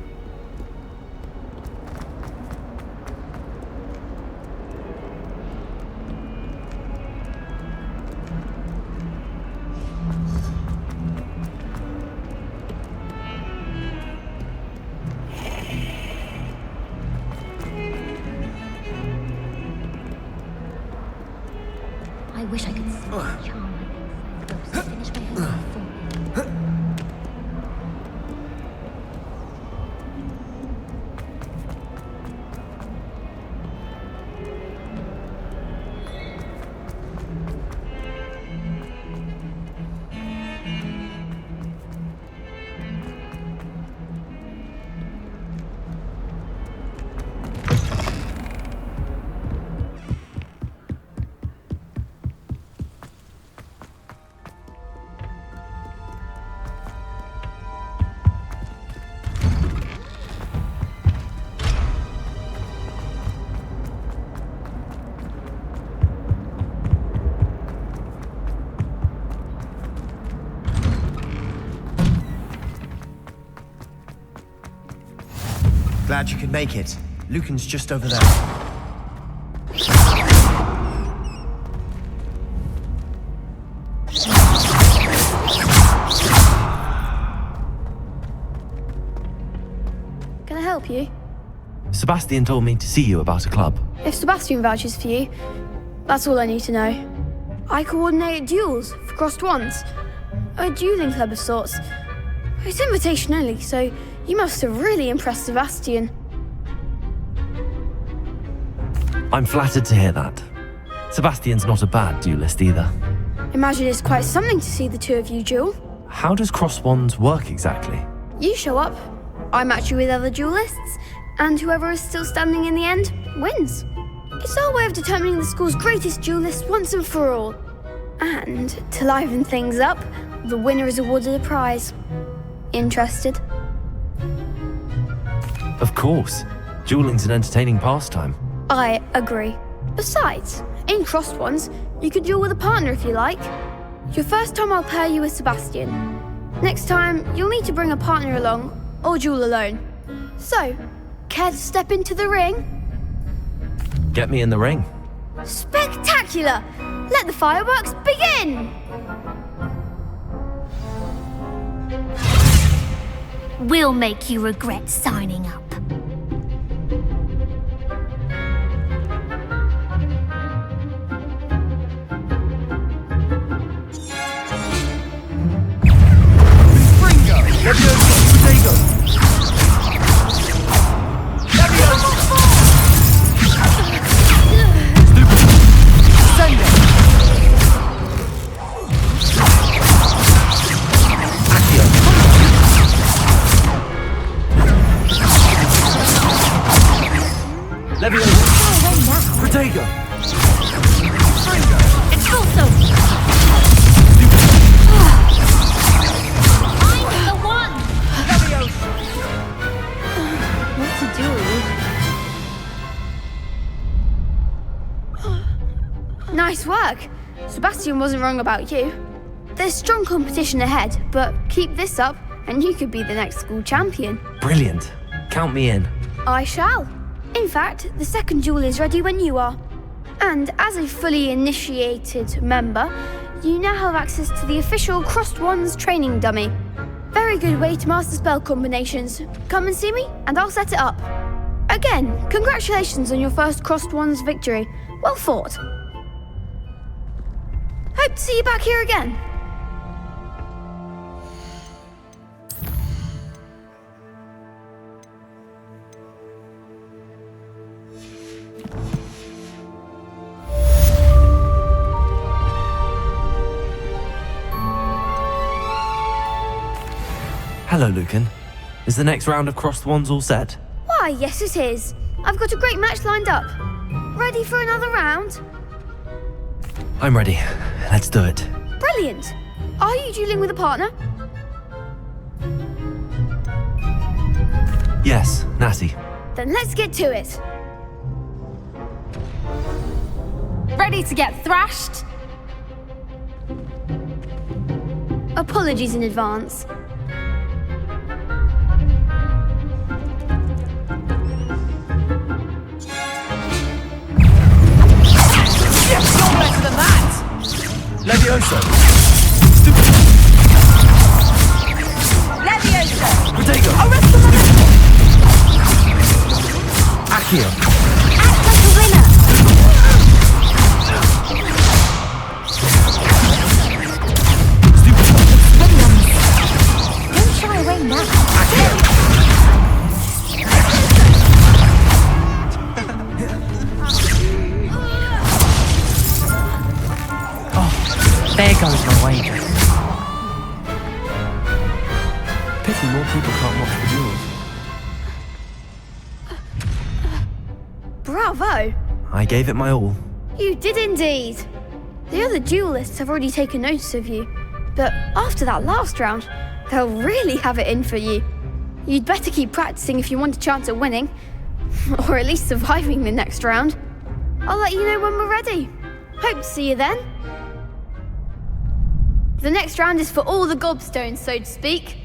I wish I could see the charm like this. Go finish my homework for me. Glad you could make it. Lucan's just over there. Can I help you? Sebastian told me to see you about a club. If Sebastian vouches for you, that's all I need to know. I coordinate duels for crossed wands. A dueling club of sorts. It's invitation only, so you must have really impressed Sebastian. I'm flattered to hear that. Sebastian's not a bad duelist either. Imagine it's quite something to see the two of you duel. How does cross wands work exactly? You show up, I match you with other duelists, and whoever is still standing in the end wins. It's our way of determining the school's greatest duelist once and for all. And to liven things up, the winner is awarded a prize. Interested? Of course. Dueling's an entertaining pastime. I agree. Besides, in crossed ones, you could duel with a partner if you like. Your first time I'll pair you with Sebastian. Next time, you'll need to bring a partner along, or duel alone. So, care to step into the ring? Get me in the ring. Spectacular! Let the fireworks begin! We'll make you regret signing up. It's also... I'm the one! What to do? Nice work. Sebastian wasn't wrong about you. There's strong competition ahead, but keep this up and you could be the next school champion. Brilliant. Count me in. I shall. In fact, the second duel is ready when you are. And as a fully initiated member, you now have access to the official Crossed Wands training dummy. Very good way to master spell combinations. Come and see me, and I'll set it up. Again, congratulations on your first Crossed Wands victory. Well fought. Hope to see you back here again. Hello, Lucan. Is the next round of Crossed Wands all set? Why, yes it is. I've got a great match lined up. Ready for another round? I'm ready. Let's do it. Brilliant. Are you dueling with a partner? Yes, Natty. Then let's get to it. Ready to get thrashed? Apologies in advance. Yes, you're better than that! Levioso! Levioso! Protego! Arrest the man! Accio! Act like a winner! Williams! Don't shy away now. There goes my wager. Pity more people can't watch the duels. Bravo! I gave it my all. You did indeed. The other duelists have already taken notice of you, but after that last round, they'll really have it in for you. You'd better keep practicing if you want a chance at winning, or at least surviving the next round. I'll let you know when we're ready. Hope to see you then. The next round is for all the gobstones, so to speak.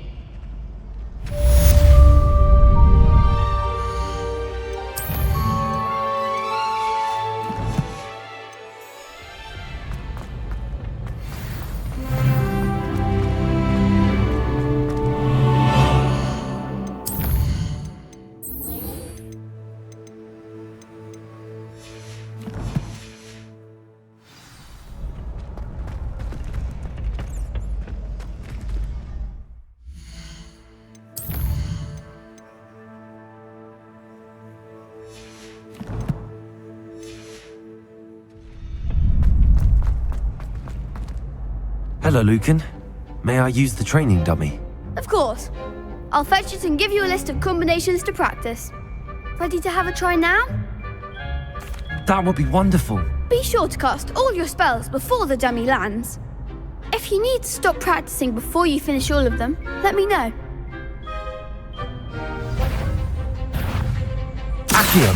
Hello, Lucan. May I use the training dummy? Of course. I'll fetch it and give you a list of combinations to practice. Ready to have a try now? That would be wonderful. Be sure to cast all your spells before the dummy lands. If you need to stop practicing before you finish all of them, let me know. Accio!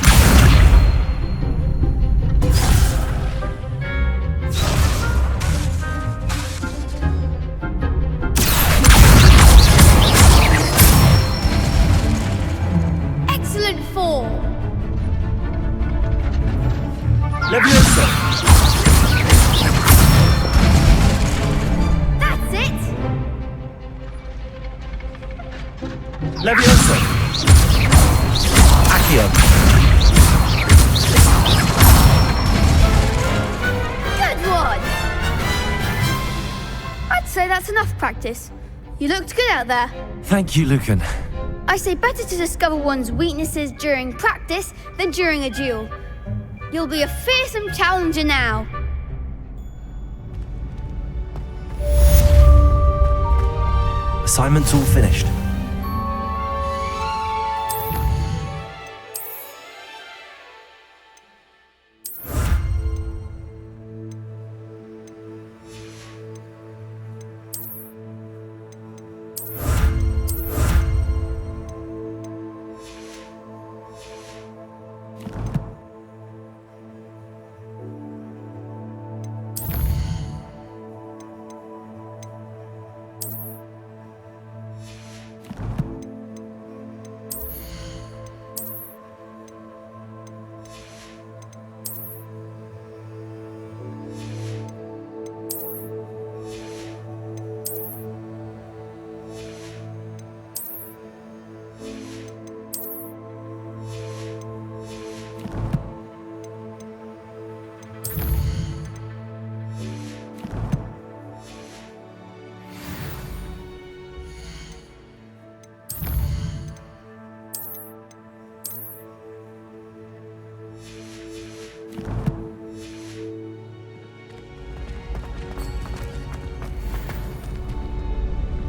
Excellent form. Levioso! That's it. Levioso! Accio! Good one. I'd say that's enough practice. You looked good out there. Thank you, Lucan. I say better to discover one's weaknesses during practice than during a duel. You'll be a fearsome challenger now. Assignment's all finished.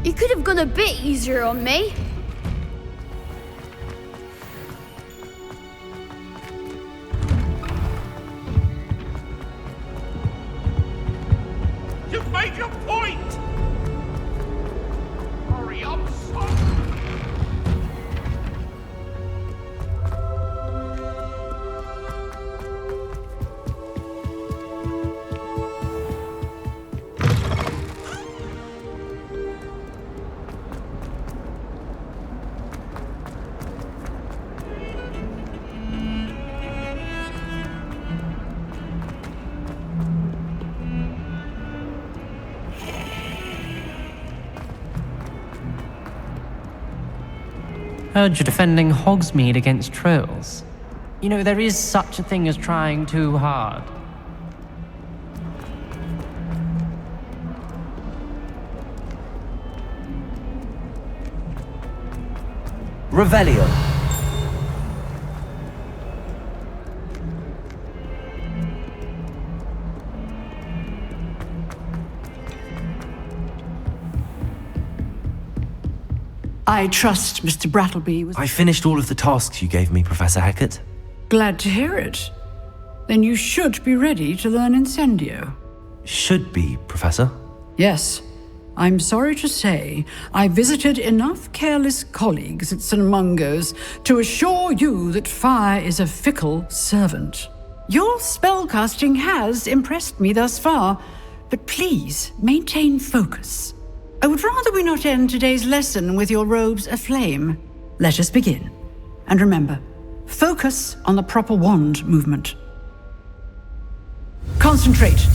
You could have gone a bit easier on me. You've made your point! Hurry up, son! Heard you're defending Hogsmeade against trolls. You know, there is such a thing as trying too hard. Revelio. I trust Mr. Brattleby was... I finished all of the tasks you gave me, Professor Hackett. Glad to hear it. Then you should be ready to learn Incendio. Should be, Professor. Yes. I'm sorry to say, I visited enough careless colleagues at St. Mungo's to assure you that fire is a fickle servant. Your spellcasting has impressed me thus far, but please maintain focus. I would rather we not end today's lesson with your robes aflame. Let us begin. And remember, focus on the proper wand movement. Concentrate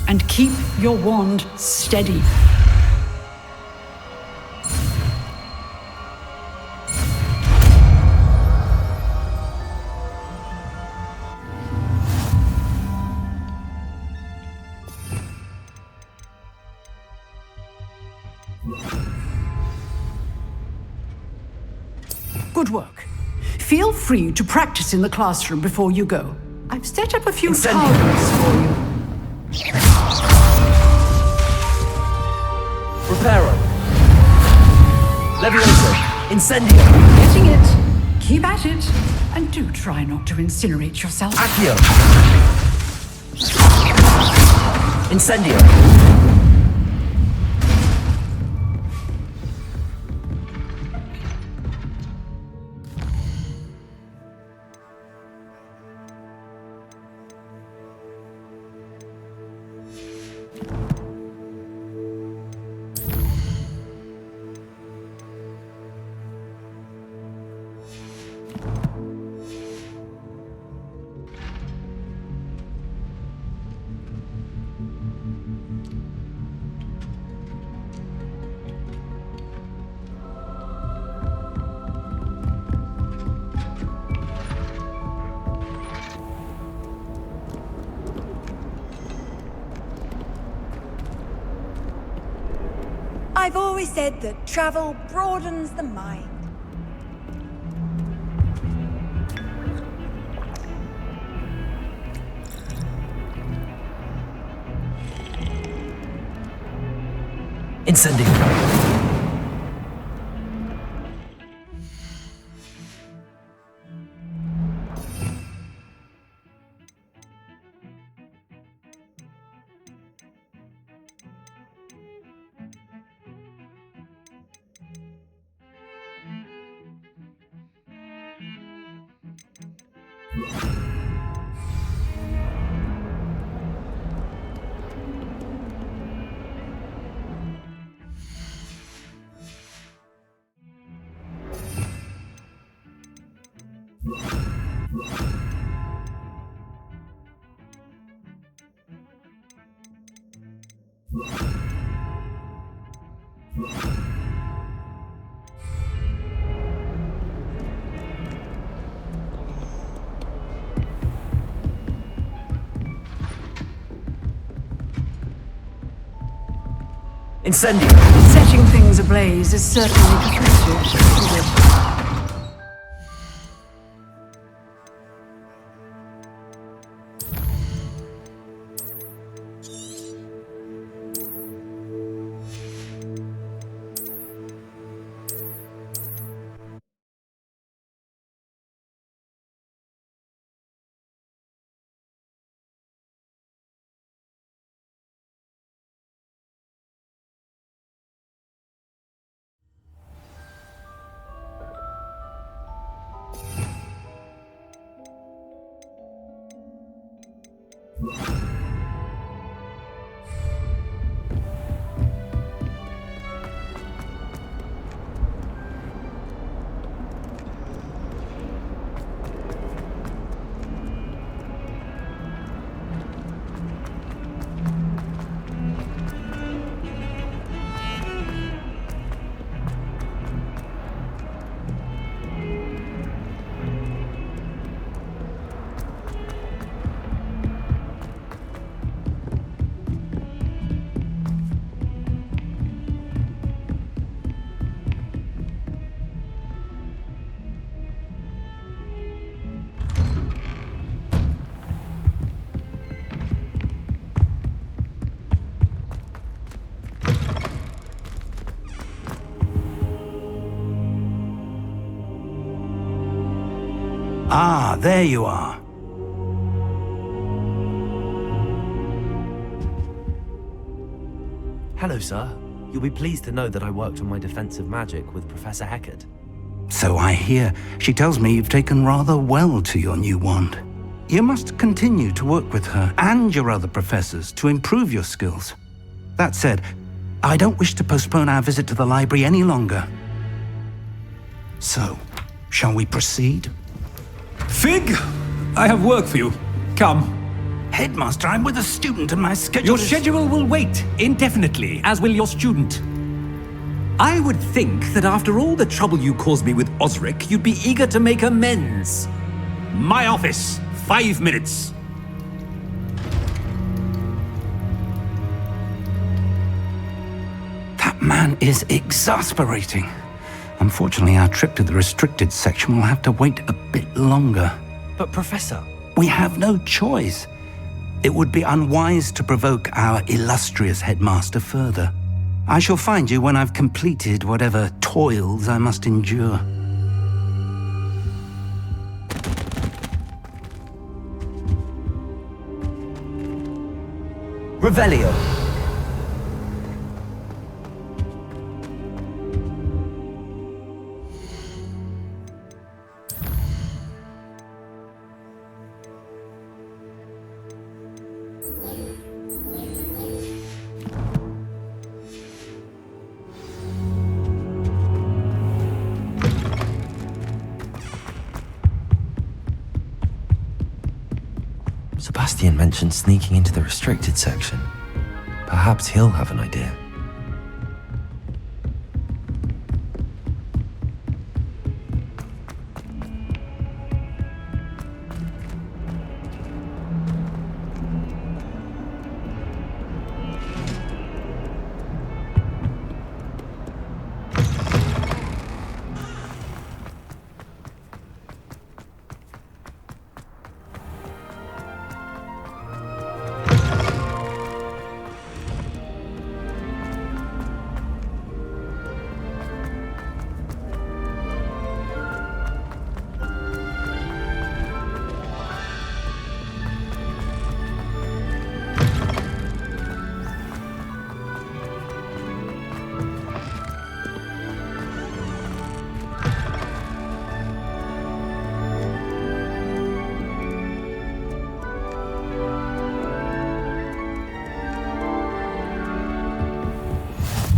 and keep your wand steady. Good work. Feel free to practice in the classroom before you go. I've set up a few targets for you. Reparo. Levioso. Incendio. Getting it. Keep at it. And do try not to incinerate yourself. Accio. Incendio. I've always said that travel broadens the mind. Incendio. Incendio. Setting things ablaze is certainly cathartic. there you are. Hello, sir. You'll be pleased to know that I worked on my defensive magic with Professor Heckard. So I hear. She tells me you've taken rather well to your new wand. You must continue to work with her and your other professors to improve your skills. That said, I don't wish to postpone our visit to the library any longer. So, shall we proceed? Fig, I have work for you. Come. Headmaster, I'm with a student and my schedule Your schedule will wait indefinitely, as will your student. I would think that after all the trouble you caused me with Osric, you'd be eager to make amends. My office, 5 minutes. That man is exasperating. Unfortunately, our trip to the restricted section will have to wait a bit longer. But Professor... We have no choice. It would be unwise to provoke our illustrious headmaster further. I shall find you when I've completed whatever toils I must endure. Revelio. Sebastian mentioned sneaking into the restricted section. Perhaps he'll have an idea.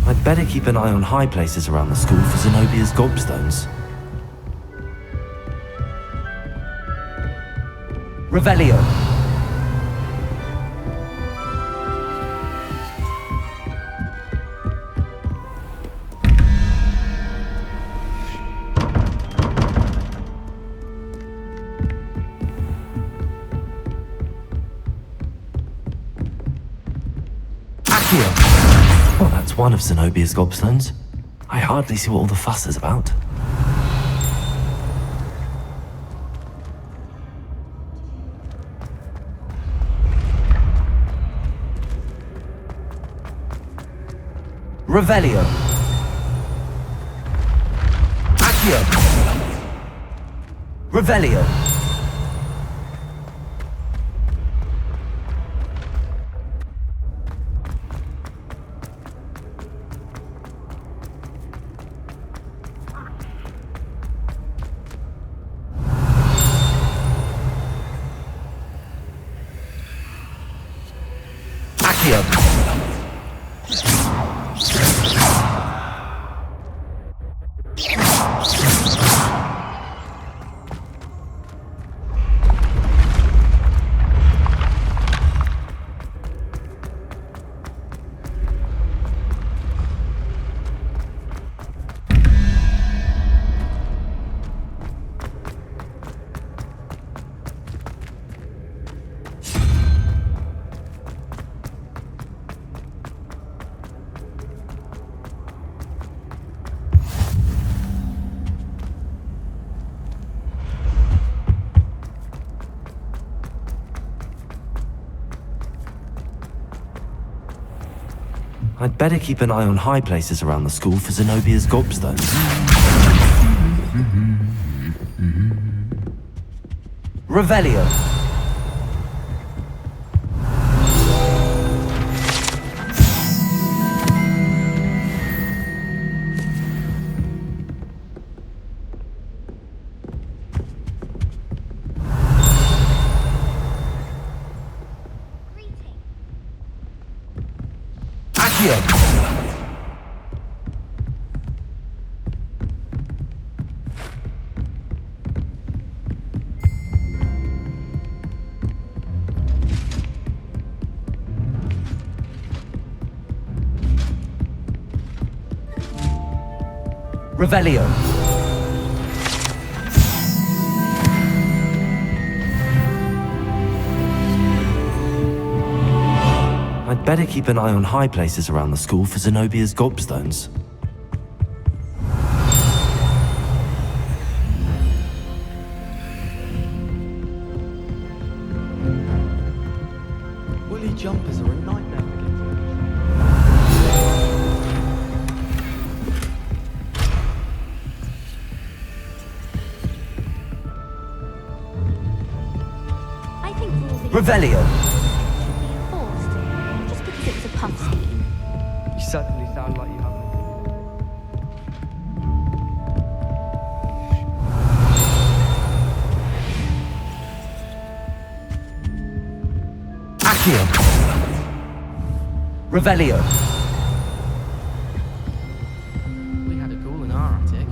I'd better keep an eye on high places around the school for Zenobia's gobstones. Revelio. Accio. Well, that's one of Zenobia's gobstones. I hardly see what all the fuss is about. Revelio. Accio. Revelio. I'd better keep an eye on high places around the school for Zenobia's gobstones. Revelio. Revelio. I'd better keep an eye on high places around the school for Zenobia's gobstones. Woolly jumpers are a nightmare for getting. Revelio. Just because it's a puff scheme. You suddenly sound like you have Accio. Revelio. We had a ghoul in our attic.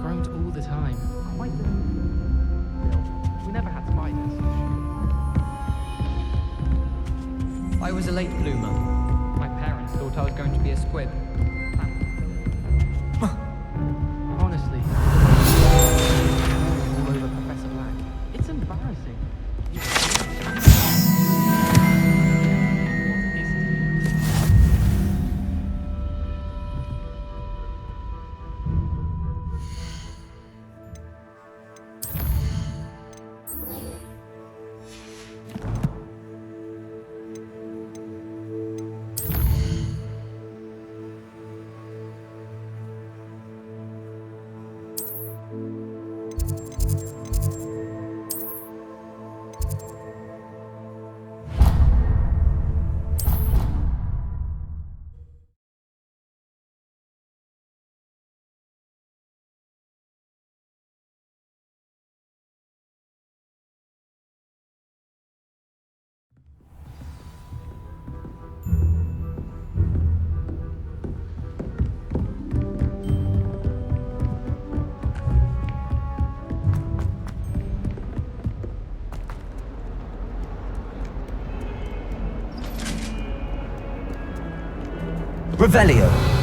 Groaned all the time. Quite the... We never had spiders. I was a late bloomer. My parents thought I was going to be a squib. Honestly, all over Professor Black. It's embarrassing. Revelio.